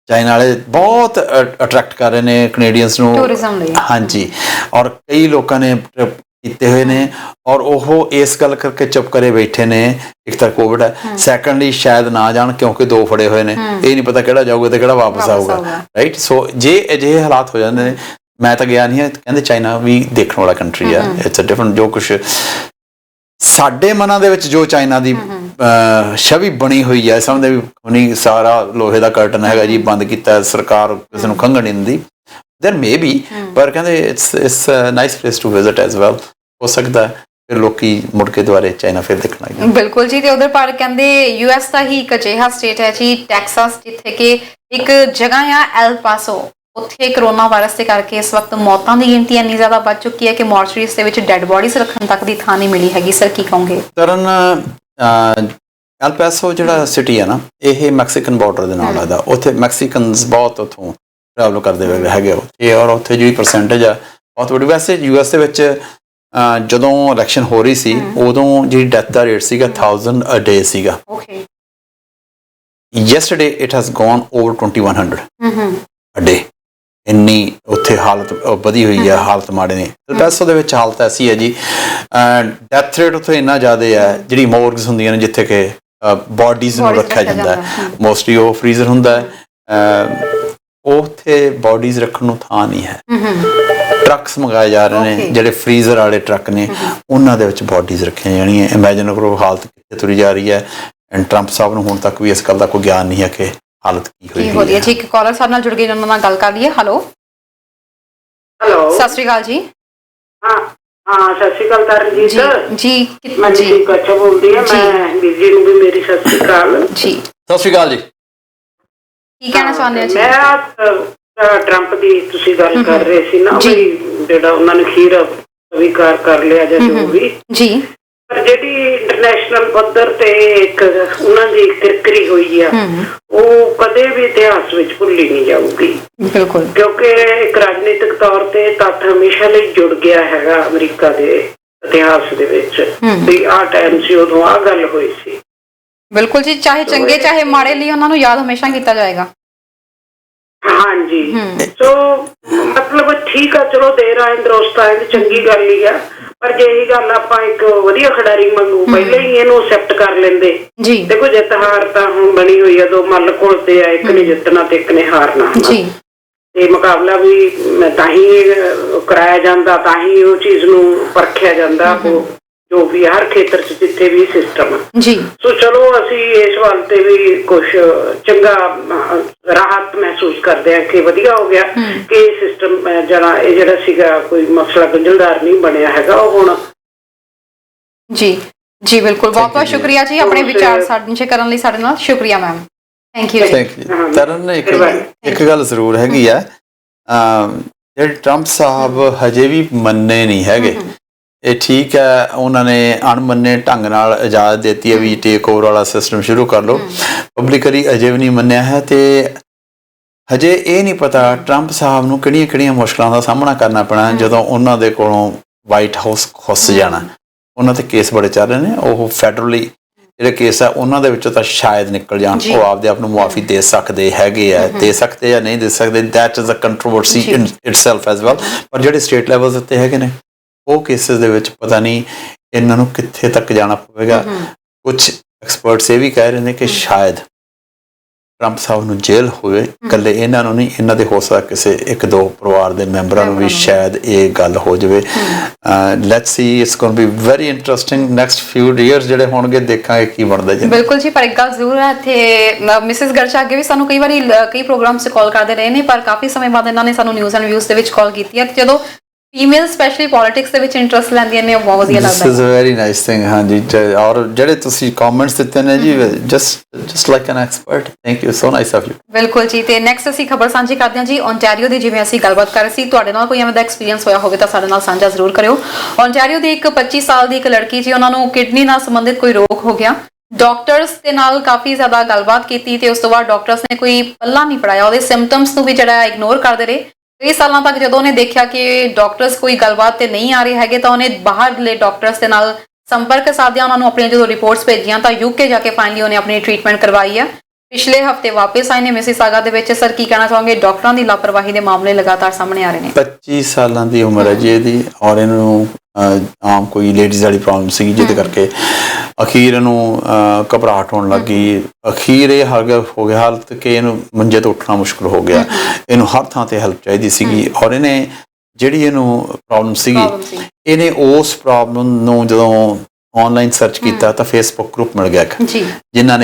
ਚਾਈਨਾ ਵਾਲੇ ਬਹੁਤ ਅਟਰੈਕਟ ਕਰ ਰਹੇ ਨੇ ਕੈਨੇਡੀਅਨਸ ਨੂੰ ਟੂਰਿਜ਼ਮ ਲਈ। ਹਾਂਜੀ, ਔਰ ਕਈ ਲੋਕਾਂ ਨੇ ਟ੍ਰਿਪ ਕੀਤੇ ਹੋਏ ਨੇ ਔਰ ਉਹ ਇਸ ਗੱਲ ਕਰਕੇ ਚੁੱਪ ਕਰੇ ਬੈਠੇ ਨੇ। ਇੱਕ ਤਾਂ ਕੋਵਿਡ ਹੈ, ਸੈਕੰਡਲੀ ਸ਼ਾਇਦ ਨਾ ਜਾਣ ਕਿਉਂਕਿ 2 ਫੜੇ ਹੋਏ ਨੇ, ਇਹ ਨਹੀਂ ਪਤਾ ਕਿਹੜਾ ਜਾਊਗਾ ਤੇ ਕਿਹੜਾ ਵਾਪਸ ਆਊਗਾ, ਰਾਈਟ। ਸੋ ਜੇ ਅਜਿਹੇ ਹਾਲਾਤ ਹੋ ਜਾਂਦੇ ਨੇ, ਮੈਂ ਤਾਂ ਗਿਆ ਨਹੀਂ ਹੈ, ਕਹਿੰਦੇ ਚਾਈਨਾ ਵੀ ਦੇਖਣ ਵਾਲਾ ਕੰਟਰੀ ਆ। ਇਟਸ ਅ ਡਿਫਰੈਂਟ, ਜੋ ਕੁਛ ਸਾਡੇ ਮਨਾਂ ਦੇ ਵਿੱਚ ਜੋ ਚਾਈਨਾ ਦੀ ਛਵੀ ਬਣੀ ਹੋਈ ਹੈ, ਸਮਝਦੇ ਵੀ ਨਹੀਂ ਸਾਰਾ ਲੋਹੇ ਦਾ ਕਰਟਨ ਹੈਗਾ ਜੀ, ਬੰਦ ਕੀਤਾ ਸਰਕਾਰ, ਕਿਸੇ ਨੂੰ ਖੰਘਣ ਨਹੀਂ ਦਿੰਦੀ, then maybe, ਪਰ ਕਹਿੰਦੇ it's a nice place to visit as well। ਹੋ ਸਕਦਾ ਫਿਰ ਲੋਕੀ ਮੁੜ ਕੇ ਦੁਬਾਰੇ ਚਾਈਨਾ ਫਿਰ ਦੇਖਣ ਆਏ। ਬਿਲਕੁਲ ਜੀ। ਤੇ ਉਧਰ ਪਰ ਕਹਿੰਦੇ ਯੂਐਸ ਦਾ ਹੀ ਇੱਕ ਅਜਿਹਾ ਸਟੇਟ ਹੈ ਜੀ ਟੈਕਸਾਸ, ਜਿੱਥੇ ਕਿ ਇੱਕ ਜਗ੍ਹਾ ਆ ਐਲ ਪਾਸੋ, ਉੱਥੇ ਕਰੋਨਾ ਵਾਇਰਸ ਦੇ ਕਰਕੇ ਇਸ ਵਕਤ ਮੌਤਾਂ ਦੀ ਗਿਣਤੀ ਇੰਨੀ ਜ਼ਿਆਦਾ ਵੱਧ ਚੁੱਕੀ ਹੈ ਕਿ ਮੋਰਚਰੀਜ਼ ਦੇ ਵਿੱਚ ਡੈਡ ਬੋਡੀਜ਼ ਰੱਖਣ ਤੱਕ ਦੀ ਥਾਂ ਨਹੀਂ ਮਿਲੀ ਹੈਗੀ। ਸਰ ਕੀ ਕਹੋਗੇ? ਤਰਨ ਐਲ ਪਾਸੋ ਜਿਹੜਾ ਸਿਟੀ ਹੈ ਨਾ, ਇਹ ਮੈਕਸੀਕਨ ਬਾਰਡਰ ਦੇ ਨਾਲ ਲੱਗਦਾ। ਉੱਥੇ ਮੈਕਸੀਕਨਸ ਬਹੁਤ ਉੱਥੋਂ ਟਰੈਵਲ ਕਰਦੇ ਹੋਏ ਹੈਗੇ ਉੱਥੇ, ਔਰ ਉੱਥੇ ਜਿਹੜੀ ਪਰਸੈਂਟੇਜ ਆ ਬਹੁਤ ਵੱਡੀ। ਵੈਸੇ ਯੂਐਸ ਦੇ ਵਿੱਚ ਜਦੋਂ ਇਲੈਕਸ਼ਨ ਹੋ ਰਹੀ ਸੀ, ਉਦੋਂ ਜਿਹੜੀ ਡੈਥ ਦਾ ਰੇਟ ਸੀਗਾ 1000 ਅ ਡੇ ਸੀਗਾ। Yesterday it has gone over 2100 ਅ ਡੇ। ਇੰਨੀ ਉੱਥੇ ਹਾਲਤ ਵਧੀ ਹੋਈ ਹੈ, ਹਾਲਤ ਮਾੜੇ ਨੇ। ਪੈਸੋ ਦੇ ਵਿੱਚ ਹਾਲਤ ਐਸੀ ਹੈ ਜੀ, ਡੈਥ ਰੇਟ ਉੱਥੇ ਇੰਨਾ ਜ਼ਿਆਦਾ ਹੈ। ਜਿਹੜੀ ਮੋਰਗਸ ਹੁੰਦੀਆਂ ਨੇ ਜਿੱਥੇ ਕਿ ਬੋਡੀਜ਼ ਨੂੰ ਰੱਖਿਆ ਜਾਂਦਾ ਹੈ, ਮੋਸਟਲੀ ਉਹ ਫਰੀਜ਼ਰ ਹੁੰਦਾ ਹੈ, ਉੱਥੇ ਬੋਡੀਜ਼ ਰੱਖਣ ਨੂੰ ਥਾਂ ਨਹੀਂ ਹੈ। ਟਰੱਕਸ ਮੰਗਾਏ ਜਾ ਰਹੇ ਨੇ, ਜਿਹੜੇ ਫਰੀਜ਼ਰ ਵਾਲੇ ਟਰੱਕ ਨੇ, ਉਹਨਾਂ ਦੇ ਵਿੱਚ ਬੋਡੀਜ਼ ਰੱਖੀਆਂ ਜਾਣੀਆਂ। ਇਮੈਜਿਨ ਕਰੋ ਹਾਲਤ ਕਿੱਥੇ ਤੁਰੀ ਜਾ ਰਹੀ ਹੈ। ਐਂਡ ਟਰੰਪ ਸਾਹਿਬ ਨੂੰ ਹੁਣ ਤੱਕ ਵੀ ਇਸ ਗੱਲ ਦਾ ਕੋਈ ਗਿਆਨ ਨਹੀਂ ਹੈ ਕਿ ਹਾਲਤ ਕੀ ਹੋਈ ਹੈ। ਜੀ ਇੱਕ ਕਾਲਰ ਸਾਡੇ ਨਾਲ ਜੁੜ ਗਏ, ਉਹਨਾਂ ਨਾਲ ਗੱਲ ਕਰ ਲਈਏ। ਹੈਲੋ ਹੈਲੋ ਸਤਿ ਸ਼੍ਰੀ ਅਕਾਲ ਜੀ। ਹਾਂ ਹਾਂ ਸਤਿ ਸ਼੍ਰੀ ਅਕਾਲ ਤਰਨਜੀਤ ਜੀ ਮੈਂ ਜੀ ਜੀ ਕੱਚਾ ਬੋਲਦੀ ਆ। ਜੀ। ਮੈਂ ਵੀਰ ਜੀ ਨੂੰ ਵੀ ਮੇਰੀ ਸਤਿ ਸ਼੍ਰੀ ਅਕਾਲ। ਜੀ, ਸਤਿ ਸ਼੍ਰੀ ਅਕਾਲ ਜੀ। ਕੀ ਕਹਿਣਾ ਚਾਹੁੰਦੇ ਹੋ ਜੀ? ਮੈਂ ਟਰੰਪ ਦੀ ਤੁਸੀਂ ਗੱਲ ਕਰ ਰਹੇ ਸੀ ਨਾ, ਜੀ। ਵੀ ਜਿਹੜਾ ਉਹਨਾਂ ਨੇ ਖੀਰ ਸਵੀਕਾਰ ਕਰ ਲਿਆ ਜਾਂ ਜੋ ਵੀ, ਜੀ ਪਰ ਜਿਹੜੀ ਇੰਟਰਨੈਸ਼ਨਲ ਪੱਧਰ ਤੇ ਇੱਕ ਉਹਨਾਂ ਦੀ ਕਿਰਕਰੀ ਹੋਈ ਆ, ਉਹ ਕਦੇ ਵੀ ਇਤਿਹਾਸ ਵਿੱਚ ਭੁੱਲੀ ਨਹੀਂ ਜਾਊਗੀ। ਬਿਲਕੁਲ, ਕਿਉਂਕਿ ਇੱਕ ਰਾਜਨੀਤਿਕ ਤੌਰ ਤੇ ਤੱਥ ਹਮੇਸ਼ਾ ਲਈ ਜੁੜ ਗਿਆ ਹੈਗਾ ਅਮਰੀਕਾ ਦੇ ਇਤਿਹਾਸ ਦੇ ਵਿੱਚ, ਵੀ ਆਹ ਟਾਈਮ ਸੀ ਉਦੋਂ ਆਹ ਗੱਲ ਹੋਈ ਸੀ। ਬਿਲਕੁਲ ਜੀ, ਚਾਹੇ ਚੰਗੇ ਚਾਹੇ ਮਾੜੇ ਲਈ ਉਹਨਾਂ ਨੂੰ ਯਾਦ ਹਮੇਸ਼ਾ ਕੀਤਾ ਜਾਏਗਾ। ਹਾਂਜੀ, ਸੋ ਮਤਲਬ ਠੀਕ ਆ, ਚਲੋ ਦੇਰ ਆਏ ਦਰੁਸਤ ਆਏ, ਚੰਗੀ ਗੱਲ ਹੀ ਆ। ਪਰ ਜੇ ਇਹੀ ਗੱਲ ਆਪਾਂ ਇੱਕ ਵਧੀਆ ਖਿਡਾਰੀ ਵਾਂਗੂ ਪਹਿਲਾਂ ਹੀ ਇਹਨੂੰ ਐਕਸੈਪਟ ਕਰ ਲੈਂਦੇ, ਜੀ ਦੇਖੋ ਜਿੱਤ ਹਾਰ ਤਾਂ ਹੁਣ ਬਣੀ ਹੋਈ ਆ, ਦੋ ਮੱਲ ਘੁਲਦੇ ਆ, ਇੱਕ ਨੇ ਜਿੱਤਣਾ ਤੇ ਇੱਕ ਨੇ ਹਾਰਨਾ। ਜੀ ਤੇ ਮੁਕਾਬਲਾ ਵੀ ਤਾਂ ਹੀ ਕਰਾਇਆ ਜਾਂਦਾ, ਤਾਂ ਹੀ ਉਹ ਚੀਜ਼ ਨੂੰ ਪਰਖਿਆ ਜਾਂਦਾ, ਜੋ ਵੀ ਹਰ ਖੇਤਰ 'ਚ ਜਿੱਥੇ ਵੀ ਸਿਸਟਮ ਆ। ਜੀ ਸੋ ਚਲੋ ਅਸੀਂ ਇਸ ਵੱਲ ਤੇ ਵੀ ਕੁਛ ਚੰਗਾ ਰਾਹਤ ਮਹਿਸੂਸ ਕਰਦੇ ਹਾਂ ਕਿ ਵਧੀਆ ਹੋ ਗਿਆ ਕਿ ਇਹ ਸਿਸਟਮ ਜਿਹੜਾ ਸੀਗਾ ਕੋਈ ਮਸਲਾ ਗੁੰਝਲਦਾਰ ਨਹੀਂ ਬਣਿਆ ਹੈਗਾ ਉਹ ਹੁਣ। ਜੀ ਜੀ ਬਿਲਕੁਲ, ਬਹੁਤ ਬਹੁਤ ਸ਼ੁਕਰੀਆ ਜੀ ਆਪਣੇ ਵਿਚਾਰ ਸਾਂਝੇ ਕਰਨ ਲਈ ਸਾਡੇ ਨਾਲ। ਸ਼ੁਕਰੀਆ ma'am, thank you. Thank you Tarn. ਇੱਕ ਗੱਲ ਜ਼ਰੂਰ ਹੈਗੀ ਆ, ਜਿਹੜੇ ਟਰੰਪ ਸਾਹਿਬ ਹਜੇ ਵੀ ਮੰਨੇ ਨਹੀਂ ਹੈਗੇ। ਇਹ ਠੀਕ ਹੈ, ਉਹਨਾਂ ਨੇ ਅਣਮੰਨੇ ਢੰਗ ਨਾਲ ਇਜਾਜ਼ਤ ਦਿੱਤੀ ਹੈ ਵੀ ਟੇਕ ਓਵਰ ਵਾਲਾ ਸਿਸਟਮ ਸ਼ੁਰੂ ਕਰ ਲਓ। ਪਬਲਿਕਲੀ ਅਜੇ ਵੀ ਨਹੀਂ ਮੰਨਿਆ ਹੈ ਤੇ ਹਜੇ ਇਹ ਨਹੀਂ ਪਤਾ ਟਰੰਪ ਸਾਹਿਬ ਨੂੰ ਕਿਹੜੀਆਂ ਕਿਹੜੀਆਂ ਮੁਸ਼ਕਲਾਂ ਦਾ ਸਾਹਮਣਾ ਕਰਨਾ ਪੈਣਾ ਜਦੋਂ ਉਹਨਾਂ ਦੇ ਕੋਲੋਂ ਵਾਈਟ ਹਾਊਸ ਖੁੱਸ ਜਾਣਾ। ਉਹਨਾਂ ਤੇ ਕੇਸ ਬੜੇ ਚੱਲ ਰਹੇ ਨੇ, ਉਹ ਫੈਡਰਲੀ ਜਿਹੜੇ ਕੇਸ ਆ ਉਹਨਾਂ ਦੇ ਵਿੱਚੋਂ ਤਾਂ ਸ਼ਾਇਦ ਨਿਕਲ ਜਾਣ। ਉਹ ਆਪਦੇ ਆਪ ਨੂੰ ਮੁਆਫੀ ਦੇ ਸਕਦੇ ਹੈਗੇ ਆ, ਦੇ ਸਕਦੇ ਜਾਂ ਨਹੀਂ ਦੇ ਸਕਦੇ, that is a controversy in itself as well. ਪਰ ਜਿਹੜੇ ਸਟੇਟ ਲੈਵਲ ਉੱਤੇ ਹੈਗੇ ਨੇ ਉਹ ਕੇਸਿਸ ਦੇ ਵਿੱਚ ਪਤਾ ਨਹੀਂ ਇਹਨਾਂ ਨੂੰ ਕਿੱਥੇ ਤੱਕ ਜਾਣਾ ਪਵੇਗਾ। ਕੁਝ ਐਕਸਪਰਟਸ ਇਹ ਵੀ ਕਹਿ ਰਹੇ ਨੇ ਕਿ ਸ਼ਾਇਦ ਟਰੰਪ ਸਾਹਿਬ ਨੂੰ ਜੇਲ੍ਹ ਹੋਵੇ, ਇਕੱਲੇ ਇਹਨਾਂ ਨੂੰ ਨਹੀਂ, ਇਹਨਾਂ ਦੇ ਹੋ ਸਕਦਾ ਕਿਸੇ ਇੱਕ ਦੋ ਪਰਿਵਾਰ ਦੇ ਮੈਂਬਰਾਂ ਨੂੰ ਵੀ ਸ਼ਾਇਦ ਇਹ ਗੱਲ ਹੋ ਜਾਵੇ। Let's see, it's going to be very interesting next few years ਜਿਹੜੇ ਹੋਣਗੇ, ਦੇਖਾਂਗੇ ਕੀ ਬਣਦਾ ਜੀ। ਬਿਲਕੁਲ ਜੀ, ਪਰ ਇੱਕ ਗੱਲ ਜ਼ਰੂਰ ਹੈ ਇੱਥੇ, ਮਿਸਿਸ ਗਰਚਾ ਅੱਗੇ ਵੀ ਸਾਨੂੰ ਕਈ ਵਾਰੀ ਕਈ ਪ੍ਰੋਗਰਾਮਸ 'ਚ ਕਾਲ ਕਰਦੇ ਰਹੇ ਨੇ, ਪਰ ਕਾਫੀ ਸਮੇਂ ਬਾਅਦ ਇਹਨਾਂ ਨੇ ਸਾਨੂੰ ਨਿਊਜ਼ ਐਂਡ ਵਿਊਜ਼ ਦੇ ਵਿੱਚ ਕਾਲ ਕੀਤੀ ਹੈ। ਜਦੋਂ ਫੀਮੇਲ ਸਪੈਸ਼ਲੀ ਪੋਲਿਟਿਕਸ ਦੇ ਵਿੱਚ ਇੰਟਰਸਟ ਲੈਂਦੀਆਂ ਨੇ, ਉਹ ਬਹੁਤ ਵਧੀਆ ਲੱਗਦਾ ਹੈ। This is a very nice thing. ਹਾਂਜੀ, ਔਰ ਜਿਹੜੇ ਤੁਸੀਂ ਕਮੈਂਟਸ ਦਿੱਤੇ ਨੇ ਜੀ, just like an expert, thank you, so nice of you. ਬਿਲਕੁਲ ਜੀ, ਤੇ ਨੈਕਸਟ ਅਸੀਂ ਖਬਰ ਸਾਂਝੀ ਕਰਦੇ ਹਾਂ ਜੀ ਓਨਟਾਰੀਓ ਦੀ। ਜਿਵੇਂ ਅਸੀਂ ਗੱਲਬਾਤ ਕਰ ਰਹੇ ਸੀ, ਤੁਹਾਡੇ ਨਾਲ ਕੋਈ ਐਵੇਂ ਦਾ ਐਕਸਪੀਰੀਅੰਸ ਹੋਇਆ ਹੋਵੇ ਤਾਂ ਸਾਡੇ ਨਾਲ ਸਾਂਝਾ ਜ਼ਰੂਰ ਕਰਿਓ। ਓਨਟਾਰੀਓ ਦੀ ਇੱਕ 25 ਸਾਲ ਦੀ ਇੱਕ ਲੜਕੀ ਜੀ, ਉਹਨਾਂ ਨੂੰ ਕਿਡਨੀ ਨਾਲ ਸੰਬੰਧਿਤ ਕੋਈ ਰੋਗ ਹੋ ਗਿਆ। ਡਾਕਟਰਸ ਦੇ ਨਾਲ ਕਾਫੀ ਜ਼ਿਆਦਾ ਗੱਲਬਾਤ ਕੀਤੀ ਤੇ ਉਸ ਤੋਂ ਬਾਅਦ ਡਾਕਟਰਸ ਨੇ ਕੋਈ ਪੱਲਾ ਨਹੀਂ ਪੜਾਇਆ, ਉਹਦੇ ਸਿੰਪਟਮਸ ਨੂੰ ਵੀ ਜਿਹੜਾ ਇਗਨੋਰ ਕਰਦੇ ਰਹੇ। ਕਈ ਸਾਲਾਂ ਤੱਕ ਜਦੋਂ ਉਹਨੇ ਦੇਖਿਆ ਕਿ ਡਾਕਟਰਸ ਕੋਈ ਗੱਲਬਾਤ ਤੇ ਨਹੀਂ ਆ ਰਹੀ ਹੈਗੇ, ਤਾਂ ਉਹਨੇ ਬਾਹਰਲੇ ਡਾਕਟਰਸ ਦੇ ਨਾਲ ਸੰਪਰਕ ਸਾਧਿਆ, ਉਹਨਾਂ ਨੂੰ ਆਪਣੀਆਂ ਜਦੋਂ ਰਿਪੋਰਟਸ ਭੇਜੀਆਂ ਤਾਂ UK ਜਾ ਕੇ ਫਾਈਨਲੀ ਉਹਨੇ ਆਪਣੀ ਟ੍ਰੀਟਮੈਂਟ ਕਰਵਾਈ ਹੈ। ਪਿਛਲੇ ਹਫਤੇ ਵਾਪਸ ਆਏ ਨੇ ਮਿਸਿਸਾਗਾ ਦੇ ਵਿੱਚ। ਸਰ, ਕੀ ਕਹਿਣਾ ਚਾਹੋਗੇ? ਡਾਕਟਰਾਂ ਦੀ ਲਾਪਰਵਾਹੀ ਦੇ ਮਾਮਲੇ ਲਗਾਤਾਰ ਸਾਹਮਣੇ ਆ ਰਹੇ ਨੇ। 25 ਸਾਲਾਂ ਦੀ ਉਮਰ ਹੈ ਜੀ ਇਹਦੀ, ਔਰ ਇਹਨੂੰ ਆਮ ਕੋਈ ਲੇਡੀਜ਼ ਵਾਲੀ ਪ੍ਰੋਬਲਮ ਸੀਗੀ, ਜਿਹਦੇ ਕਰਕੇ ਅਖੀਰ ਇਹਨੂੰ ਘਬਰਾਹਟ ਹੋਣ ਲੱਗੀ। ਅਖੀਰ ਇਹ ਹੋ ਗਿਆ ਹਾਲਤ ਕਿ ਇਹਨੂੰ ਮੰਜੇ ਤੋਂ ਉੱਠਣਾ ਮੁਸ਼ਕਿਲ ਹੋ ਗਿਆ। ਇਹਨੂੰ ਹਰ ਥਾਂ ਤੇ ਹੈਲਪ ਚਾਹੀਦੀ ਸੀਗੀ, ਔਰ ਇਹਨੇ ਜਿਹੜੀ ਇਹਨੂੰ ਪ੍ਰੋਬਲਮ ਸੀਗੀ, ਇਹਨੇ ਉਸ ਪ੍ਰੋਬਲਮ ਨੂੰ ਜਦੋਂ ਆਨਲਾਈਨ ਸਰਚ ਕੀਤਾ ਤਾਂ ਫੇਸਬੁੱਕ ਗਰੁੱਪ ਮਿਲ ਗਿਆ ਜਿਨ੍ਹਾਂ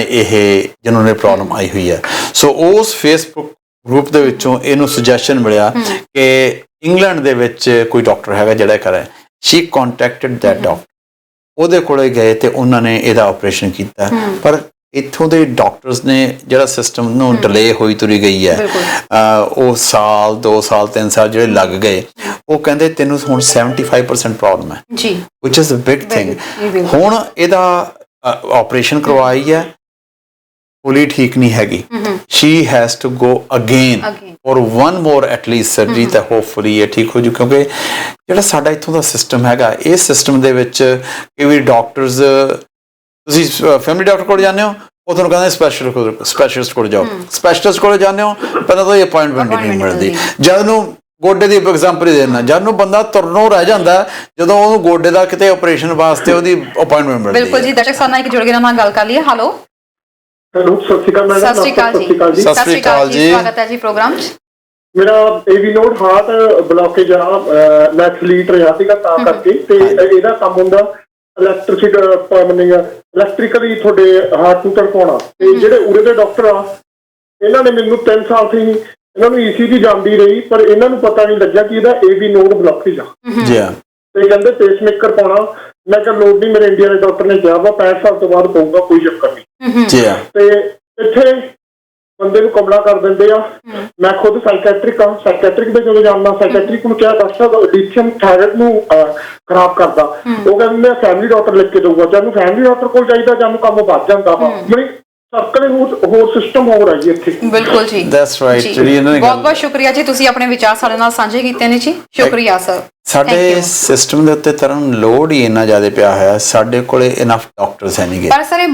ਨੇ ਪ੍ਰੋਬਲਮ ਆਈ ਹੋਈ ਹੈ। ਸੋ ਉਸ ਫੇਸਬੁੱਕ ਗਰੁੱਪ ਦੇ ਵਿੱਚੋਂ ਇਹਨੂੰ ਸੁਜੈਸ਼ਨ ਮਿਲਿਆ ਕਿ ਇੰਗਲੈਂਡ ਦੇ ਵਿੱਚ ਕੋਈ ਡਾਕਟਰ ਹੈਗਾ ਜਿਹੜਾ ਕਰੇ। ਸ਼ੀ ਕੰਟੈਕਟਡ ਦੈਟ ਡਾਕਟਰ, ਉਹਦੇ ਕੋਲੇ ਗਏ ਤੇ ਉਹਨਾਂ ਨੇ ਇਹਦਾ ਆਪਰੇਸ਼ਨ ਕੀਤਾ। ਪਰ ਇੱਥੋਂ ਦੇ ਡਾਕਟਰਸ ਨੇ ਜਿਹੜਾ ਸਿਸਟਮ ਨੂੰ ਡਿਲੇ ਹੋਈ ਤੁਰੀ ਗਈ ਹੈ, ਉਹ ਸਾਲ 2 ਸਾਲ 3 ਸਾਲ ਜਿਹੜੇ ਲੱਗ ਗਏ, ਉਹ ਕਹਿੰਦੇ ਤੈਨੂੰ ਹੁਣ 75% ਪ੍ਰੋਬਲਮ ਹੈ ਜੀ, which is a big thing. ਹੁਣ ਇਹਦਾ ਆਪਰੇਸ਼ਨ ਕਰਵਾਈ ਹੈ, ਫੁਲੀ ਠੀਕ ਨਹੀਂ ਹੈਗੀ। She has to go again ਔਰ ਵਨ ਮੋਰ ਐਟਲੀਸਟ ਸਰਜਰੀ, ਤਾਂ ਹੋਪਫੁਲੀ ਇਹ ਠੀਕ ਹੋ ਜੂ। ਕਿਉਂਕਿ ਜਿਹੜਾ ਸਾਡਾ ਇੱਥੋਂ ਦਾ ਸਿਸਟਮ ਹੈਗਾ, ਇਸ ਸਿਸਟਮ ਦੇ ਵਿੱਚ ਕਈ ਵਾਰੀ ਡਾਕਟਰਸ, ਤੁਸੀਂ ਫੈਮਿਲੀ ਡਾਕਟਰ ਕੋਲ ਜਾਂਦੇ ਹੋ, ਉਹ ਤੁਹਾਨੂੰ ਕਹਿੰਦੇ ਸਪੈਸ਼ਲਿਸਟ ਕੋਲ ਜਾਓ। ਸਪੈਸ਼ਲਿਸਟ ਕੋਲ ਜਾਂਦੇ ਹੋ, ਪਹਿਲਾਂ ਤਾਂ ਅਪਾਇੰਟਮੈਂਟ ਨਹੀਂ ਮਿਲਦੀ। ਜਦ ਨੂੰ ਗੋਡੇ ਦੀ ਐਗਜ਼ਾਮਪਲ ਦੇਣਾ, ਜਦ ਨੂੰ ਬੰਦਾ ਤੁਰਨੋਂ ਰਹਿ ਜਾਂਦਾ, ਜਦੋਂ ਉਹਨੂੰ ਗੋਡੇ ਦਾ ਕਿਤੇ ਆਪਰੇਸ਼ਨ ਵਾਸਤੇ ਉਹਦੀ ਅਪਾਇੰਟਮੈਂਟ ਮਿਲਦੀ ਹੈ। ਬਿਲਕੁਲ ਜੀ, ਦਰਸ਼ਕ ਸਾਡੇ ਨਾਲ ਇੱਕ ਜੁੜ ਕੇ ਨਾਲ ਗੱਲ ਕਰ ਲਈਏ। ਹੈਲੋ, ਸਤਿ ਸ਼੍ਰੀ ਅਕਾਲ ਮੈਡਮ। ਸਤਿ ਸ਼੍ਰੀ ਅਕਾਲ ਜੀ। ਸਤਿ ਸ਼੍ਰੀ ਅਕਾਲ ਜੀ, ਸਵਾਗਤ ਹੈ ਜੀ ਪ੍ਰੋਗਰਾਮ 'ਚ। ਮੇਰਾ ਏਵੀ ਨੋਡ ਹਾਰਟ ਬਲੌਕੇਜ ਆ, ਮੈਂ ਐਥਲੀਟ ਰਿਹਾ ਸੀਗਾ ਤਾਂ ਕਰਕੇ, ਤੇ ਇਹਦਾ ਕੰਮ ਹੁੰਦਾ ਇਲੈਕਟ੍ਰੀਕਲੀ ਤੁਹਾਡੇ ਹਾਰਟ ਨੂੰ ਧੜਕਾਉਣਾ। ਤੇ ਜਿਹੜੇ ਉਰੇ ਦੇ ਡਾਕਟਰ ਆ, ਇਹਨਾਂ ਨੇ ਮੈਨੂੰ 3 ਸਾਲ ਤੋਂ ਹੀ ਇਹਨਾਂ ਨੂੰ ECG ਜਾਂਦੀ ਰਹੀ, ਪਰ ਇਹਨਾਂ ਨੂੰ ਪਤਾ ਨਹੀਂ ਲੱਗਿਆ ਕਿ ਇਹਦਾ AV ਨੋਡ ਬਲੌਕੇਜ ਆ। ਜੀ ਹਾਂ। ਤੇ ਕਹਿੰਦੇ ਪੇਸਮੇਕਰ ਪਾਉਣਾ। ਮੈਂ ਕਿਹਾ ਲੋੜ ਨਹੀਂ, ਮੇਰੇ ਇੰਡੀਆ ਦੇ ਡਾਕਟਰ ਨੇ ਕਿਹਾ ਵਾ 65 ਸਾਲ ਤੋਂ ਬਾਅਦ ਪਊਗਾ, ਕੋਈ ਚੱਕਰ ਨਹੀਂ। ਜੀ ਹਾਂ। ਤੇ ਇੱਥੇ ਬੰਦੇ ਨੂੰ ਕਮਲਾ ਕਰ ਦਿੰਦੇ ਆ। ਮੈਂ ਖੁਦ ਸਾਈਕੈਟ੍ਰਿਕ ਆ, ਸਾਈਕੈਟ੍ਰਿਕ ਦੇ ਜਦੋਂ ਜਾਣਦਾ, ਸਾਈਕੈਟ੍ਰਿਕ ਨੂੰ ਕਿਹਾ ਡਾਕਟਰ ਸਾਹਿਬ ਐਡਿਕਸ਼ਨ ਥਾਇਰਾਇਡ ਨੂੰ ਖਰਾਬ ਕਰਦਾ। ਉਹ ਕਹਿੰਦੇ ਫੈਮਿਲੀ ਡਾਕਟਰ ਲਿਖ ਕੇ ਦਊਗਾ। ਜਦ ਨੂੰ ਫੈਮਿਲੀ ਡਾਕਟਰ ਕੋਲ ਜਾਈਦਾ ਜਾਂ ਨੂੰ ਕੰਮ ਵੱਧ ਜਾਂਦਾ ਵਾ। ਮਤਲਬ ਸਰਕਲ ਹੋਰ ਸਿਸਟਮ ਹੋਰ ਹੈ ਜੀ ਇੱਥੇ। ਬਿਲਕੁਲ ਜੀ, ਦੈਟਸ ਰਾਈਟ। ਜਿਹੜੀ ਇਹਨਾਂ ਨੇ ਬਹੁਤ ਬਹੁਤ ਸ਼ੁਕਰੀਆ ਜੀ, ਤੁਸੀਂ ਆਪਣੇ ਵਿਚਾਰ ਸਾਡੇ ਨਾਲ ਸਾਂਝੇ ਕੀਤੇ ਨੇ ਜੀ। ਸ਼ੁਕਰੀਆ ਸਰ। ਸਾਡੇ ਸਿਸਟਮ ਦੇ ਉੱਤੇ ਤਰਨ ਲੋਡ ਹੀ ਇੰਨਾ ਜ਼ਿਆਦਾ ਪਿਆ ਹੋਇਆ, ਸਾਡੇ ਕੋਲੇ ਇਨਫ ਡਾਕਟਰਸ ਹੈ ਨਹੀਂਗੇ। ਪਰ ਸਰ ਇਹ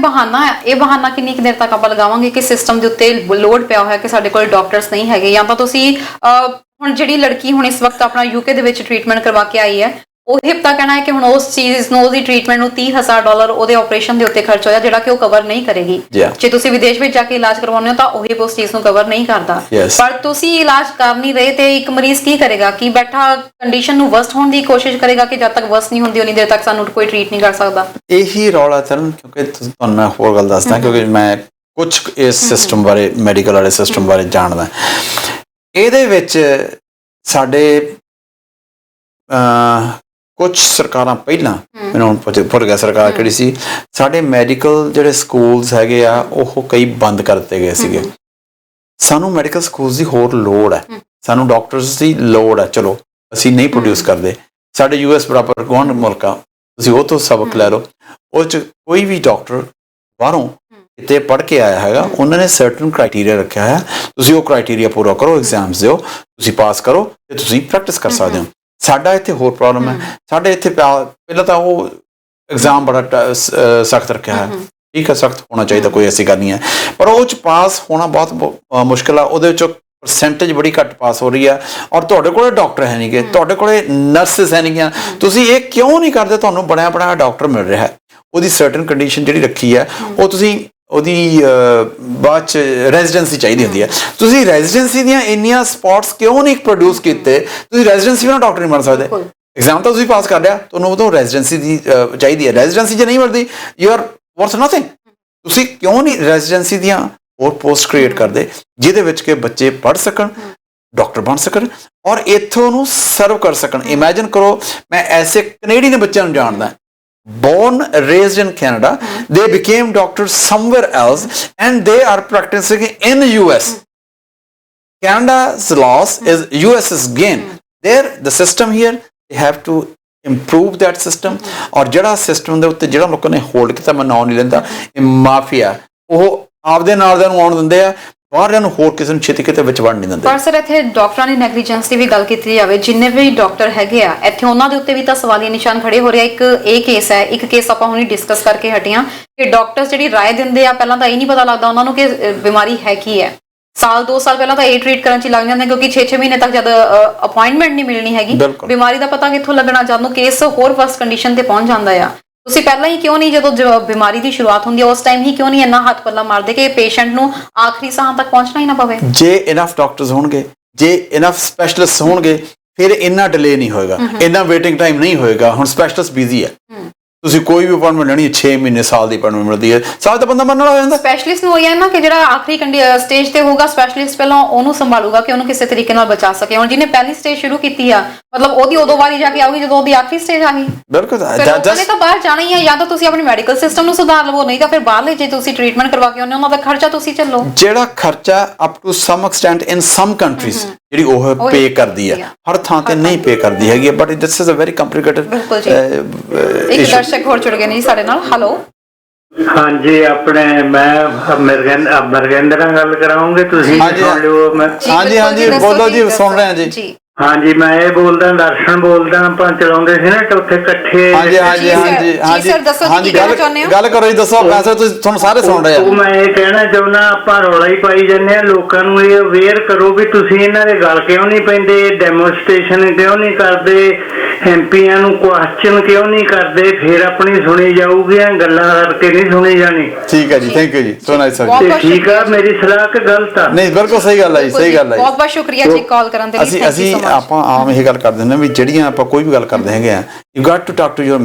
ਬਹਾਨਾ ਕਿੰਨੀ ਕੁ ਦੇਰ ਤੱਕ ਆਪਾਂ ਲਗਾਵਾਂਗੇ ਕਿ ਸਿਸਟਮ ਦੇ ਉੱਤੇ ਲੋਡ ਪਿਆ ਹੋਇਆ ਕਿ ਸਾਡੇ ਕੋਲ ਡਾਕਟਰਸ ਨਹੀਂ ਹੈਗੇ? ਜਾਂ ਤਾਂ ਤੁਸੀਂ ਹੁਣ ਜਿਹੜੀ ਲੜਕੀ ਹੁਣ ਇਸ ਵਕਤ ਆਪਣਾ UK ਦੇ ਵਿੱਚ ਟ੍ਰੀਟਮੈਂਟ ਕਰਵਾ ਕੇ ਆਈ ਹੈ, ਉਹ ਤਾਂ ਕਹਿਣਾ ਹੈ ਕਿ ਹੁਣ ਉਸ ਚੀਜ਼ ਨੂੰ, ਉਹਦੀ ਟ੍ਰੀਟਮੈਂਟ ਨੂੰ $30,000 ਉਹਦੇ ਆਪਰੇਸ਼ਨ ਦੇ ਉੱਤੇ ਖਰਚ ਹੋਇਆ, ਜਿਹੜਾ ਕਿ ਉਹ ਕਵਰ ਨਹੀਂ ਕਰੇਗੀ। ਜੇ ਤੁਸੀਂ ਵਿਦੇਸ਼ ਵਿੱਚ ਜਾ ਕੇ ਇਲਾਜ ਕਰਵਾਉਂਦੇ ਹੋ ਤਾਂ ਉਹੀ ਉਸ ਚੀਜ਼ ਨੂੰ ਕਵਰ ਨਹੀਂ ਕਰਦਾ। ਪਰ ਤੁਸੀਂ ਇਲਾਜ ਕਰ ਨਹੀਂ ਰਹੇ ਤੇ ਇੱਕ ਮਰੀਜ਼ ਕੀ ਕਰੇਗਾ? ਕਿ ਬੈਠਾ ਕੰਡੀਸ਼ਨ ਨੂੰ ਵਰਸਟ ਹੋਣ ਦੀ ਕੋਸ਼ਿਸ਼ ਕਰੇਗਾ ਕਿ ਜਦ ਤੱਕ ਵਰਸਟ ਨਹੀਂ ਹੁੰਦੀ ਉਨੀ ਦੇਰ ਤੱਕ ਸਾਨੂੰ ਕੋਈ ਟ੍ਰੀਟ ਨਹੀਂ ਕਰ ਸਕਦਾ। ਇਹੀ ਰੌਲਾ ਤਰਨ, ਕਿਉਂਕਿ ਤੁਹਾਨੂੰ ਮੈਂ ਹੋਰ ਗੱਲ ਦੱਸਦਾ, ਕਿਉਂਕਿ ਮੈਂ ਕੁਝ ਇਸ ਸਿਸਟਮ ਬਾਰੇ, ਮੈਡੀਕਲ ਵਾਲੇ ਸਿਸਟਮ ਬਾਰੇ ਜਾਣਦਾ। ਇਹਦੇ ਵਿੱਚ ਸਾਡੇ ਕੁਝ ਸਰਕਾਰਾਂ ਪਹਿਲਾਂ, ਮੈਨੂੰ ਹੁਣ ਭੁੱਲ ਗਿਆ ਸਰਕਾਰ ਕਿਹੜੀ ਸੀ, ਸਾਡੇ ਮੈਡੀਕਲ ਜਿਹੜੇ ਸਕੂਲਸ ਹੈਗੇ ਆ ਉਹ ਕਈ ਬੰਦ ਕਰ ਦਿੱਤੇ ਗਏ ਸੀਗੇ। ਸਾਨੂੰ ਮੈਡੀਕਲ ਸਕੂਲਸ ਦੀ ਹੋਰ ਲੋੜ ਹੈ, ਸਾਨੂੰ ਡਾਕਟਰਸ ਦੀ ਲੋੜ ਹੈ। ਚਲੋ ਅਸੀਂ ਨਹੀਂ ਪ੍ਰੋਡਿਊਸ ਕਰਦੇ, ਸਾਡੇ US ਬਰਾਬਰ ਗੁਆਂਢ ਮੁਲਕ ਆ, ਤੁਸੀਂ ਉਹ ਤੋਂ ਸਬਕ ਲੈ ਲਓ। ਉਹ 'ਚ ਕੋਈ ਵੀ ਡਾਕਟਰ ਬਾਹਰੋਂ ਕਿਤੇ ਪੜ੍ਹ ਕੇ ਆਇਆ ਹੈਗਾ, ਉਹਨਾਂ ਨੇ ਸਰਟਨ ਕ੍ਰਾਈਟੇਰੀਆ ਰੱਖਿਆ ਹੈ, ਤੁਸੀਂ ਉਹ ਕ੍ਰਾਈਟੇਰੀਆ ਪੂਰਾ ਕਰੋ, ਐਗਜ਼ਾਮਸ ਦਿਓ, ਤੁਸੀਂ ਪਾਸ ਕਰੋ ਤੇ ਤੁਸੀਂ ਪ੍ਰੈਕਟਿਸ ਕਰ ਸਕਦੇ ਹੋ। ਸਾਡਾ ਇੱਥੇ ਹੋਰ ਪ੍ਰੋਬਲਮ ਹੈ। ਸਾਡੇ ਇੱਥੇ ਪਹਿਲਾਂ ਤਾਂ ਉਹ ਐਗਜ਼ਾਮ ਬੜਾ ਸਖਤ ਰੱਖਿਆ ਹੈ। ਠੀਕ ਹੈ, ਸਖਤ ਹੋਣਾ ਚਾਹੀਦਾ, ਕੋਈ ਐਸੀ ਗੱਲ ਨਹੀਂ ਹੈ, ਪਰ ਉਹ 'ਚ ਪਾਸ ਹੋਣਾ ਬਹੁਤ ਮੁਸ਼ਕਿਲ ਆ। ਉਹਦੇ ਵਿੱਚੋਂ ਪਰਸੈਂਟੇਜ ਬੜੀ ਘੱਟ ਪਾਸ ਹੋ ਰਹੀ ਹੈ। ਔਰ ਤੁਹਾਡੇ ਕੋਲੇ ਡਾਕਟਰ ਹੈ ਨਹੀਂਗੇ, ਤੁਹਾਡੇ ਕੋਲੇ ਨਰਸਿਸ ਹੈ ਨਹੀਂਗੀਆਂ। ਤੁਸੀਂ ਇਹ ਕਿਉਂ ਨਹੀਂ ਕਰਦੇ? ਤੁਹਾਨੂੰ ਬਣਿਆ ਬਣਾਇਆ ਡਾਕਟਰ ਮਿਲ ਰਿਹਾ ਹੈ, ਉਹਦੀ ਸਰਟਨ ਕੰਡੀਸ਼ਨ ਜਿਹੜੀ ਰੱਖੀ ਹੈ, ਉਹ ਤੁਸੀਂ ਉਹਦੀ ਬਾਅਦ 'ਚ ਰੈਜ਼ੀਡੈਂਸੀ ਚਾਹੀਦੀ ਹੁੰਦੀ ਹੈ। ਤੁਸੀਂ ਰੈਜ਼ੀਡੈਂਸੀ ਦੀਆਂ ਇੰਨੀਆਂ ਸਪੌਟਸ ਕਿਉਂ ਨਹੀਂ ਪ੍ਰੋਡਿਊਸ ਕੀਤੇ? ਤੁਸੀਂ ਰੈਜ਼ੀਡੈਂਸੀ ਨਾਲ ਡਾਕਟਰ ਨਹੀਂ ਬਣ ਸਕਦੇ। ਐਗਜ਼ਾਮ ਤਾਂ ਤੁਸੀਂ ਪਾਸ ਕਰ ਲਿਆ, ਤੁਹਾਨੂੰ ਉਦੋਂ ਰੈਜ਼ੀਡੈਂਸੀ ਦੀ ਚਾਹੀਦੀ ਹੈ। ਰੈਜ਼ੀਡੈਂਸੀ ਜੇ ਨਹੀਂ ਮਿਲਦੀ, ਯੂ ਆਰ ਵਰਥ ਨਥਿੰਗ। ਤੁਸੀਂ ਕਿਉਂ ਨਹੀਂ ਰੈਜ਼ੀਡੈਂਸੀ ਦੀਆਂ ਹੋਰ ਪੋਸਟ ਕ੍ਰੀਏਟ ਕਰਦੇ ਜਿਹਦੇ ਵਿੱਚ ਕਿ ਬੱਚੇ ਪੜ੍ਹ ਸਕਣ, ਡਾਕਟਰ ਬਣ ਸਕਣ ਔਰ ਇੱਥੋਂ ਨੂੰ ਸਰਵ ਕਰ ਸਕਣ? ਇਮੈਜਿਨ ਕਰੋ, ਮੈਂ ਐਸੇ ਕੈਨੇਡੀਅਨ ਬੱਚਿਆਂ ਨੂੰ ਜਾਣਦਾ, born raised in Canada, they became doctors somewhere else and they are practicing in US. Canada's loss is US's gain. There the system here, they have to improve that system. और ਜਿਹੜਾ ਸਿਸਟਮ ਦੇ ਉੱਤੇ ਜਿਹੜਾ ਲੋਕਾਂ ਨੇ ਹੋਲਡ ਕੀਤਾ, ਮੈਂ ਨਾਂ ਨਹੀਂ ਲੈਂਦਾ, ਇਹ ਮਾਫੀਆ, ਉਹ ਆਪਦੇ ਨਾਲ ਦੇ ਨੂੰ ਆਉਣ ਦਿੰਦੇ ਆ, ਬਾਹਰ ਨੂੰ ਹੋਰ ਕਿਸੇ ਨੂੰ ਛੇਤੀ ਕਿਤੇ ਵਿੱਚ ਵੜ ਨਹੀਂ ਦਿੰਦੇ। ਪਰ ਸਰ ਇੱਥੇ ਡਾਕਟਰਾਂ ਦੀ ਨੈਗਲੀਜੈਂਸ ਦੀ ਵੀ ਗੱਲ ਕੀਤੀ ਜਾਵੇ, ਜਿੰਨੇ ਵੀ ਡਾਕਟਰ ਹੈਗੇ ਆ ਇੱਥੇ, ਉਹਨਾਂ ਦੇ ਉੱਤੇ ਵੀ ਤਾਂ ਸਵਾਲੀਆ ਨਿਸ਼ਾਨ ਖੜੇ ਹੋ ਰਿਹਾ। ਇੱਕ ਇਹ ਕੇਸ ਹੈ, ਇੱਕ ਕੇਸ ਆਪਾਂ ਹੁਣੇ ਡਿਸਕਸ ਕਰਕੇ ਹਟੀਆਂ ਕਿ ਡਾਕਟਰਸ ਜਿਹੜੀ ਰਾਏ ਦਿੰਦੇ ਆ, ਪਹਿਲਾਂ ਤਾਂ ਇਹ ਨਹੀਂ ਪਤਾ ਲੱਗਦਾ ਉਹਨਾਂ ਨੂੰ ਕਿ ਬਿਮਾਰੀ ਹੈ ਕੀ ਹੈ। ਸਾਲ 2 ਸਾਲ ਪਹਿਲਾਂ ਤਾਂ ਇਹ ਟ੍ਰੀਟ ਕਰਨ 'ਚ ਲੱਗ ਜਾਂਦੇ, ਕਿਉਂਕਿ 6 ਮਹੀਨੇ ਤੱਕ ਜਦ ਅਪਾਇੰਟਮੈਂਟ ਨਹੀਂ ਮਿਲਣੀ ਹੈਗੀ, ਬਿਮਾਰੀ ਦਾ ਪਤਾ ਕਿੱਥੋਂ ਲੱਗਣਾ? ਜਦ ਨੂੰ ਕੇਸ ਹੋਰ ਵਰਸਟ ਕੰਡੀਸ਼ਨ ਤੇ ਪਹੁੰਚ ਜਾਂਦਾ ਆ। ਤੁਸੀਂ ਪਹਿਲਾਂ ਹੀ ਕਿਉਂ ਨਹੀਂ, ਜਦੋਂ ਬਿਮਾਰੀ ਦੀ ਸ਼ੁਰੂਆਤ ਹੁੰਦੀ ਹੈ ਉਸ ਟਾਈਮ ਹੀ ਕਿਉਂ ਨਹੀਂ ਇੰਨਾ ਹੱਥ ਪੱਲਾ ਮਾਰਦੇ ਕਿ ਪੇਸ਼ੈਂਟ ਨੂੰ ਆਖਰੀ ਸਾਹਾਂ ਤੱਕ ਪਹੁੰਚਣਾ ਹੀ ਨਾ ਪਵੇ? ਜੇ ਇਨਫ ਡਾਕਟਰਸ ਹੋਣਗੇ, ਜੇ ਇਨਫ ਸਪੈਸ਼ਲਿਸਟ ਹੋਣਗੇ, ਫਿਰ ਇੰਨਾ ਡਿਲੇ ਨਹੀਂ ਹੋਏਗਾ, ਇੰਨਾ ਵੇਟਿੰਗ ਟਾਈਮ ਨਹੀਂ ਹੋਏਗਾ। ਹੁਣ ਸਪੈਸ਼ਲਿਸਟ ਬਿਜ਼ੀ ਹੈ, ਤੁਸੀਂ ਕੋਈ ਵੀ ਅਪਾਇੰਟਮੈਂਟ ਲੈਣੀ 6 ਮਹੀਨੇ, ਸਾਲ ਦੀ ਅਪਾਇੰਟਮੈਂਟ ਮਿਲਦੀ ਹੈ, ਸਾਲ ਤਾਂ ਬੰਦਾ ਮਰਨ ਵਾਲਾ ਹੋ ਜਾਂਦਾ। ਸਪੈਸ਼ਲਿਸਟ ਨੂੰ ਹੋਈ ਹੈ ਨਾ ਕਿ ਜਿਹੜਾ ਆਖਰੀ ਸਟੇਜ ਤੇ ਹੋਊਗਾ, ਸਪੈਸ਼ਲਿਸਟ ਪਹਿਲਾਂ ਉਹਨੂੰ ਸੰਭਾਲੂਗਾ ਕਿ ਉਹਨੂੰ ਕਿਸੇ ਤਰੀਕੇ ਨਾਲ ਬਚਾ ਸਕੇ। ਹੁਣ ਜਿਹਨੇ ਪਹਿਲੀ ਸਟੇਜ ਸ਼ੁਰੂ ਕੀਤੀ ਆ, ਮਤਲਬ ਉਹਦੀ ਉਦੋਂ ਵਾਰੀ ਜਾ ਕੇ ਆਊਗੀ ਜਦੋਂ ਉਹਦੀ ਆਖਰੀ ਸਟੇਜ ਆ ਗਈ। ਬਿਲਕੁਲ, ਉਹਨੇ ਤਾਂ ਬਾਹਰ ਜਾਣਾ ਹੀ ਹੈ। ਜਾਂ ਤਾਂ ਤੁਸੀਂ ਆਪਣੇ ਮੈਡੀਕਲ ਸਿਸਟਮ ਨੂੰ ਸੁਧਾਰ ਲਵੋ, ਨਹੀਂ ਤਾਂ ਫਿਰ ਬਾਹਰਲੇ ਜੇ ਤੁਸੀਂ ਟ੍ਰੀਟਮੈਂਟ ਕਰਵਾ ਕੇ ਆਉਂਦੇ ਉਹਨਾਂ ਦਾ ਖਰਚਾ ਤੁਸੀਂ ਚੱਲੋ। ਜਿਹੜਾ ਖਰਚਾ up to some extent in some countries ਜਿਹੜੀ ਉਹ ਪੇ ਕਰਦੀ ਹੈ, ਹਰ ਥਾਂ ਤੇ ਨਹੀਂ ਪੇ ਕਰਦੀ ਹੈਗੀ, but this is a very complicated. ਇੱਕ ਦਰਸ਼ਕ ਹੋਰ ਜੁੜ ਗਏ ਨੇ ਜੀ ਸਾਡੇ ਨਾਲ। ਹੈਲੋ, ਹਾਂਜੀ, ਆਪਣੇ ਮੈਂ ਮਰਗਿੰਦਰ ਨਾਲ ਗੱਲ ਕਰਾਉਂਗੇ, ਤੁਸੀਂ ਸੁਣ ਲਿਓ। ਹਾਂਜੀ, ਬੋਲੋ ਜੀ, ਸੁਣ ਰਹੇ ਹਾਂ ਜੀ। ਹਾਂਜੀ, ਮੈਂ ਇਹ ਬੋਲਦਾ, ਦਰਸ਼ਨ ਬੋਲਦਾ। ਆਪਾਂ ਚਲਾਉਂਦੇ ਸੀ ਨਾ ਉੱਥੇ ਇਕੱਠੇ। ਗੱਲ ਕਰੋ ਜੀ, ਦੱਸੋ। ਪੈਸੇ ਤੁਸੀਂ, ਤੁਹਾਨੂੰ ਸਾਰੇ ਸੁਣ ਰਹੇ ਆ। ਉਹ ਮੈਂ ਇਹ ਕਹਿਣਾ ਚਾਹੁੰਦਾ, ਆਪਾਂ ਰੌਲਾ ਹੀ ਪਾਈ ਜਾਂਦੇ ਆ, ਲੋਕਾਂ ਨੂੰ ਇਹ ਅਵੇਅਰ ਕਰੋ ਵੀ ਤੁਸੀਂ ਇਹਨਾਂ ਦੇ ਗੱਲ ਕਿਉਂ ਨਹੀਂ ਪੈਂਦੇ, ਡੈਮੋਨਸਟ੍ਰੇਸ਼ਨ ਕਿਉਂ ਨਹੀਂ ਕਰਦੇ। ਐਮਪੀਆਂ ਨੂੰ ਕੁਐਸਚਨ ਕਿਉਂ ਨਹੀਂ ਕਰਦੇ? ਫਿਰ ਆਪਣੀ ਸੁਣੀ ਜਾਊਗੀ, ਗੱਲਾਂ ਕਰਕੇ ਨਹੀਂ ਸੁਣੀ ਜਾਣੀ। ਠੀਕ ਹੈ ਜੀ, ਥੈਂਕ ਯੂ ਜੀ, ਸੋ ਨਾਈਸ ਸਰ। ਤੇ ਠੀਕ ਆ, ਮੇਰੀ ਸਲਾਹ ਕਿ ਗਲਤ ਆ? ਨਹੀਂ, ਬਿਲਕੁਲ ਸਹੀ ਗੱਲ ਹੈ ਜੀ, ਸਹੀ ਗੱਲ ਹੈ। ਬਹੁਤ ਬਹੁਤ ਸ਼ੁਕਰੀਆ ਜੀ ਕਾਲ ਕਰਨ ਦੇ ਲਈ। ਅਸੀਂ ਆਪਾਂ ਆਮ ਇਹ ਗੱਲ ਕਰਦੇ ਹੁੰਦੇ ਵੀ ਜਿਹੜੀਆਂ ਆਪਾਂ ਕੋਈ ਵੀ ਗੱਲ ਕਰਦੇ ਹੈਗੇ ਆ, you got to talk to your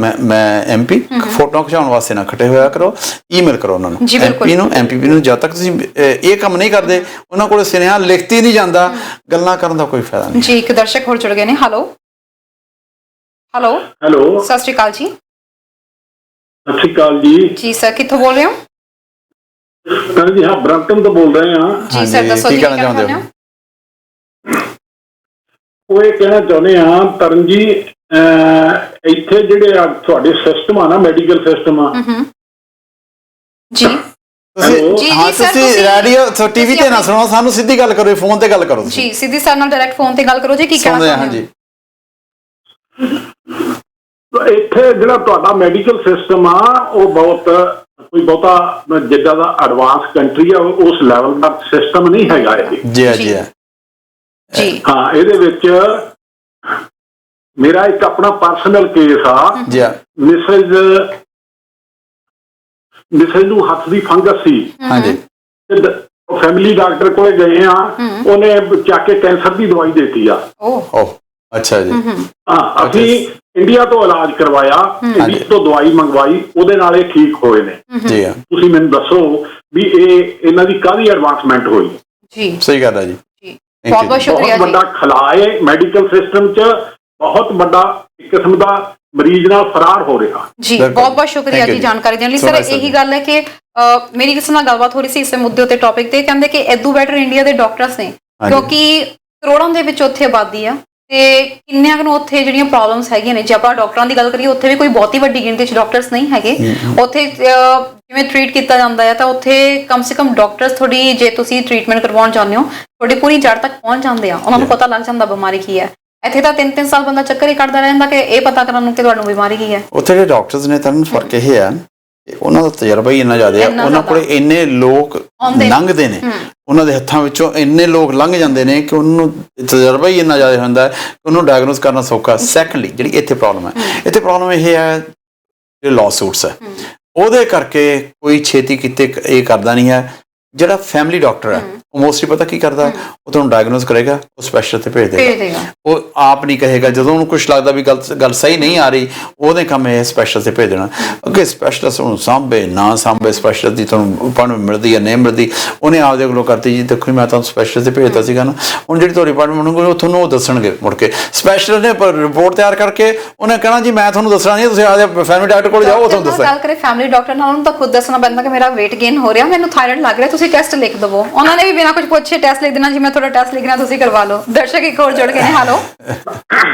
MP. Photo ਖਿਚਾਉਣ ਵਾਸਤੇ ਨਾ ਖੱਟੇ ਹੋਇਆ ਕਰੋ, ਈਮੇਲ ਕਰੋ ਉਹਨਾਂ ਨੂੰ, ਐਮਪੀ ਨੂੰ, ਐਮਪੀਪੀ ਨੂੰ। ਜਦ ਤੱਕ ਤੁਸੀਂ ਇਹ ਕੰਮ ਨਹੀਂ ਕਰਦੇ, ਉਹਨਾਂ ਕੋਲ ਸੁਨੇਹਾ ਲਿਖਤੀ ਨਹੀਂ ਜਾਂਦਾ, ਗੱਲਾਂ ਕਰਨ ਦਾ ਕੋਈ ਫਾਇਦਾ ਨਹੀਂ ਜੀ। ਇੱਕ ਦਰਸ਼ਕ ਹੋਰ ਜੁੜ ਗਏ ਨੇ। ਹੈਲੋ ਹੈਲੋ ਹੈਲੋ, ਸਤਿ ਸ਼੍ਰੀ ਅਕਾਲ ਜੀ। ਸਤਿ ਸ਼੍ਰੀ ਅਕਾਲ ਜੀ। ਜੀ ਸਰ, ਕਿੱਥੋਂ ਬੋਲ ਰਹੇ ਹੋ? ਜੀ ਹਾਂ, ਬ੍ਰੈਂਪਟਨ ਤੋਂ ਬੋਲ ਰਹੇ ਹਾਂ। ਜੀ ਸਰ, ਦੱਸੋ ਕੀ ਜੀ, ਕਹਿਣਾ ਚਾਹੁੰਦੇ ਹੋ? ਉਹ ਇਹ ਕਹਿਣਾ ਚਾਹੁੰਦੇ ਆ ਤਰਨ ਜੀ, ਇੱਥੇ ਜਿਹੜੇ ਆ ਤੁਹਾਡੇ ਸਿਸਟਮ ਆ ਨਾ, ਮੈਡੀਕਲ ਸਿਸਟਮ ਆ, ਜੀ ਤੁਸੀਂ ਹਾਂ, ਤੁਸੀਂ ਰੇਡੀਓ ਟੀਵੀ ਤੇ ਨਾ ਸੁਣੋ, ਸਾਨੂੰ ਸਿੱਧੀ ਗੱਲ ਕਰੋ, ਫੋਨ ਤੇ ਗੱਲ ਕਰੋ ਤੁਸੀਂ। ਜੀ ਸਿੱਧੀ ਸਰ ਨਾਲ ਡਾਇਰੈਕਟ ਫੋਨ ਤੇ ਗੱਲ ਕਰੋ ਜੀ। ਕੀ ਕਹਿਣਾ ਚਾਹੁੰਦੇ ਹੋ? ਇੱਥੇ ਜਿਹੜਾ ਤੁਹਾਡਾ ਮੈਡੀਕਲ ਸਿਸਟਮ ਆ, ਉਹ ਕੋਈ ਬਹੁਤਾ ਜਿੱਦਾਂ ਦਾ ਐਡਵਾਂਸ ਕੰਟਰੀ ਆ, ਉਸ ਲੈਵਲ ਦਾ ਸਿਸਟਮ ਨਹੀਂ ਹੈਗਾ ਇਹ। ਜੀ ਜੀ ਜੀ ਹਾਂ, ਇਹਦੇ ਵਿੱਚ ਮੇਰਾ ਇੱਕ ਆਪਣਾ ਪਰਸਨਲ ਕੇਸ ਆ ਜੀ। ਮਿਸੇਜ ਨੂੰ ਹੱਥ ਦੀ ਫੰਗਸ ਸੀ। ਹਾਂਜੀ। ਫੈਮਿਲੀ ਡਾਕਟਰ ਕੋਲੇ ਗਏ ਆ, ਉਹਨੇ ਚੱਕ ਕੇ ਕੈਂਸਰ ਦੀ ਦਵਾਈ ਦੇਤੀ ਆ। ਓਹ ਅੱਛਾ ਜੀ। ਹਾਂ, ਅਸੀਂ ਇੰਡੀਆ ਤੋਂ ਇਲਾਜ ਕਰਵਾਇਆ, ਇੰਡੀਆ ਤੋਂ ਦਵਾਈ ਮੰਗਵਾਈ, ਉਹਦੇ ਨਾਲ ਇਹ ਠੀਕ ਹੋਏ ਨੇ। ਜੀ ਤੁਸੀਂ ਮੈਨੂੰ ਦੱਸੋ ਵੀ ਇਹਨਾਂ ਦੀ ਕਾਹਦੀ ਐਡਵਾਂਸਮੈਂਟ ਹੋਈ? ਜੀ ਸਹੀ ਗੱਲ ਹੈ ਜੀ। ਬਹੁਤ ਬਹੁਤ ਸ਼ੁਕਰੀਆ ਜੀ। ਬਹੁਤ ਵੱਡਾ ਖਲਾਏ ਮੈਡੀਕਲ ਸਿਸਟਮ 'ਚ, ਬਹੁਤ ਵੱਡਾ ਇੱਕ ਕਿਸਮ ਦਾ ਮਰੀਜ਼ ਨਾਲ ਫਰਾਰ ਹੋ ਰਿਹਾ। ਜੀ ਬਹੁਤ ਬਹੁਤ ਸ਼ੁਕਰੀਆ ਜੀ ਜਾਣਕਾਰੀ ਦੇਣ ਲਈ। ਸਰ ਇਹੀ ਗੱਲ ਹੈ ਕਿ ਮੇਰੀ ਕਿਸੇ ਨਾਲ ਗੱਲਬਾਤ ਹੋ ਰਹੀ ਸੀ ਇਸੇ ਮੁੱਦੇ ਉੱਤੇ, ਟੌਪਿਕ ਤੇ, ਕਹਿੰਦੇ ਕਿ ਇਦੋਂ ਬੈਟਰ ਇੰਡੀਆ ਦੇ ਡਾਕਟਰਸ ਨੇ, ਕਿਉਂਕਿ ਕਰੋੜਾਂ ਦੇ ਵਿੱਚ ਉੱਥੇ ਆਬਾਦੀ ਆ ਤੇ ਕਿੰਨਿਆਂ ਨੂੰ ਉੱਥੇ ਜਿਹੜੀਆਂ ਪ੍ਰੋਬਲਮਸ ਹੈਗੀਆਂ ਨੇ। ਜੇ ਆਪਾਂ ਡਾਕਟਰਾਂ ਦੀ ਗੱਲ ਕਰੀਏ, ਉੱਥੇ ਵੀ ਕੋਈ ਬਹੁਤੀ ਵੱਡੀ ਗਿਣਤੀ 'ਚ ਡਾਕਟਰਸ ਨਹੀਂ ਹੈਗੇ। ਉੱਥੇ ਜਿਵੇਂ ਟ੍ਰੀਟ ਕੀਤਾ ਜਾਂਦਾ ਹੈ ਤਾਂ ਉੱਥੇ ਕਮ ਸੇ ਕਮ ਡਾਕਟਰਸ ਤੁਹਾਡੀ, ਜੇ ਤੁਸੀਂ ਟ੍ਰੀਟਮੈਂਟ ਕਰਵਾਉਣ ਚਾਹੁੰਦੇ ਹੋ, ਤੁਹਾਡੀ ਪੂਰੀ ਜੜ ਤੱਕ ਪਹੁੰਚ ਜਾਂਦੇ ਆ, ਉਹਨਾਂ ਨੂੰ ਪਤਾ ਲੱਗ ਜਾਂਦਾ ਬਿਮਾਰੀ ਕੀ ਹੈ। ਇੱਥੇ ਤਾਂ 3-3 ਸਾਲ ਬੰਦਾ ਚੱਕਰ ਹੀ ਕੱਢਦਾ ਰਹਿੰਦਾ ਕਿ ਇਹ ਪਤਾ ਕਰਨ ਨੂੰ ਕਿ ਤੁਹਾਨੂੰ ਬਿਮਾਰੀ ਕੀ ਹੈ। ਉੱਥੇ ਜਿਹੜੇ ਡਾਕਟਰਸ ਨੇ ਤਾਂ ਫਰਕ ਇਹ ਹੈ, ਉਹਨਾਂ ਦਾ ਤਜਰਬਾ ਹੀ ਇੰਨਾ ਜ਼ਿਆਦਾ ਹੈ, ਉਹਨਾਂ ਕੋਲੇ ਇੰਨੇ ਲੋਕ ਲੰਘਦੇ ਨੇ, ਉਹਨਾਂ ਦੇ ਹੱਥਾਂ ਵਿੱਚੋਂ ਇੰਨੇ ਲੋਕ ਲੰਘ ਜਾਂਦੇ ਨੇ ਕਿ ਉਹਨੂੰ ਤਜਰਬਾ ਹੀ ਇੰਨਾ ਜ਼ਿਆਦਾ ਹੁੰਦਾ ਹੈ ਕਿ ਉਹਨੂੰ ਡਾਇਗਨੋਸ ਕਰਨਾ ਸੌਖਾ। ਸੈਕੰਡਲੀ ਜਿਹੜੀ ਇੱਥੇ ਪ੍ਰੋਬਲਮ ਹੈ, ਇੱਥੇ ਪ੍ਰੋਬਲਮ ਇਹ ਹੈ ਜਿਹੜੇ ਲਾਅ ਸੂਟਸ ਹੈ, ਉਹਦੇ ਕਰਕੇ ਕੋਈ ਛੇਤੀ ਕਿਤੇ ਇਹ ਕਰਦਾ ਨਹੀਂ ਹੈ। ਜਿਹੜਾ ਫੈਮਿਲੀ ਡਾਕਟਰ ਹੈ, ਉਹ ਮੋਸਟਲੀ ਪਤਾ ਕੀ ਕਰਦਾ, ਉਹ ਤੁਹਾਨੂੰ ਡਾਇਗਨੋਸ ਕਰੇਗਾ, ਉਹ ਸਪੈਸ਼ਲਿਸਟ ਤੇ ਭੇਜ ਦੇਗਾ। ਉਹ ਆਪ ਨਹੀਂ ਕਹੇਗਾ, ਜਦੋਂ ਉਹਨੂੰ ਕੁਝ ਲੱਗਦਾ ਵੀ ਗੱਲ ਸਹੀ ਨਹੀਂ ਆ ਰਹੀ, ਉਹਦੇ ਕੰਮ ਇਹ ਸਪੈਸ਼ਲਿਸਟ ਤੇ ਭੇਜ ਦੇਣਾ। ਅੱਗੇ ਸਪੈਸ਼ਲਿਸਟ ਉਹਨੂੰ ਸਾਂਭੇ ਨਾ ਸਾਂਭੇ, ਸਪੈਸ਼ਲਿਸਟ ਦੀ ਤੁਹਾਨੂੰ ਅਪਾਇੰਟਮੈਂਟ ਮਿਲਦੀ ਹੈ ਨਹੀਂ ਮਿਲਦੀ, ਉਹਨੇ ਆਪਦੇ ਕੋਲੋਂ ਕਰਤੀ ਜੀ, ਦੇਖੋ ਮੈਂ ਤੁਹਾਨੂੰ ਸਪੈਸ਼ਲਿਸਟ ਤੇ ਭੇਜਤਾ ਸੀਗਾ ਨਾ, ਹੁਣ ਜਿਹੜੀ ਤੁਹਾਡੀ ਅਪਾਇੰਟਮੈਂਟ ਹੋਊਗੀ ਉਹ ਤੁਹਾਨੂੰ ਉਹ ਦੱਸਣਗੇ ਮੁੜ ਕੇ। ਸਪੈਸ਼ਲਿਸਟ ਨੇ ਰਿਪੋਰਟ ਤਿਆਰ ਕਰਕੇ ਉਹਨੇ ਕਹਿਣਾ ਜੀ ਮੈਂ ਤੁਹਾਨੂੰ ਦੱਸਣਾ ਨਹੀਂ, ਤੁਸੀਂ ਆਪਦੇ ਫੈਮਿਲੀ ਡਾਕਟਰ ਕੋਲ ਜਾਓ, ਉਹ ਤੁਹਾਨੂੰ ਦੱਸੇ। ਗੱਲ ਕਰੇ ਫੈਮਿਲੀ ਡਾਕਟਰ ਨਾਲ, ਉਹਨੂੰ ਤਾਂ ਖੁਦ ਦੱਸਣਾ ਪੈਂਦਾ ਕਿ ਮੇਰਾ weight gain ਹੋ ਰਿਹਾ, ਮੈਨੂੰ ਥਾਇਰਾਇਡ ਲੱਗ ਰਿਹਾ, ਤੁਸੀਂ ਟੈਸਟ ਲਿਖ ਦਵੋ। ਉਹਨਾਂ ਨੇ ਵੀ ਬਿਨਾਂ ਕੁਝ ਪੁੱਛੇ ਟੈਸਟ ਲਿਖ ਦੇਣਾ ਜੀ, ਮੈਂ ਤੁਹਾਡਾ ਟੈਸਟ ਲਿਖਣਾ, ਤੁਸੀਂ ਕਰਵਾ ਲਓ। ਦਰਸ਼ਕ ਇੱਕ ਹੋਰ ਜੁੜ ਗਏ ਨੇ। ਹੈਲੋ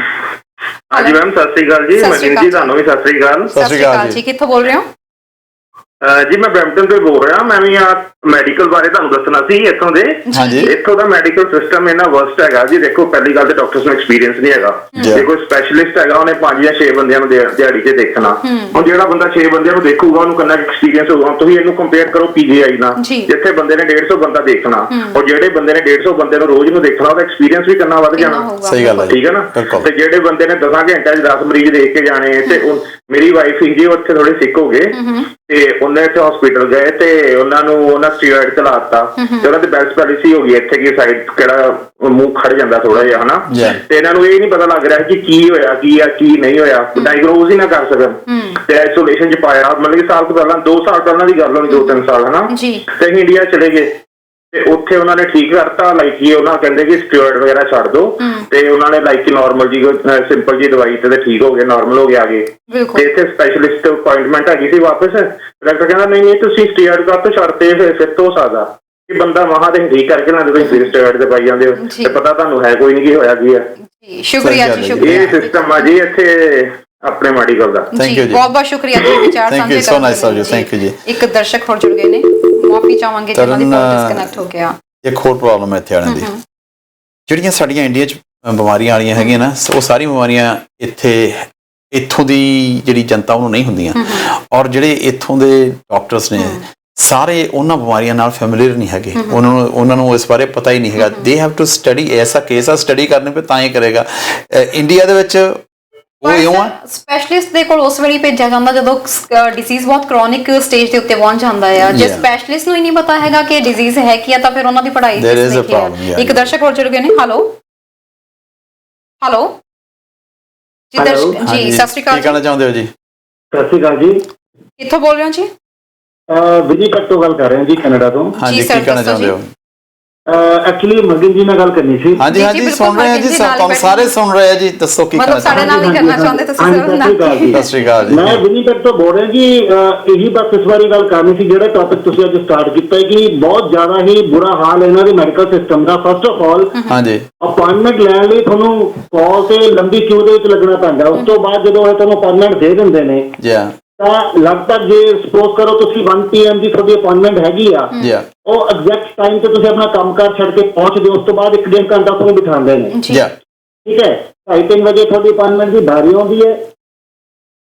ਹਾਂਜੀ ਮੈਮ, ਸਤਿ ਸ੍ਰੀ ਅਕਾਲ ਜੀ। ਮਨਜੀਤ ਜੀ, ਤੁਹਾਨੂੰ ਵੀ ਸਤਿ ਸ੍ਰੀ ਅਕਾਲ। ਸਤਿ ਸ਼੍ਰੀ ਅਕਾਲ ਜੀ, ਕਿੱਥੋਂ ਬੋਲ ਰਹੇ ਹੋ? ਜੀ ਮੈਂ ਬ੍ਰੈਂਪਟਨ ਤੋਂ ਬੋਲ ਰਿਹਾ। ਮੈਂ ਵੀ ਆ ਮੈਡੀਕਲ ਬਾਰੇ ਤੁਹਾਨੂੰ ਦੱਸਣਾ ਸੀ। ਇੱਥੋਂ ਦੇ ਇੱਥੋਂ ਦਾ ਮੈਡੀਕਲ ਸਿਸਟਮ ਇੰਨਾ ਵਰਸਟ ਹੈਗਾ ਜੀ। ਦੇਖੋ, ਪਹਿਲੀ ਗੱਲ ਤੇ ਡਾਕਟਰਸ ਨੂੰ ਐਕਸਪੀਰੀਅੰਸ ਨਹੀਂ ਹੈਗਾ। ਜੇ ਕੋਈ ਸਪੈਸ਼ਲਿਸਟ ਹੈਗਾ, ਉਹਨੇ 5 ਜਾਂ 6 ਬੰਦਿਆਂ ਨੂੰ ਦਿਹਾੜੀ 'ਚ ਦੇਖਣਾ। ਹੁਣ ਜਿਹੜਾ ਬੰਦਾ 6 ਬੰਦਿਆਂ ਨੂੰ ਦੇਖੂਗਾ, ਉਹਨੂੰ ਕਿੰਨਾ ਐਕਸਪੀਰੀਅੰਸ ਹੋਊਗਾ। ਤੁਸੀਂ ਇਹਨੂੰ ਕੰਪੇਅਰ ਕਰੋ PGI ਨਾਲ, ਜਿੱਥੇ ਬੰਦੇ ਨੇ 150 ਬੰਦਾ ਦੇਖਣਾ, ਔਰ ਜਿਹੜੇ ਬੰਦੇ ਨੇ 150 ਬੰਦੇ ਨੂੰ ਰੋਜ਼ ਨੂੰ ਦੇਖਣਾ, ਉਹਦਾ ਐਕਸਪੀਰੀਅੰਸ ਵੀ ਕਿੰਨਾ ਵੱਧ ਜਾਣਾ। ਸਹੀ ਗੱਲ ਹੈ, ਠੀਕ ਹੈ ਨਾ। ਤੇ ਜਿਹੜੇ ਬੰਦੇ ਨੇ 10 ਘੰਟਿਆਂ 'ਚ 10 ਮਰੀਜ਼ ਦੇਖ ਕੇ ਜਾਣੇ, ਤੇ ਮੇਰੀ ਵਾਈਫ ਸੀ ਜੀ, ਉੱਥੇ ਥੋੜੇ ਸਿੱਕ ਹੋ ਗਏ ਤੇ ਉਹਨੇ ਇੱਥੇ ਹਸਪੀਟਲ ਗਏ ਤੇ ਉਹਨਾਂ ਸਟੀਰੋਇਡ ਚਲਾਤਾ ਤੇ ਉਹਨਾਂ ਦੀ ਬੈਲਟ ਪੈਲਿਸੀ ਹੋ ਗਈ ਇੱਥੇ ਕੀ ਸਾਈਡ, ਕਿਹੜਾ ਮੂੰਹ ਖੜ ਜਾਂਦਾ ਥੋੜਾ ਜਿਹਾ ਹਨਾ। ਤੇ ਇਹਨਾਂ ਨੂੰ ਇਹ ਨਹੀਂ ਪਤਾ ਲੱਗ ਰਿਹਾ ਕਿ ਕੀ ਹੋਇਆ, ਕੀ ਨਹੀਂ ਹੋਇਆ, ਡਾਇਗਨੋਸ ਹੀ ਨਾ ਕਰ ਸਕਣ ਤੇ ਆਈਸੋਲੇਸ਼ਨ 'ਚ ਪਾਇਆ। ਮਤਲਬ ਕਿ ਸਾਲ ਤੋਂ ਪਹਿਲਾਂ 2 ਸਾਲ ਪਹਿਲਾਂ ਦੀ ਗੱਲ ਹੋਣੀ, 2-3 ਸਾਲ ਹਨਾ। ਤੇ ਅਸੀਂ ਇੰਡੀਆ ਚਲੇ ਗਏ ਤੇ ਉੱਥੇ ਉਹਨਾਂ ਨੇ ਠੀਕ ਕਰਤਾ, ਲਾਈਕ ਕਿ ਉਹਨਾਂ ਕਹਿੰਦੇ ਕਿ ਸਟੀਰੋਇਡ ਵਗੈਰਾ ਛੱਡ ਦੋ, ਤੇ ਉਹਨਾਂ ਨੇ ਲਾਈਕ ਕਿ ਨਾਰਮਲ ਜੀ ਸਿੰਪਲ ਜੀ ਦਵਾਈ ਤੇ ਠੀਕ ਹੋ ਗਏ, ਨਾਰਮਲ ਹੋ ਗਏ, ਆ ਗਏ। ਤੇ ਇੱਥੇ ਸਪੈਸ਼ਲਿਸਟ ਅਪਾਇੰਟਮੈਂਟ ਹੈਗੀ ਸੀ ਵਾਪਸ, ਡਾਕਟਰ ਕਹਿੰਦਾ ਨਹੀਂ ਤੁਸੀਂ ਸਟੀਰੋਇਡ ਕਾਹਤੋਂ ਛੱਡਦੇ, ਫਿਰ ਤੋਂ ਸਕਦਾ ਕਿ ਬੰਦਾ ਮਹਾਂ ਤੇ ਠੀਕ ਕਰਕੇ ਨਾ ਤੁਸੀਂ ਫਿਰ ਸਟੀਰੋਇਡ ਤੇ ਪਾਈ ਜਾਂਦੇ ਹੋ, ਤੇ ਪਤਾ ਤੁਹਾਨੂੰ ਹੈ ਕੋਈ ਨਹੀਂ ਕੀ ਹੋਇਆ ਕੀ ਹੈ। ਸ਼ੁਕਰੀਆ ਜੀ, ਸ਼ੁਕਰੀਆ। ਇਹ ਸਿਸਟਮ ਆ ਜੀ ਇੱਥੇ ਆਪਣੇ ਮੈਡੀਕਲ ਦਾ। ਥੈਂਕ ਯੂ ਜੀ, ਬਹੁਤ ਬਹੁਤ ਸ਼ੁਕਰੀਆ ਜੀ ਵਿਚਾਰ ਸਾਂਝੇ ਸੋ nice of you, thank you ਜੀ। ਇੱਕ ਦਰਸ਼ਕ ਹੋਰ ਜੁੜ ਗਏ ਨੇ, ਮਾਫੀ ਚਾਹਾਂਗੇ ਜਿਨ੍ਹਾਂ ਦੀ ਫੋਨ ਡਿਸਕਨੈਕਟ ਹੋ ਗਿਆ। ਇੱਕ ਹੋਰ ਪ੍ਰੋਬਲਮ ਹੈ ਇੱਥੇ ਵਾਲਿਆਂ ਦੀ, ਜਿਹੜੀਆਂ ਸਾਡੀਆਂ ਇੰਡੀਆ 'ਚ ਬਿਮਾਰੀਆਂ ਵਾਲੀਆਂ ਹੈਗੀਆਂ ਨਾ, ਉਹ ਸਾਰੀ ਬਿਮਾਰੀਆਂ ਇੱਥੋਂ ਦੀ ਜਿਹੜੀ ਜਨਤਾ ਉਹਨੂੰ ਨਹੀਂ ਹੁੰਦੀਆਂ, ਔਰ ਜਿਹੜੇ ਇੱਥੋਂ ਦੇ ਡਾਕਟਰਸ ਨੇ ਸਾਰੇ ਉਹਨਾਂ ਬਿਮਾਰੀਆਂ ਨਾਲ ਫੈਮਿਲੀਅਰ ਨਹੀਂ ਹੈਗੇ, ਉਹਨਾਂ ਨੂੰ ਇਸ ਬਾਰੇ ਪਤਾ ਹੀ ਨਹੀਂ ਹੈਗਾ। ਦੇ ਹੈਵ ਟੂ ਸਟੱਡੀ, ਐਸਾ ਕੇਸ ਆ, ਸਟੱਡੀ ਕਰਨੇ ਪਏ ਤਾਂ ਹੀ ਕਰੇਗਾ। ਇੰਡੀਆ ਦੇ ਵਿੱਚ ਉਹ ਇਉਂ ਆ ਸਪੈਸ਼ਲਿਸਟ ਦੇ ਕੋਲ ਉਸ ਵੇਲੇ ਭੇਜਿਆ ਜਾਂਦਾ ਜਦੋਂ ਡਿਜ਼ੀਜ਼ ਬਹੁਤ ਕ੍ਰੋਨਿਕ ਸਟੇਜ ਦੇ ਉੱਤੇ ਪਹੁੰਚ ਜਾਂਦਾ ਆ। ਜੇ ਸਪੈਸ਼ਲਿਸਟ ਨੂੰ ਹੀ ਨਹੀਂ ਪਤਾ ਹੈਗਾ ਕਿ ਡਿਜ਼ੀਜ਼ ਹੈ ਕੀ ਆ ਤਾਂ ਫਿਰ ਉਹਨਾਂ ਦੀ ਪੜ੍ਹਾਈ There is a ਕਿਸ ਨੇ problem, ਕੀ yeah. ਇੱਕ ਦਰਸ਼ਕ ਹੋਰ ਜੁੜ ਗਏ ਨੇ। ਹੈਲੋ ਹੈਲੋ ਜੀ ਦਰਸ਼ਕ ਜੀ ਸਤਿ ਸ਼੍ਰੀ ਅਕਾਲ ਕੀ ਕਹਿਣਾ ਚਾਹੁੰਦੇ ਹੋ ਜੀ? ਸਤਿ ਸ਼੍ਰੀ ਅਕਾਲ ਜੀ, ਕਿੱਥੋਂ ਬੋਲ ਰਹੇ ਹੋ ਜੀ? ਵਿਨੀਪੈਗ ਤੋਂ ਗੱਲ ਕਰ ਰਹੇ ਹਾਂ ਜੀ, ਕੈਨੇਡਾ ਤੋਂ। ਹਾਂਜੀ sir, ਕੀ ਕਹਿਣਾ ਦੱਸੋ ਚਾਹੁੰਦੇ ਹੋ? ਐਕਚੁਅਲੀ ਮਗਨ ਜੀ ਨਾਲ ਗੱਲ ਕਰਨੀ ਸੀ। ਹਾਂਜੀ ਜੀ, ਹਾਂਜੀ ਬਿਲਕੁਲ, ਸੁਣ ਰਹੇ ਆ ਜੀ, ਮਰਜ਼ੀ ਸਭ ਨਾਲ ਤੁਹਾਨੂੰ ਸਾਰੇ ਬੈਠੇ। ਸੁਣ ਰਹੇ ਆ ਜੀ, ਦੱਸੋ ਕੀ ਕਹਿਣਾ ਮਤਲਬ ਸਾਡੇ ਚਾਹੁੰਦੇ ਨਾਲ ਹੀ ਕਰਨਾ ਚਾਹੁੰਦੇ ਤੁਸੀਂ ਹਾਂਜੀ, ਸਿਰਫ ਸਤਿ ਸ਼੍ਰੀ ਅਕਾਲ ਜੀ। ਹੋ? ਸਤਿ ਸ਼੍ਰੀ ਅਕਾਲ ਜੀ। ਮੈਂ ਵਿਨੀਪੈਗ ਤੋਂ ਬੋਲ ਰਿਹਾ ਜੀ। ਇਹੀ ਬਸ ਇਸ ਬਾਰੇ ਗੱਲ ਕਰਨੀ ਸੀ, ਜਿਹੜਾ ਟੌਪਿਕ ਤੁਸੀਂ ਅੱਜ ਸਟਾਰਟ ਕੀਤਾ ਹੈ ਕਿ ਬਹੁਤ ਜ਼ਿਆਦਾ ਹੀ ਬੁਰਾ ਹਾਲ ਹੈ ਇਹਨਾਂ ਦੇ medical system the. First of all ਹਾਂਜੀ ਅਪਾਇੰਟਮੈਂਟ ਲੈਣ ਲਈ ਤੁਹਾਨੂੰ ਕਾਲ ਤੇ ਲੰਬੀ ਕਿਊ ਦੇ ਵਿੱਚ ਲੱਗਣਾ ਪੈਂਦਾ। ਉਸ ਤੋਂ ਬਾਅਦ ਜਦੋਂ ਇਹ ਤੁਹਾਨੂੰ ਅਪਾਇੰਟਮੈਂਟ ਦੇ ਦਿੰਦੇ ਨੇ ਜੀ ਹਾਂ ਤਾਂ ਲਗਭਗ ਜੇ ਸਪੋਜ਼ ਕਰੋ ਤੁਸੀਂ 1 PM ਦੀ ਤੁਹਾਡੀ ਅਪਾਇੰਟਮੈਂਟ ਹੈਗੀ ਆ, ਜੀ ਹਾਂ ਉਹ ਐਗਜ਼ੈਕਟ ਟਾਈਮ ਤੇ ਤੁਸੀਂ ਆਪਣਾ ਕੰਮਕਾਰ ਛੱਡ ਕੇ ਪਹੁੰਚਦੇ ਹੋ। ਉਸ ਤੋਂ ਬਾਅਦ 1.5 ਘੰਟਾ ਤੁਹਾਨੂੰ ਬਿਠਾਉਂਦੇ ਨੇ, ਜੀ ਹਾਂ ਠੀਕ ਹੈ। 2:30 ਵਜੇ ਤੁਹਾਡੀ ਅਪਾਇੰਟਮੈਂਟ ਦੀ ਬਾਰੀ ਆਉਂਦੀ ਹੈ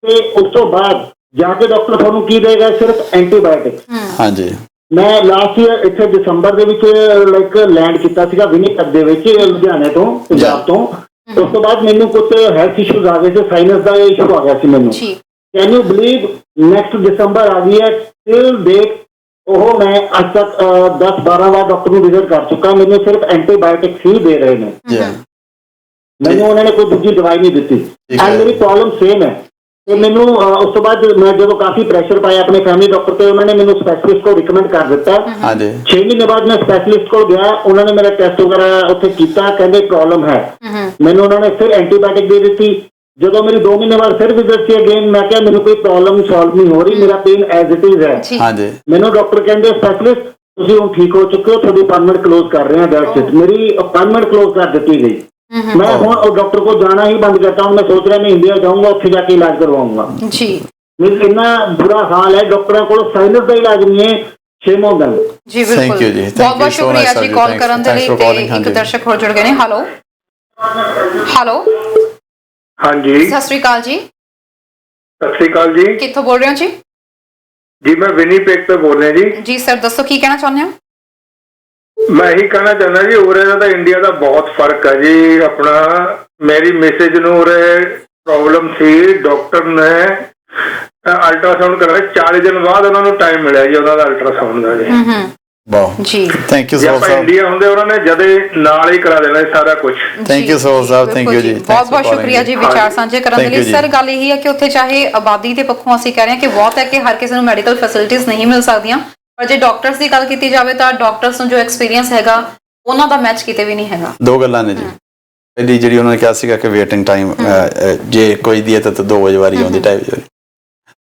ਤੇ ਉਸ ਤੋਂ ਬਾਅਦ ਜਾ ਕੇ ਡਾਕਟਰ ਤੁਹਾਨੂੰ ਕੀ ਦੇਗਾ? ਸਿਰਫ ਐਂਟੀਬਾਇਓਟਿਕ। ਹਾਂਜੀ ਮੈਂ ਲਾਸਟ ਈਅਰ ਇੱਥੇ ਦਸੰਬਰ ਦੇ ਵਿੱਚ ਲਾਈਕ ਲੈਂਡ ਕੀਤਾ ਸੀਗਾ ਵਿਨੀਪੈਗ ਦੇ ਵਿੱਚ, ਲੁਧਿਆਣੇ ਤੋਂ, ਪੰਜਾਬ ਤੋਂ। ਉਸ ਤੋਂ ਬਾਅਦ ਮੈਨੂੰ ਕੁਝ ਹੈਲਥ ਇਸ਼ੂਜ਼ ਆ ਗਏ ਸੀ, ਸਾਈਨਸ ਦਾ ਇਸ਼ੂ ਆ ਗਿਆ ਸੀ ਮੈਨੂੰ। ਜੀ ਕੈਨ ਯੂ ਬਲੀਵ ਨੈਕਸਟ ਦਸੰਬਰ ਆ ਗਈ ਹੈ, ਟਿਲ ਡੇਟ ਉਹ ਮੈਂ ਅੱਜ ਤੱਕ 10-12 ਵਾਰ ਡਾਕਟਰ ਨੂੰ ਵਿਜ਼ਿਟ ਕਰ ਚੁੱਕਾ। ਮੈਨੂੰ ਸਿਰਫ ਐਂਟੀਬਾਇਓਟਿਕ ਹੀ ਦੇ ਰਹੇ ਨੇ, ਜੀ ਹਾਂ ਮੈਨੂੰ ਉਹਨਾਂ ਨੇ ਕੋਈ ਦੂਜੀ ਦਵਾਈ ਨਹੀਂ ਦਿੱਤੀ। ਠੀਕ ਹੈ। ਐਂਡ ਮੇਰੀ ਪ੍ਰੋਬਲਮ ਸੇਮ ਹੈ। ਤੇ ਮੈਨੂੰ ਉਸ ਤੋਂ ਬਾਅਦ ਮੈਂ ਜਦੋਂ ਕਾਫੀ ਪ੍ਰੈਸ਼ਰ ਪਾਇਆ ਆਪਣੇ ਫੈਮਿਲੀ ਡਾਕਟਰ ਤੇ, ਉਹਨਾਂ ਨੇ ਮੈਨੂੰ ਸਪੈਸ਼ਲਿਸਟ ਕੋਲ ਰਿਕਮੈਂਡ ਕਰ ਦਿੱਤਾ। ਹਾਂਜੀ 6 ਮਹੀਨੇ ਬਾਅਦ ਮੈਂ ਸਪੈਸ਼ਲਿਸਟ ਕੋਲ ਗਿਆ, ਉਹਨਾਂ ਨੇ ਮੇਰਾ ਟੈਸਟ ਵਗੈਰਾ ਉੱਥੇ ਕੀਤਾ, ਕਹਿੰਦੇ ਪ੍ਰੋਬਲਮ ਹੈ। ਮੈਨੂੰ ਉਹਨਾਂ ਨੇ ਫਿਰ ਐਂਟੀਬਾਇਓਟਿਕ ਦੇ ਦਿੱਤੀ। ਜਦੋਂ ਮੇਰੀ 2 ਮਹੀਨੇ ਬਾਅਦ ਫਿਰ ਵਿਜ਼ਿਟ ਸੀ ਅਗੇਨ, ਮੈਂ ਕਿਹਾ ਮੈਨੂੰ ਕੋਈ ਪ੍ਰੋਬਲਮ ਸੋਲਵ ਨਹੀਂ ਹੋ ਰਹੀ, ਮੇਰਾ ਪੇਨ ਐਜ਼ ਇਟ ਇਜ਼ ਹੈ। ਹਾਂਜੀ ਮੈਨੂੰ ਡਾਕਟਰ ਕਹਿੰਦੇ ਸਪੈਸ਼ਲਿਸਟ ਤੁਸੀਂ ਹੁਣ ਠੀਕ ਹੋ ਚੁੱਕੇ ਹੋ, ਤੁਹਾਡੀ ਅਪਾਇੰਟਮੈਂਟ ਕਲੋਜ਼ ਕਰ ਰਹੇ ਹਾਂ, ਦੈਟਸ ਇਟ। ਮੇਰੀ ਅਪਾਇੰਟਮੈਂਟ ਕਲੋਜ਼ ਕਰ ਦਿੱਤੀ ਗਈ। ਮੈਂ ਹੁਣ ਉਹ ਡਾਕਟਰ ਕੋਲ ਜਾਣਾ ਹੀ ਬੰਦ ਕਰਤਾ। ਹੁਣ ਮੈਂ ਸੋਚ ਰਿਹਾ ਮੈਂ ਇੰਡੀਆ ਜਾਊਂਗਾ, ਉੱਥੇ ਜਾ ਕੇ ਇਲਾਜ ਕਰਵਾਉਂਗਾ ਜੀ। ਮੇਰਾ ਇੰਨਾ ਬੁਰਾ ਹਾਲ ਹੈ, ਡਾਕਟਰਾਂ ਕੋਲ ਸਾਈਨਸ ਦਾ ਇਲਾਜ ਨਹੀਂ ਹੈ। Shame on them. ਜੀ Thank ਬਿਲਕੁਲ you ਜੀ, thank ਬਹੁਤ ਬਹੁਤ you so ਸ਼ੁਕਰੀਆ much, ਜੀ sir, ਕਾਲ thanks- ਕਰਨ ਦੇ thanks ਲਈ। for ਤੇ calling, ਇੱਕ ਹਾਂਜੀ। ਦਰਸ਼ਕ ਹੋਰ ਜੁੜ ਗਏ ਨੇ। ਹੈਲੋ ਹੈਲੋ ਹਾਂਜੀ ਸਤਿ ਸ਼੍ਰੀ ਅਕਾਲ ਜੀ, ਸਤਿ ਸ਼੍ਰੀ ਅਕਾਲ ਜੀ। ਕਿੱਥੋਂ ਬੋਲ ਰਹੇ ਹੋ ਜੀ? ਜੀ ਮੈਂ ਵਿਨੀਪੈਗ ਤੋਂ ਬੋਲ ਰਿਹਾ ਜੀ। ਜੀ ਸਰ ਦੱਸੋ ਕੀ ਕਹਿਣਾ ਚਾਹੁੰਦੇ ਹੋ? ਮੈਂ ਇਹੀ ਕਹਿਣਾ ਚਾਹੁੰਦਾ ਜੀ, ਉਰੇ ਦਾ ਤਾਂ ਇੰਡੀਆ ਦਾ ਬਹੁਤ ਫਰਕ ਹੈ ਜੀ। ਆਪਣਾ ਮੇਰੀ ਮੈਸੇਜ ਨੂੰ ਉਰੇ ਪ੍ਰੋਬਲਮ ਸੀ, ਡਾਕਟਰ ਨੇ ਅਲਟਰਾਸਾਊਂਡ ਕਰਾਇਆ 40 ਦਿਨ ਬਾਅਦ ਉਹਨਾਂ ਨੂੰ ਟਾਈਮ ਮਿਲਿਆ ਜੀ ਉਹਨਾਂ ਦਾ ਅਲਟਰਾਸਾਊਂਡ ਦਾ ਜੀ। ਵਾਹ ਜੀ ਥੈਂਕ ਯੂ ਜੇ ਸੋ ਆਪਾਂ ਮਚ। ਇੰਡੀਆ ਹੁੰਦੇ ਉਹਨਾਂ ਨੇ ਜਦੇ ਨਾਲ ਹੀ ਕਰਾ ਦੇਣਾ ਸੀ ਸਾਰਾ ਕੁਝ। Thank you so much, sir. Thank you ਜੀ। ਬਹੁਤ ਬਹੁਤ ਸ਼ੁਕਰੀਆ ਜੀ ਵਿਚਾਰ ਸਾਂਝੇ ਕਰਨ ਦੇ Thank ਲਈ। you ਜੀ। ਸਰ ਗੱਲ ਇਹੀ ਹੈ ਕਿ ਉੱਥੇ ਚਾਹੇ ਆਬਾਦੀ ਦੇ ਪੱਖੋਂ ਅਸੀਂ ਕਹਿ ਰਹੇ ਹਾਂ ਕਿ ਬਹੁਤ ਹੈ ਕਿ ਹਰ ਕਿਸੇ ਨੂੰ ਮੈਡੀਕਲ ਫੈਸਿਲਿਟੀਜ਼ ਨਹੀਂ ਮਿਲ ਸਕਦੀਆਂ, ਪਰ ਜੇ ਡਾਕਟਰਸ ਦੀ ਗੱਲ ਕੀਤੀ ਜਾਵੇ ਤਾਂ ਡਾਕਟਰਸ ਨੂੰ ਜੋ ਐਕਸਪੀਰੀਅੰਸ ਹੈਗਾ ਉਹਨਾਂ ਦਾ ਮੈਚ ਕਿਤੇ ਵੀ ਨਹੀਂ ਹੈਗਾ। ਦੋ ਗੱਲਾਂ ਨੇ ਜੀ। ਪਹਿਲੀ ਜਿਹੜੀ ਉਹਨਾਂ ਨੇ ਕਿਹਾ ਸੀਗਾ ਕਿ ਵੇਟਿੰਗ ਟਾਈਮ ਜੇ ਕੋਈ ਦੀ ਹੈ ਤਾਂ 2 ਵਜੇ ਵਾਰੀ ਆਉਂਦੀ, 2:30 ਵਜੇ।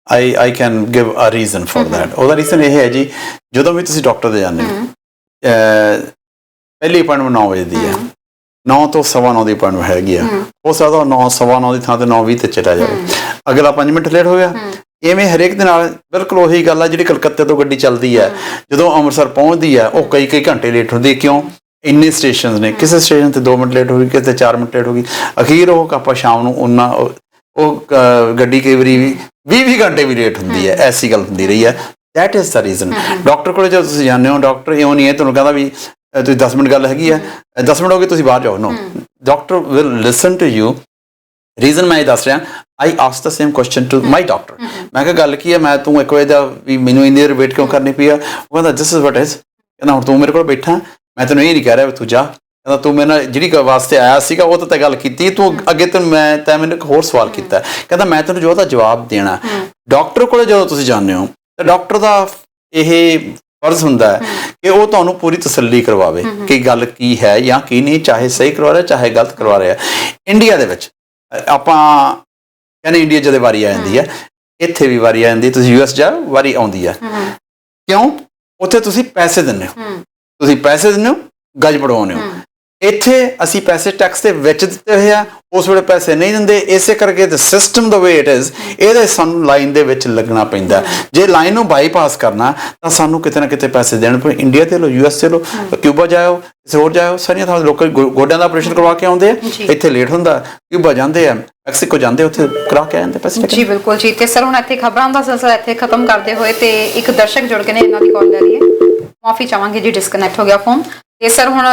I can give a reason for that. ਉਹਦਾ ਰੀਜ਼ਨ ਇਹ ਹੈ ਜੀ, ਜਦੋਂ ਵੀ ਤੁਸੀਂ ਡਾਕਟਰ ਦੇ ਜਾਂਦੇ ਹੋ, ਪਹਿਲੀ ਅਪਾਇੰਟਮੈਂਟ 9 ਵਜੇ ਦੀ ਹੈ, 9 ਤੋਂ 9:15 ਦੀ ਅਪਾਇੰਟਮੈਂਟ ਹੈਗੀ ਆ। ਹੋ ਸਕਦਾ 9 9:15 ਦੀ ਥਾਂ ਤੇ 9:20 ਤੇ ਚਲਾ ਜਾਵੇ। ਅਗਲਾ 5 ਮਿੰਟ ਲੇਟ ਹੋ ਗਿਆ। ਇਵੇਂ ਹਰੇਕ ਦੇ ਨਾਲ ਬਿਲਕੁਲ ਉਹੀ ਗੱਲ ਆ ਜਿਹੜੀ ਕਲਕੱਤੇ ਤੋਂ ਗੱਡੀ ਚੱਲਦੀ ਹੈ, ਜਦੋਂ ਅੰਮ੍ਰਿਤਸਰ ਪਹੁੰਚਦੀ ਹੈ ਉਹ ਕਈ ਘੰਟੇ ਲੇਟ ਹੁੰਦੀ। ਕਿਉਂ? ਇੰਨੇ ਸਟੇਸ਼ਨਸ ਨੇ, ਕਿਸੇ ਸਟੇਸ਼ਨ ਤੇ 2 ਮਿੰਟ ਲੇਟ ਹੋ ਗਈ, ਕਿਸੇ 4 ਮਿੰਟ ਲੇਟ ਹੋ ਗਈ। ਅਖੀਰ ਉਹ ਆਪਾਂ ਸ਼ਾਮ ਨੂੰ ਉਹ ਗੱਡੀ ਕਈ ਵਾਰੀ 20 ਘੰਟੇ ਵੀ ਲੇਟ ਹੁੰਦੀ ਹੈ। ਐਸੀ ਗੱਲ ਹੁੰਦੀ ਰਹੀ ਹੈ। That is the reason. Doctor ਕੋਲ ਜਦੋਂ ਤੁਸੀਂ ਜਾਂਦੇ ਹੋ, ਡਾਕਟਰ ਇਉਂ ਨਹੀਂ ਹੈ ਤੁਹਾਨੂੰ ਕਹਿੰਦਾ ਵੀ ਤੁਸੀਂ 10 ਮਿੰਟ ਗੱਲ ਹੈਗੀ ਹੈ, 10 ਮਿੰਟ ਹੋ ਗਏ ਤੁਸੀਂ ਬਾਹਰ ਜਾਓ। No, doctor will listen to you. Reason ਮੈਂ ਇਹ ਦੱਸ ਰਿਹਾ, I ask the same question to my doctor. ਮੈਂ ਕਿਹਾ ਗੱਲ ਕੀ ਹੈ, ਮੈਂ ਤੂੰ 1 ਵਜੇ ਦਾ ਵੀ ਮੈਨੂੰ ਇੰਨੀ ਦੇਰ ਵੇਟ ਕਿਉਂ ਕਰਨੀ ਪਈ ਆ? ਉਹ ਕਹਿੰਦਾ ਦਿਸ ਇਜ਼ ਵਟ ਇਜ਼। ਕਹਿੰਦਾ ਹੁਣ ਤੂੰ ਮੇਰੇ ਕੋਲ ਬੈਠਾ, ਮੈਂ ਤੈਨੂੰ ਇਹ ਨਹੀਂ ਕਹਿ ਰਿਹਾ ਵੀ ਤੂੰ ਜਾ। ਕਹਿੰਦਾ ਤੂੰ ਮੇਰੇ ਨਾਲ ਜਿਹੜੀ ਵਾਸਤੇ ਆਇਆ ਸੀਗਾ ਉਹ ਤਾਂ ਗੱਲ ਕੀਤੀ, ਤੂੰ ਅੱਗੇ ਤੈਨੂੰ ਮੈਨੂੰ ਇੱਕ ਹੋਰ ਸਵਾਲ ਕੀਤਾ। ਕਹਿੰਦਾ ਮੈਂ ਤੈਨੂੰ ਜੋ ਉਹਦਾ ਜਵਾਬ ਦੇਣਾ। ਡਾਕਟਰ ਕੋਲ ਜਦੋਂ ਤੁਸੀਂ ਜਾਂਦੇ ਹੋ ਤਾਂ ਡਾਕਟਰ ਦਾ ਇਹ ਫਰਜ਼ ਹੁੰਦਾ ਹੈ ਕਿ ਉਹ ਤੁਹਾਨੂੰ ਪੂਰੀ ਤਸੱਲੀ ਕਰਵਾਵੇ ਕਿ ਗੱਲ ਕੀ ਹੈ ਜਾਂ ਕੀ ਨਹੀਂ, ਚਾਹੇ ਸਹੀ ਕਰਵਾ ਰਿਹਾ ਚਾਹੇ ਗਲਤ ਕਰਵਾ ਰਿਹਾ। ਇੰਡੀਆ ਦੇ ਵਿੱਚ ਆਪਾਂ ਕਹਿੰਦੇ ਇੰਡੀਆ ਜਦੋਂ ਵਾਰੀ ਆ ਜਾਂਦੀ ਹੈ, ਇੱਥੇ ਵੀ ਵਾਰੀ ਆ ਜਾਂਦੀ। ਤੁਸੀਂ US ਜਾ ਵਾਰੀ ਆਉਂਦੀ ਹੈ। ਕਿਉਂ? ਉੱਥੇ ਤੁਸੀਂ ਪੈਸੇ ਦਿੰਦੇ ਹੋ, ਤੁਸੀਂ ਪੈਸੇ ਦਿੰਦੇ ਹੋ, ਗੱਜ ਪੜਵਾਉਂਦੇ ਹੋ। ਇੱਥੇ ਅਸੀਂ ਪੈਸੇ ਟੈਕਸ ਦੇ ਵਿੱਚ ਦਿੱਤੇ ਹੋਏ ਆ, ਉਸ ਵੇਲੇ ਪੈਸੇ ਨਹੀਂ ਦਿੰਦੇ। ਇਸੇ ਕਰਕੇ the system the way it is, ਇਹਦੇ ਸਾਨੂੰ ਲਾਈਨ ਦੇ ਵਿੱਚ ਲੱਗਣਾ ਪੈਂਦਾ। ਜੇ ਲਾਈਨ ਨੂੰ ਬਾਈਪਾਸ ਕਰਨਾ ਤਾਂ ਸਾਨੂੰ ਕਿਤੇ ਨਾ ਕਿਤੇ ਪੈਸੇ ਦੇਣੇ ਪੈਣ। ਇੰਡੀਆ ਤੇ ਲੋ, US ਤੇ ਲੋ, ਕਿਊਬਾ ਜਾਓ, ਕਿਸੇ ਹੋਰ ਜਾਓ, ਸਾਰੀਆਂ ਥਾਵਾਂ ਲੋਕਾਂ ਗੋਡਿਆਂ ਦਾ ਆਪਰੇਸ਼ਨ ਕਰਵਾ ਕੇ ਆਉਂਦੇ ਆ। ਇੱਥੇ ਲੇਟ ਹੁੰਦਾ। ਕਿਊਬਾ ਜਾਂਦੇ ਆ, ਮੈਕਸੀਕੋ ਜਾਂਦੇ, ਉੱਥੇ ਕਰਾ ਕੇ ਆਉਂਦੇ ਪੈਸੇ। ਜੀ ਬਿਲਕੁਲ ਜੀ। ਤੇ ਸਰ ਹੁਣ ਇੱਥੇ ਖਬਰਾਂ ਦਾ ਸਿਲਸਿਲਾ ਇੱਥੇ ਖਤਮ ਕਰਦੇ ਹੋਏ ਤੇ ਇੱਕ ਦਰਸ਼ਕ ਜੁੜ ਕੇ ਨੇ, ਇਹਨਾਂ ਦੀ ਕਾਲ ਲੈ ਲਈਏ। ਮਾਫੀ ਚਾਹਾਂਗੇ ਜੀ, ਡਿਸਕਨੈਕਟ ਹੋ ਗਿਆ ਫੋਨ। ਤੇ ਸਰ ਹੁਣ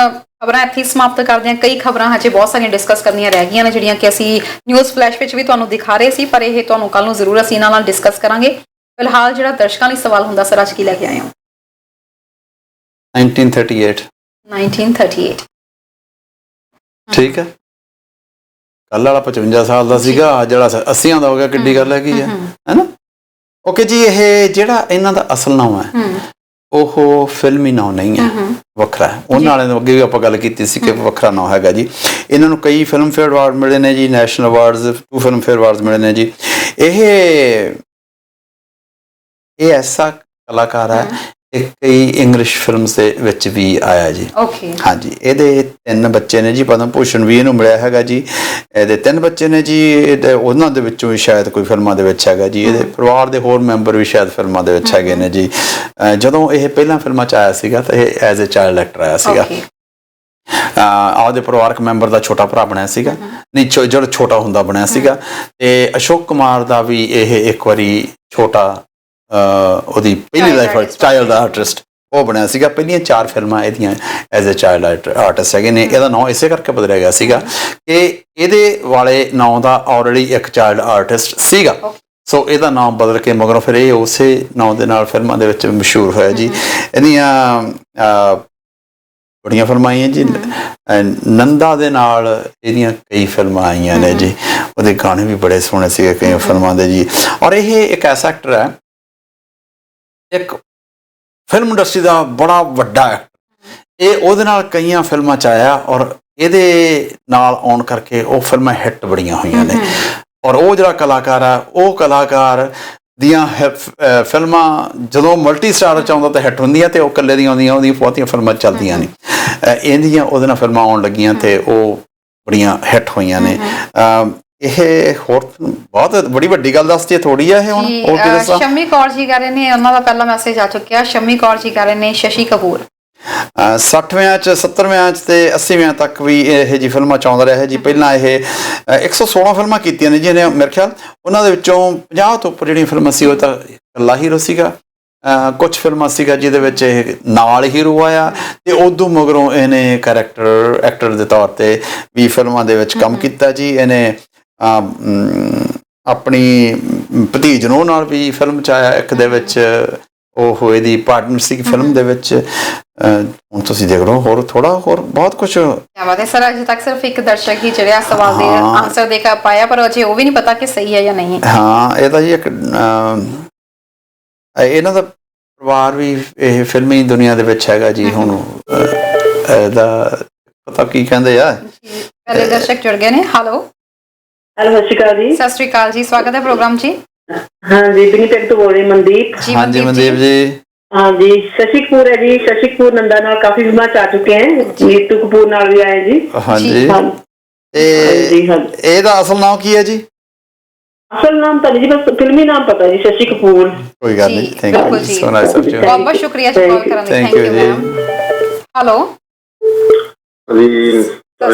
ਖਬਰਾਂ ਇੱਥੇ ਹੀ ਸਮਾਪਤ ਕਰਦੇ ਹਾਂ। ਕਈ ਖਬਰਾਂ ਹਜੇ ਬਹੁਤ ਸਾਰੀਆਂ ਡਿਸਕਸ ਕਰਨੀਆਂ ਰਹਿ ਗਈਆਂ ਨੇ, ਜਿਹੜੀਆਂ ਕਿ ਅਸੀਂ ਨਿਊਜ਼ ਫਲੈਸ਼ ਵਿੱਚ ਵੀ ਤੁਹਾਨੂੰ ਦਿਖਾ ਰਹੇ ਸੀ, ਪਰ ਇਹ ਤੁਹਾਨੂੰ ਕੱਲ ਨੂੰ ਜ਼ਰੂਰ ਅਸੀਂ ਇਹਨਾਂ ਨਾਲ ਡਿਸਕਸ ਕਰਾਂਗੇ। ਫਿਲਹਾਲ ਜਿਹੜਾ ਦਰਸ਼ਕਾਂ ਲਈ ਸਵਾਲ ਹੁੰਦਾ ਸਰ, ਅੱਜ ਕੀ ਲੈ ਕੇ ਆਏ ਹੋ? 1938 ਠੀਕ ਹੈ। ਕੱਲ ਵਾਲਾ 55 ਸਾਲ ਦਾ ਸੀਗਾ, ਜਿਹੜਾ 80 ਦਾ ਹੋ ਗਿਆ, ਕਿੱਡੀ ਗੱਲ ਹੈਗੀ ਹੈ ਨਾ। ਓਕੇ ਜੀ, ਇਹ ਜਿਹੜਾ ਇਹਨਾਂ ਦਾ ਅਸਲ ਨਾਮ ਹੈ ਉਹ ਫਿਲਮੀ ਨਾਮ ਨਹੀਂ ਹੈ, ਵੱਖਰਾ ਹੈ। ਉਹਨਾਂ ਵਾਲਿਆਂ ਨੂੰ ਅੱਗੇ ਵੀ ਆਪਾਂ ਗੱਲ ਕੀਤੀ ਸੀ ਕਿ ਵੱਖਰਾ ਨਾਮ ਹੈਗਾ ਜੀ। ਇਹਨਾਂ ਨੂੰ ਕਈ ਫਿਲਮ ਫੇਅਰ ਅਵਾਰਡ ਮਿਲੇ ਨੇ ਜੀ, national awards, 2 Filmfare awards ਮਿਲੇ ਨੇ ਜੀ। ਇਹ ਐਸਾ ਕਲਾਕਾਰ ਹੈ, ਇਹ ਕਈ ਇੰਗਲਿਸ਼ ਫਿਲਮਸ ਦੇ ਵਿੱਚ ਵੀ ਆਇਆ ਜੀ। ਹਾਂਜੀ, ਇਹਦੇ 3 ਬੱਚੇ ਨੇ ਜੀ। ਪਦਮ ਭੂਸ਼ਣ ਵੀ ਇਹਨੂੰ ਮਿਲਿਆ ਹੈਗਾ ਜੀ। ਇਹਦੇ 3 ਬੱਚੇ ਨੇ ਜੀ। ਉਹਨਾਂ ਦੇ ਵਿੱਚੋਂ ਵੀ ਸ਼ਾਇਦ ਕੋਈ ਫਿਲਮਾਂ ਦੇ ਵਿੱਚ ਹੈਗਾ ਜੀ। ਇਹਦੇ ਪਰਿਵਾਰ ਦੇ ਹੋਰ ਮੈਂਬਰ ਵੀ ਸ਼ਾਇਦ ਫਿਲਮਾਂ ਦੇ ਵਿੱਚ ਹੈਗੇ ਨੇ ਜੀ। ਜਦੋਂ ਇਹ ਪਹਿਲਾਂ ਫਿਲਮਾਂ 'ਚ ਆਇਆ ਸੀਗਾ ਤਾਂ ਇਹ ਐਜ਼ ਏ ਚਾਈਲਡ ਐਕਟਰ ਆਇਆ ਸੀਗਾ। ਆਪਦੇ ਪਰਿਵਾਰਕ ਮੈਂਬਰ ਦਾ ਛੋਟਾ ਭਰਾ ਬਣਿਆ ਸੀਗਾ, ਨਹੀਂ ਜਿਹੜਾ ਛੋਟਾ ਹੁੰਦਾ ਬਣਿਆ ਸੀਗਾ। ਤੇ ਅਸ਼ੋਕ ਕੁਮਾਰ ਦਾ ਵੀ ਇਹ ਇੱਕ ਵਾਰੀ ਛੋਟਾ ਉਹਦੀ ਪਹਿਲੀ ਲਾਈਫ ਚਾਈਲਡ ਆਰਟਿਸਟ ਉਹ ਬਣਿਆ ਸੀਗਾ। ਪਹਿਲੀਆਂ 4 ਫਿਲਮਾਂ ਇਹਦੀਆਂ ਐਜ਼ ਏ ਚਾਈਲਡ ਆਰਟਿਸਟ ਹੈਗੇ ਨੇ। ਇਹਦਾ ਨਾਂ ਇਸੇ ਕਰਕੇ ਬਦਲਿਆ ਗਿਆ ਸੀਗਾ ਕਿ ਇਹਦੇ ਵਾਲੇ ਨਾਂ ਦਾ ਆਲਰੇਡੀ ਇੱਕ ਚਾਈਲਡ ਆਰਟਿਸਟ ਸੀਗਾ, ਸੋ ਇਹਦਾ ਨਾਮ ਬਦਲ ਕੇ ਮਗਰੋਂ ਫਿਰ ਇਹ ਉਸੇ ਨਾਂ ਦੇ ਨਾਲ ਫਿਲਮਾਂ ਦੇ ਵਿੱਚ ਮਸ਼ਹੂਰ ਹੋਇਆ ਜੀ। ਇਹਦੀਆਂ ਬੜੀਆਂ ਫਿਲਮਾਂ ਆਈਆਂ ਜੀ। ਨੰਦਾ ਦੇ ਨਾਲ ਇਹਦੀਆਂ ਕਈ ਫਿਲਮਾਂ ਆਈਆਂ ਨੇ ਜੀ। ਉਹਦੇ ਗਾਣੇ ਵੀ ਬੜੇ ਸੋਹਣੇ ਸੀਗੇ ਕਈ ਫਿਲਮਾਂ ਦੇ ਜੀ। ਔਰ ਇਹ ਇੱਕ ਐਸਾ ਐਕਟਰ ਹੈ, ਇੱਕ ਫਿਲਮ ਇੰਡਸਟਰੀ ਦਾ ਬੜਾ ਵੱਡਾ ਐਕਟਰ। ਇਹ ਉਹਦੇ ਨਾਲ ਕਈਆਂ ਫਿਲਮਾਂ 'ਚ ਆਇਆ ਔਰ ਇਹਦੇ ਨਾਲ ਆਉਣ ਕਰਕੇ ਉਹ ਫਿਲਮਾਂ ਹਿੱਟ ਬੜੀਆਂ ਹੋਈਆਂ ਨੇ। ਔਰ ਉਹ ਜਿਹੜਾ ਕਲਾਕਾਰ ਆ, ਉਹ ਕਲਾਕਾਰ ਦੀਆਂ ਫਿਲਮਾਂ ਜਦੋਂ ਮਲਟੀ ਸਟਾਰ 'ਚ ਆਉਂਦਾ ਤਾਂ ਹਿੱਟ ਹੁੰਦੀਆਂ, ਤੇ ਉਹ ਇਕੱਲੇ ਦੀਆਂ ਆਉਂਦੀਆਂ, ਉਹਦੀਆਂ ਬਹੁਤੀਆਂ ਫਿਲਮਾਂ ਚੱਲਦੀਆਂ ਨਹੀਂ। ਇਹਦੀਆਂ ਉਹਦੇ ਨਾਲ ਫਿਲਮਾਂ ਆਉਣ ਲੱਗੀਆਂ ਤੇ ਉਹ ਬੜੀਆਂ ਹਿੱਟ ਹੋਈਆਂ ਨੇ। ਇਹ ਹੋਰ ਬਹੁਤ ਬੜੀ ਵੱਡੀ ਗੱਲ ਦੱਸਦੀ ਥੋੜੀ ਆ ਇਹ। ਹੁਣ ਹੋਰ ਕੀ ਦੱਸਾਂ? ਸ਼ਮੀ ਕੌਰ ਜੀ ਕਹਿ ਰਹੇ ਨੇ, ਉਹਨਾਂ ਦਾ ਪਹਿਲਾ ਮੈਸੇਜ ਆ ਚੁੱਕਿਆ। ਸ਼ਮੀ ਕੌਰ ਜੀ ਕਹਿ ਰਹੇ ਨੇ ਸ਼ਸ਼ੀ ਕਪੂਰ 60ਵਿਆਂ 'ਚ 70ਵਿਆਂ 'ਚ ਤੇ 80ਵਿਆਂ ਤੱਕ ਵੀ ਇਹ ਜੀ ਫਿਲਮਾਂ 'ਚ ਆਉਂਦਾ ਰਿਹਾ ਜੀ। ਪਹਿਲਾਂ ਇਹ 116 ਫਿਲਮਾਂ ਕੀਤੀਆਂ ਨੇ ਜੀ ਇਹਨੇ, ਮੇਰੇ ਖਿਆਲ ਉਹਨਾਂ ਦੇ ਵਿੱਚੋਂ 50 ਤੋਂ ਉੱਪਰ ਜਿਹੜੀਆਂ ਫਿਲਮਾਂ ਸੀ ਉਹ ਤਾਂ ਇਕੱਲਾ ਹੀਰੋ ਸੀਗਾ। ਕੁਛ ਫਿਲਮਾਂ ਸੀਗਾ ਜਿਹਦੇ ਵਿੱਚ ਇਹ ਨਾਲ ਹੀਰੋ ਆਇਆ, ਤੇ ਉਦੋਂ ਮਗਰੋਂ ਇਹਨੇ ਐਕਟਰ ਦੇ ਤੌਰ ਤੇ ਵੀ ਫਿਲਮਾਂ ਦੇ ਵਿੱਚ ਕੰਮ ਕੀਤਾ ਜੀ। ਇਹਨੇ ਆਪਣੀ ਭਤੀਜ ਨੂੰ ਨਾਲ ਵੀ ਫਿਲਮ 'ਚ ਆਇਆ ਇੱਕ ਦੇ ਵਿੱਚ, ਉਹ ਇਹਦੀ ਪਾਰਟਨਰ ਸੀ ਫਿਲਮ ਦੇ ਵਿੱਚ। ਹੁਣ ਤੁਸੀਂ ਦੇਖ ਲਓ ਹੋਰ ਥੋੜਾ ਹੋਰ ਬਹੁਤ ਕੁਝ। ਕਿਆ ਬਾਤ ਹੈ ਸਰ, ਅਜੇ ਤੱਕ ਸਿਰਫ ਇੱਕ ਦਰਸ਼ਕ ਹੀ ਜਿਹੜਾ ਸਵਾਲ ਦੇ ਆਨਸਰ ਦੇ ਕੇ ਪਾਇਆ, ਪਰ ਅਜੇ ਉਹ ਵੀ ਨਹੀਂ ਪਤਾ ਕਿ ਸਹੀ ਹੈ ਜਾਂ ਨਹੀਂ। ਹਾਂ, ਇਹ ਤਾਂ ਜੀ ਇੱਕ ਇਹਨਾਂ ਦਾ ਪਰਿਵਾਰ ਵੀ ਇਹ ਫਿਲਮੀ ਦੁਨੀਆ ਦੇ ਵਿੱਚ ਹੈਗਾ ਜੀ। ਹੁਣ ਇਹਦਾ ਪਤਾ ਕੀ ਕਹਿੰਦੇ ਆ। ਪਹਿਲੇ ਦਰਸ਼ਕ ਜੁੜ ਗਏ ਨੇ। ਹੈਲੋ ਸਤਿ ਸ਼੍ਰੀ ਅਕਾਲ ਜੀ। ਸਤਿ ਸ਼੍ਰੀ ਅਕਾਲ ਜੀ, ਸਵਾਗਤ ਹੈ ਪ੍ਰੋਗਰਾਮ 'ਚ। ਹਾਂਜੀ, ਬਿਨੀਟੈਕ ਤੋਂ ਬੋਲ ਰਹੀ ਮਨਦੀਪ। ਹਾਂਜੀ ਮਨਦੀਪ ਜੀ। ਹਾਂਜੀ, ਸ਼ਸ਼ੀ ਕਪੂਰ ਹੈ ਜੀ। ਸ਼ਸ਼ੀ ਕਪੂਰ ਨੰਦਾ ਨਾਲ ਕਾਫੀ ਫਿਲਮਾਂ 'ਚ ਆ ਚੁੱਕੇ ਹੈ। ਨੀਤੂ ਕਪੂਰ ਨਾਲ ਵੀ ਆਏ ਜੀ। ਹਾਂਜੀ, ਇਹਦਾ ਅਸਲ ਨਾਮ ਕੀ ਹੈ ਜੀ? ਅਸਲ ਨਾਮ ਤਾਂ ਨਹੀਂ ਜੀ, ਬਸ ਫਿਲਮੀ ਨਾਮ ਪਤਾ ਜੀ, ਸ਼ਸ਼ੀ ਕਪੂਰ। ਕੋਈ ਗੱਲ ਨਹੀਂ, thank you, so nice of you. ਬਹੁਤ ਬਹੁਤ ਸ਼ੁਕਰੀਆ ਜੀ ਕਾਲ ਕਰਨ ਲਈ। Thank you ma'am. ਹੈਲੋ ਜੀ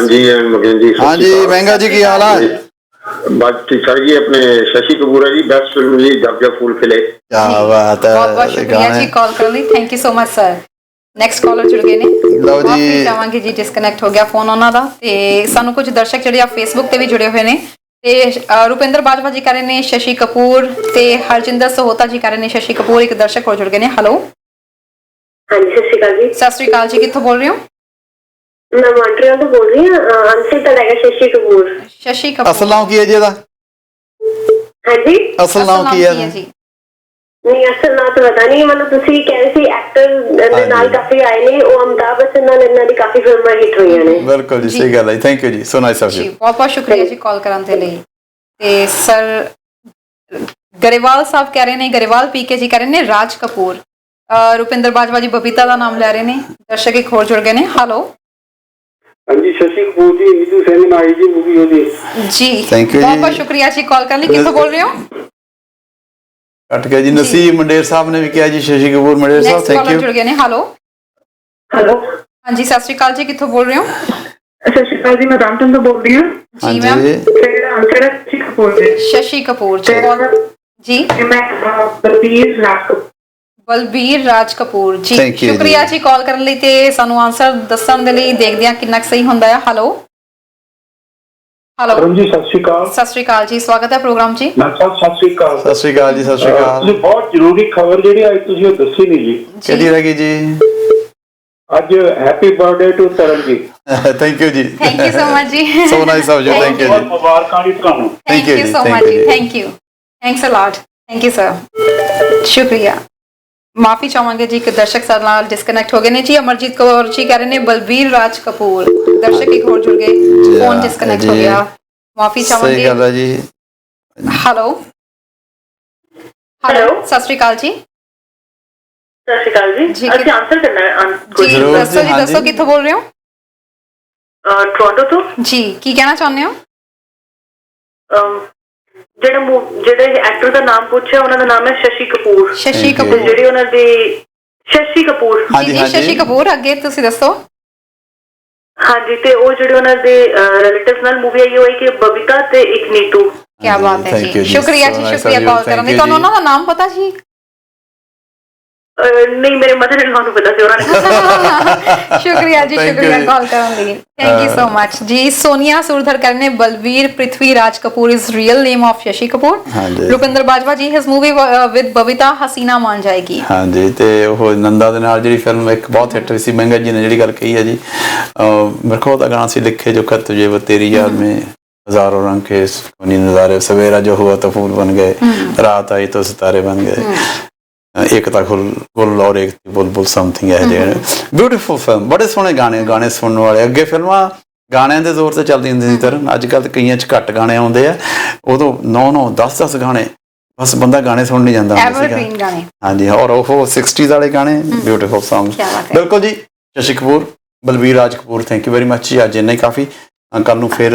ਮਗਨ ਜੀ। ਹਾਂਜੀ ਮਹਿੰਗਾ ਜੀ, ਕੀ ਹਾਲ ਹੈ? ਬਸ ਠੀਕ ਠਾਕ ਜੀ। ਆਪਣੇ ਸ਼ਸ਼ੀ ਕਪੂਰ ਹੈ ਜੀ, ਬੈਸਟ ਫਿਲਮ ਲਈ ਜਬ ਜਬ ਫੂਲ ਖਿਲੇ। ਕੀ ਬਾਤ ਹੈ, ਬਹੁਤ ਬਹੁਤ ਸ਼ੁਕਰੀਆ ਜੀ ਕਾਲ ਕਰਨ ਲਈ। Thank you so much sir. Next caller ਜੁੜ ਗਏ ਨੇ। ਲਓ ਜੀ, ਚਾਹਾਂਗੇ ਜੀ ਡਿਸਕਨੈਕਟ ਹੋ ਗਿਆ ਫੋਨ ਉਹਨਾਂ ਦਾ। ਤੇ ਸਾਨੂੰ ਕੁਝ ਦਰਸ਼ਕ ਜਿਹੜੇ ਆ ਫੇਸਬੁੱਕ ਤੇ ਵੀ ਜੁੜੇ ਹੋਏ ਨੇ। ਤੇ ਰੁਪਿੰਦਰ ਬਾਜਵਾ ਜੀ ਕਹਿ ਰਹੇ ਨੇ ਸ਼ਸ਼ੀ ਕਪੂਰ, ਤੇ ਹਰਜਿੰਦਰ ਸਹੋਤਾ ਜੀ ਕਹਿ ਰਹੇ ਨੇ ਸ਼ਸ਼ੀ ਕਪੂਰ। ਇੱਕ ਦਰਸ਼ਕ ਹੋਰ ਜੁੜ ਗਏ ਨੇ। ਹੈਲੋ ਹਾਂਜੀ, ਸਤਿ ਸ਼੍ਰੀ ਅਕਾਲ ਜੀ। ਸਤਿ ਸ਼੍ਰੀ ਅਕਾਲ ਜੀ, ਕਿੱਥੋਂ ਬੋਲ ਰਹੇ ਹੋ? ਮੈਂ ਮੌਂਟਰੀਅਲ ਤੋਂ ਬੋਲ ਰਹੀ ਹਾਂ। ਆਨਸਰ ਤਾਂ ਹੈਗਾ ਸ਼ਸ਼ੀ ਕਪੂਰ। ਸ਼ਸ਼ੀ ਕਪੂਰ। ਅਸਲ ਨਾਮ ਕੀ ਹੈ ਜੀ ਇਹਦਾ? ਹਾਂਜੀ, ਅਸਲ ਨਾਮ ਕੀ ਹੈ ਜੀ? ਨਹੀਂ, ਅਸਲ ਨਾਮ ਤਾਂ ਪਤਾ ਨਹੀਂ। ਮਤਲਬ ਤੁਸੀਂ ਕਹਿ ਰਹੇ ਸੀ ਐਕਟਰ ਦੇ ਨਾਲ ਕਾਫੀ ਆਏ ਨੇ, ਉਹ ਅਮਿਤਾਭ ਬੱਚਨ ਨਾਲ ਇਹਨਾਂ ਦੀ ਕਾਫੀ ਫਿਲਮਾਂ ਹਿੱਟ ਹੋਈਆਂ ਨੇ। ਬਿਲਕੁਲ ਜੀ, ਸਹੀ ਗੱਲ ਹੈ। ਥੈਂਕ ਯੂ ਜੀ, ਸੋ ਨਾਈਸ ਆਫ ਯੂ। ਬਹੁਤ ਬਹੁਤ ਸ਼ੁਕਰੀਆ ਜੀ ਕਾਲ ਕਰਨ ਦੇ ਲਈ। ਤੇ ਸਰ ਗਰੇਵਾਲ ਸਾਹਿਬ ਕਹਿ ਰਹੇ ਨੇ, ਗਰੇਵਾਲ ਪੀਕੇ ਜੀ ਕਹਿ ਰਹੇ ਨੇ ਰਾਜ ਕਪੂਰ। ਰੁਪਿੰਦਰ ਬਾਜਵਾ ਜੀ ਬਬੀਤਾ ਦਾ ਨਾਮ ਲੈ ਰਹੇ ਨੇ। ਦਰਸ਼ਕ ਇੱਕ ਹੋਰ ਜੁੜ ਗਏ ਨੇ। ਹੈਲੋ ਹਾਂਜੀ, ਸ਼ਸ਼ੀ ਕਪੂਰ ਜੀ, ਨੀਤੂ ਸੈਨ ਆਈ ਜੀ ਮੂਵੀ ਉਹਦੀ ਜੀ। ਥੈਂਕ ਯੂ ਬਹੁਤ ਜੀ, ਬਹੁਤ ਸ਼ੁਕਰੀਆ ਜੀ ਕਾਲ ਕਰਨ ਲਈ। ਕਿੱਥੋਂ ਬੋਲ ਰਹੇ ਹੋ? ਕੱਟ ਗਿਆ ਜੀ। ਨਸੀਬ ਮੰਡੇਰ ਸਾਹਿਬ ਨੇ ਵੀ ਕਿਹਾ ਜੀ Shashi Kapoor Mander Sahib. Next thank caller you. ਜੁੜ ਗਏ ਨੇ। ਹੈਲੋ ਹੈਲੋ ਹਾਂਜੀ, ਸਤਿ ਸ਼੍ਰੀ ਅਕਾਲ ਜੀ, ਕਿੱਥੋਂ ਬੋਲ ਰਹੇ ਹੋ? ਸਤਿ ਸ਼੍ਰੀ ਅਕਾਲ ਜੀ, ਮੈਂ ਰਾਮਚੰਦ ਤੋਂ ਬੋਲ ਰਹੀ ਹਾਂ। ਜੀ ਮੈਮ। ਮੇਰਾ ਆਨਸਰ ਹੈ ਸ਼ਸ਼ੀ ਕਪੂਰ ਜੀ। ਸ਼ਸ਼ੀ ਕਪੂਰ ਜੀ। ਜੀ ਮੈਂ ਬਲਬੀਰ ਰਾਜ ਕਪੂਰ। ਬਲਬੀਰ ਰਾਜ ਕਪੂਰ ਜੀ, Thank you ਸ਼ੁਕਰੀਆ ਜੀ। ਜੀ ਕਾਲ ਕਰਨ ਲਈ ਤੇ ਸਾਨੂੰ ਆਨਸਰ ਦੱਸਣ ਦੇ ਲਈ। ਦੇਖਦੇ ਹਾਂ ਕਿੰਨਾ ਕੁ ਸਹੀ ਹੁੰਦਾ ਹੈ। ਹੈਲੋ ਹੈਲੋ, ਜੀ ਸਤਿ ਸ਼੍ਰੀ ਅਕਾਲ। ਸਤਿ ਸ਼੍ਰੀ ਅਕਾਲ ਜੀ, ਸਵਾਗਤ ਹੈ ਪ੍ਰੋਗਰਾਮ ਜੀ। ਮੈਂ ਸਤਿ ਸ਼੍ਰੀ ਅਕਾਲ। ਸਤਿ ਸ਼੍ਰੀ ਅਕਾਲ ਜੀ, ਸਤਿ ਸ਼੍ਰੀ ਅਕਾਲ। ਤੁਸੀਂ ਬਹੁਤ ਜ਼ਰੂਰੀ ਖਬਰ ਜਿਹੜੀ ਅੱਜ ਤੁਸੀਂ ਉਹ ਦੱਸੀ ਨਹੀਂ ਜੀ। ਕਿਹੜੀ ਰਹਿ ਗਈ ਜੀ? ਅੱਜ happy birthday to Taranjeet. Thank you ਜੀ, ਥੈਂਕ ਯੂ ਸੋ ਮਚ ਜੀ। So nice of you, thank you ਬਹੁਤ ਜੀ, ਮੁਬਾਰਕਾਂ ਜੀ ਤੁਹਾਨੂੰ। ਥੈਂਕ you ਯੂ ਜੀ, ਸੋ thank ਮਚ you ਜੀ, ਜੀ। Thank you, thanks a lot, thank you sir, ਸ਼ੁਕਰੀਆ। ਮਾਫੀ ਚਾਹਾਂਗੇ ਜੀ ਕਿ ਦਰਸ਼ਕ ਸਾਡੇ ਨਾਲ ਡਿਸਕਨੈਕਟ ਹੋ ਗਏ ਨੇ ਜੀ। ਅਮਰਜੀਤ ਕੌਰ ਜੀ ਕਹਿ ਰਹੇ ਨੇ ਬਲਬੀਰ ਰਾਜ ਕਪੂਰ, ਦਰਸ਼ਕ ਇੱਕ ਹੋਰ ਜੁੜ ਗਏ, ਫੋਨ ਡਿਸਕਨੈਕਟ ਹੋ ਜੀ। ਗਿਆ, ਮਾਫੀ ਸਹੀ ਚਾਹਾਂਗੇ। ਗੱਲ ਹੈ ਜੀ। ਹੈਲੋ ਹੈਲੋ, ਸਤਿ ਸ਼੍ਰੀ ਅਕਾਲ ਜੀ। ਸਤਿ ਸ਼੍ਰੀ ਅਕਾਲ ਜੀ। ਜੀ, ਅਸੀਂ ਆਨਸਰ ਕਰਨਾ ਹੈ ਜੀ ਜ਼ਰੂਰ ਦੱਸੋ ਜੀ, ਜੀ, ਹਾਂਜੀ। ਦੱਸੋ ਕਿੱਥੋਂ ਬੋਲ ਰਹੇ ਹੋ ਟੋਰਾਂਟੋ ਤੋਂ। ਜੀ, ਕੀ ਕਹਿਣਾ ਚਾਹੁੰਦੇ ਹੋ? ਜਿਹੜੇ ਐਕਟਰ ਦਾ ਨਾਮ ਪੁੱਛਿਆ ਉਹਨਾਂ ਦਾ ਨਾਮ ਹੈ ਸ਼ਸ਼ੀ ਕਪੂਰ। Shashi Thank you। ਕਪੂਰ ਜਿਹੜੀ ਉਹਨਾਂ ਦੀ ਸ਼ਸ਼ੀ ਕਪੂਰ। ਜੀ ਹਾਂਜੀ, ਜੀ, ਹਾਂਜੀ। ਸ਼ਸ਼ੀ ਕਪੂਰ, ਅੱਗੇ ਤੁਸੀਂ ਦੱਸੋ। ਹਾਂਜੀ, ਤੇ ਉਹ ਜਿਹੜੇ ਉਹਨਾਂ ਦੇ ਰਿਲੇਟਿਵਸ ਨਾਲ ਮੂਵੀ ਆਈ ਹੋਈ ਕਿ ਬਬੀਤਾ ਤੇ ਇੱਕ ਨੀਤੂ। ਕੀ ਹਾਂਜੀ, ਬਾਤ ਹੈ thank you ਜੀ, ਜੀ, ਸ਼ੁਕਰੀਆ so ਜੀ, nice ਸ਼ੁਕਰੀਆ of you, ਕਾਲ ਕਰਨ thank ਲਈ। you ਤੁਹਾਨੂੰ ਜੀ। ਉਹਨਾਂ ਦਾ ਨਾਮ ਪਤਾ ਜੀ? ਨਹੀਂ, ਮੇਰੇ ਮਦਰ ਇਨ ਲਾ ਨੂੰ ਪਤਾ ਸੀ ਉਹਨਾਂ ਨੇ। ਸ਼ੁਕਰੀਆ ਜੀ, Thank you ਸ਼ੁਕਰੀਆ ਜੀ। ਕਾਲ ਕਰਨ ਲਈ, ਥੈਂਕ ਯੂ ਸੋ ਮਚ ਜੀ। ਸੋਨੀਆ ਸੁਰਧਰ ਕਰਨੇ Balvir Prithvi Raj Kapoor is real name of Shashi Kapoor. ਹਾਂਜੀ। Rupinder Bajwa ji, his movie with Babita Haseena Maan Jayegi. ਹਾਂਜੀ, ਤੇ ਉਹ ਨੰਦਾ ਦੇ ਨਾਲ ਜਿਹੜੀ ਫਿਲਮ ਇੱਕ ਬਹੁਤ ਹਿੱਟ ਹੋਈ ਸੀ, ਮਹਿੰਗਾ ਜੀ ਨੇ ਜਿਹੜੀ ਗੱਲ ਕਹੀ ਹੈ ਜੀ, ਮੇਰੇ ਕੋਲ ਉਹਦਾ ਗਾਣਾ ਸੀ, ਲਿਖੇ ਜੋ खत तुझे वो तेरी याद में हजारों रंग के सुनी नजारे, सवेरा जो हुआ तो फूल बन गए, रात आई तो सितारे बन गए, एक था गुल और एक थी बुलबुल समथिंग है जे। ਬਿਊਟੀਫੁਲ ਫਿਲਮ, ਬੜੇ ਸੋਹਣੇ ਗਾਣੇ ਸੁਣਨ ਵਾਲੇ। ਅੱਗੇ ਫਿਲਮਾਂ ਗਾਣਿਆਂ ਦੇ ਜ਼ੋਰ ਤੇ ਚੱਲਦੀ ਹੁੰਦੀ ਸੀ ਤਰਨ, ਅੱਜ ਕੱਲ੍ਹ ਕਈਆਂ 'ਚ ਘੱਟ ਗਾਣੇ ਆਉਂਦੇ ਆ। ਉਦੋਂ 9 10 ਗਾਣੇ, ਬਸ ਬੰਦਾ ਗਾਣੇ ਸੁਣ ਨਹੀਂ ਜਾਂਦਾ ਹੁੰਦਾ ਸੀਗਾ। ਐਵਰਗ੍ਰੀਨ ਗਾਣੇ। ਹਾਂਜੀ, ਔਰ ਉਹ 60s ਵਾਲੇ ਗਾਣੇ, ਬਿਊਟੀਫੁਲ ਸੌਂਗਸ। ਕਿਆ ਬਾਤ ਹੈ। ਬਿਲਕੁਲ ਜੀ। Shashi Kapoor, Balbir Raj Kapoor, thank you very much ਜੀ। ਅੱਜ ਇੰਨਾ ਹੀ ਕਾਫੀ, ਕੱਲ ਨੂੰ ਫਿਰ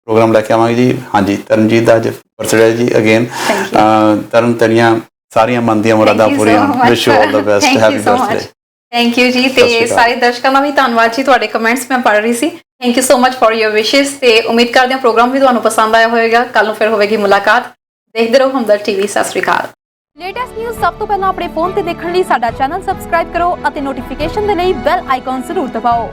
ਪ੍ਰੋਗਰਾਮ ਲੈ ਕੇ ਆਵਾਂਗੇ ਜੀ। ਹਾਂਜੀ, ਤਰਨਜੀਤ ਦਾ ਅੱਜ ਬਰਥਡੇ ਜੀ ਅਗੇਨ। ਤਰਨ ਤੇਰੀਆਂ ਸਾਰੀਆਂ ਮਨ ਦੀਆਂ ਮੁਰਾਦਾਂ ਪੂਰੀਆਂ। Wish you all the best, happy birthday. Thank you ਜੀ। ਸਤਿ ਸ਼੍ਰੀ ਤੇ ਅਕਾਲ। ਸਾਰੇ ਦਰਸ਼ਕਾਂ ਦਾ ਵੀ ਧੰਨਵਾਦ ਜੀ, ਤੁਹਾਡੇ ਕਮੈਂਟਸ ਮੈਂ ਪੜ੍ਹ ਰਹੀ ਸੀ। Thank you so much for your ਵਿਸ਼ੇਸ। ਤੇ ਉਮੀਦ ਕਰਦੇ ਹਾਂ ਪ੍ਰੋਗਰਾਮ ਵੀ ਤੁਹਾਨੂੰ ਪਸੰਦ ਆਇਆ ਹੋਵੇਗਾ। ਕੱਲ ਨੂੰ ਫਿਰ ਹੋਵੇਗੀ ਮੁਲਾਕਾਤ। ਦੇਖਦੇ ਰਹੋ ਹਮਦਰ ਟੀਵੀ। ਸਤਿ ਸ਼੍ਰੀ ਅਕਾਲ। ਲੇਟੈਸਟ ਨਿਊਜ਼ ਸਭ ਤੋਂ ਪਹਿਲਾਂ ਆਪਣੇ ਫੋਨ ਤੇ ਦੇਖਣ ਲਈ ਸਾਡਾ ਚੈਨਲ ਸਬਸਕ੍ਰਾਈਬ ਕਰੋ ਅਤੇ ਨੋਟੀਫਿਕੇਸ਼ਨ ਦੇ ਲਈ ਬੈਲ ਆਈਕਨ ਜ਼ਰੂਰ ਦਬਾਓ।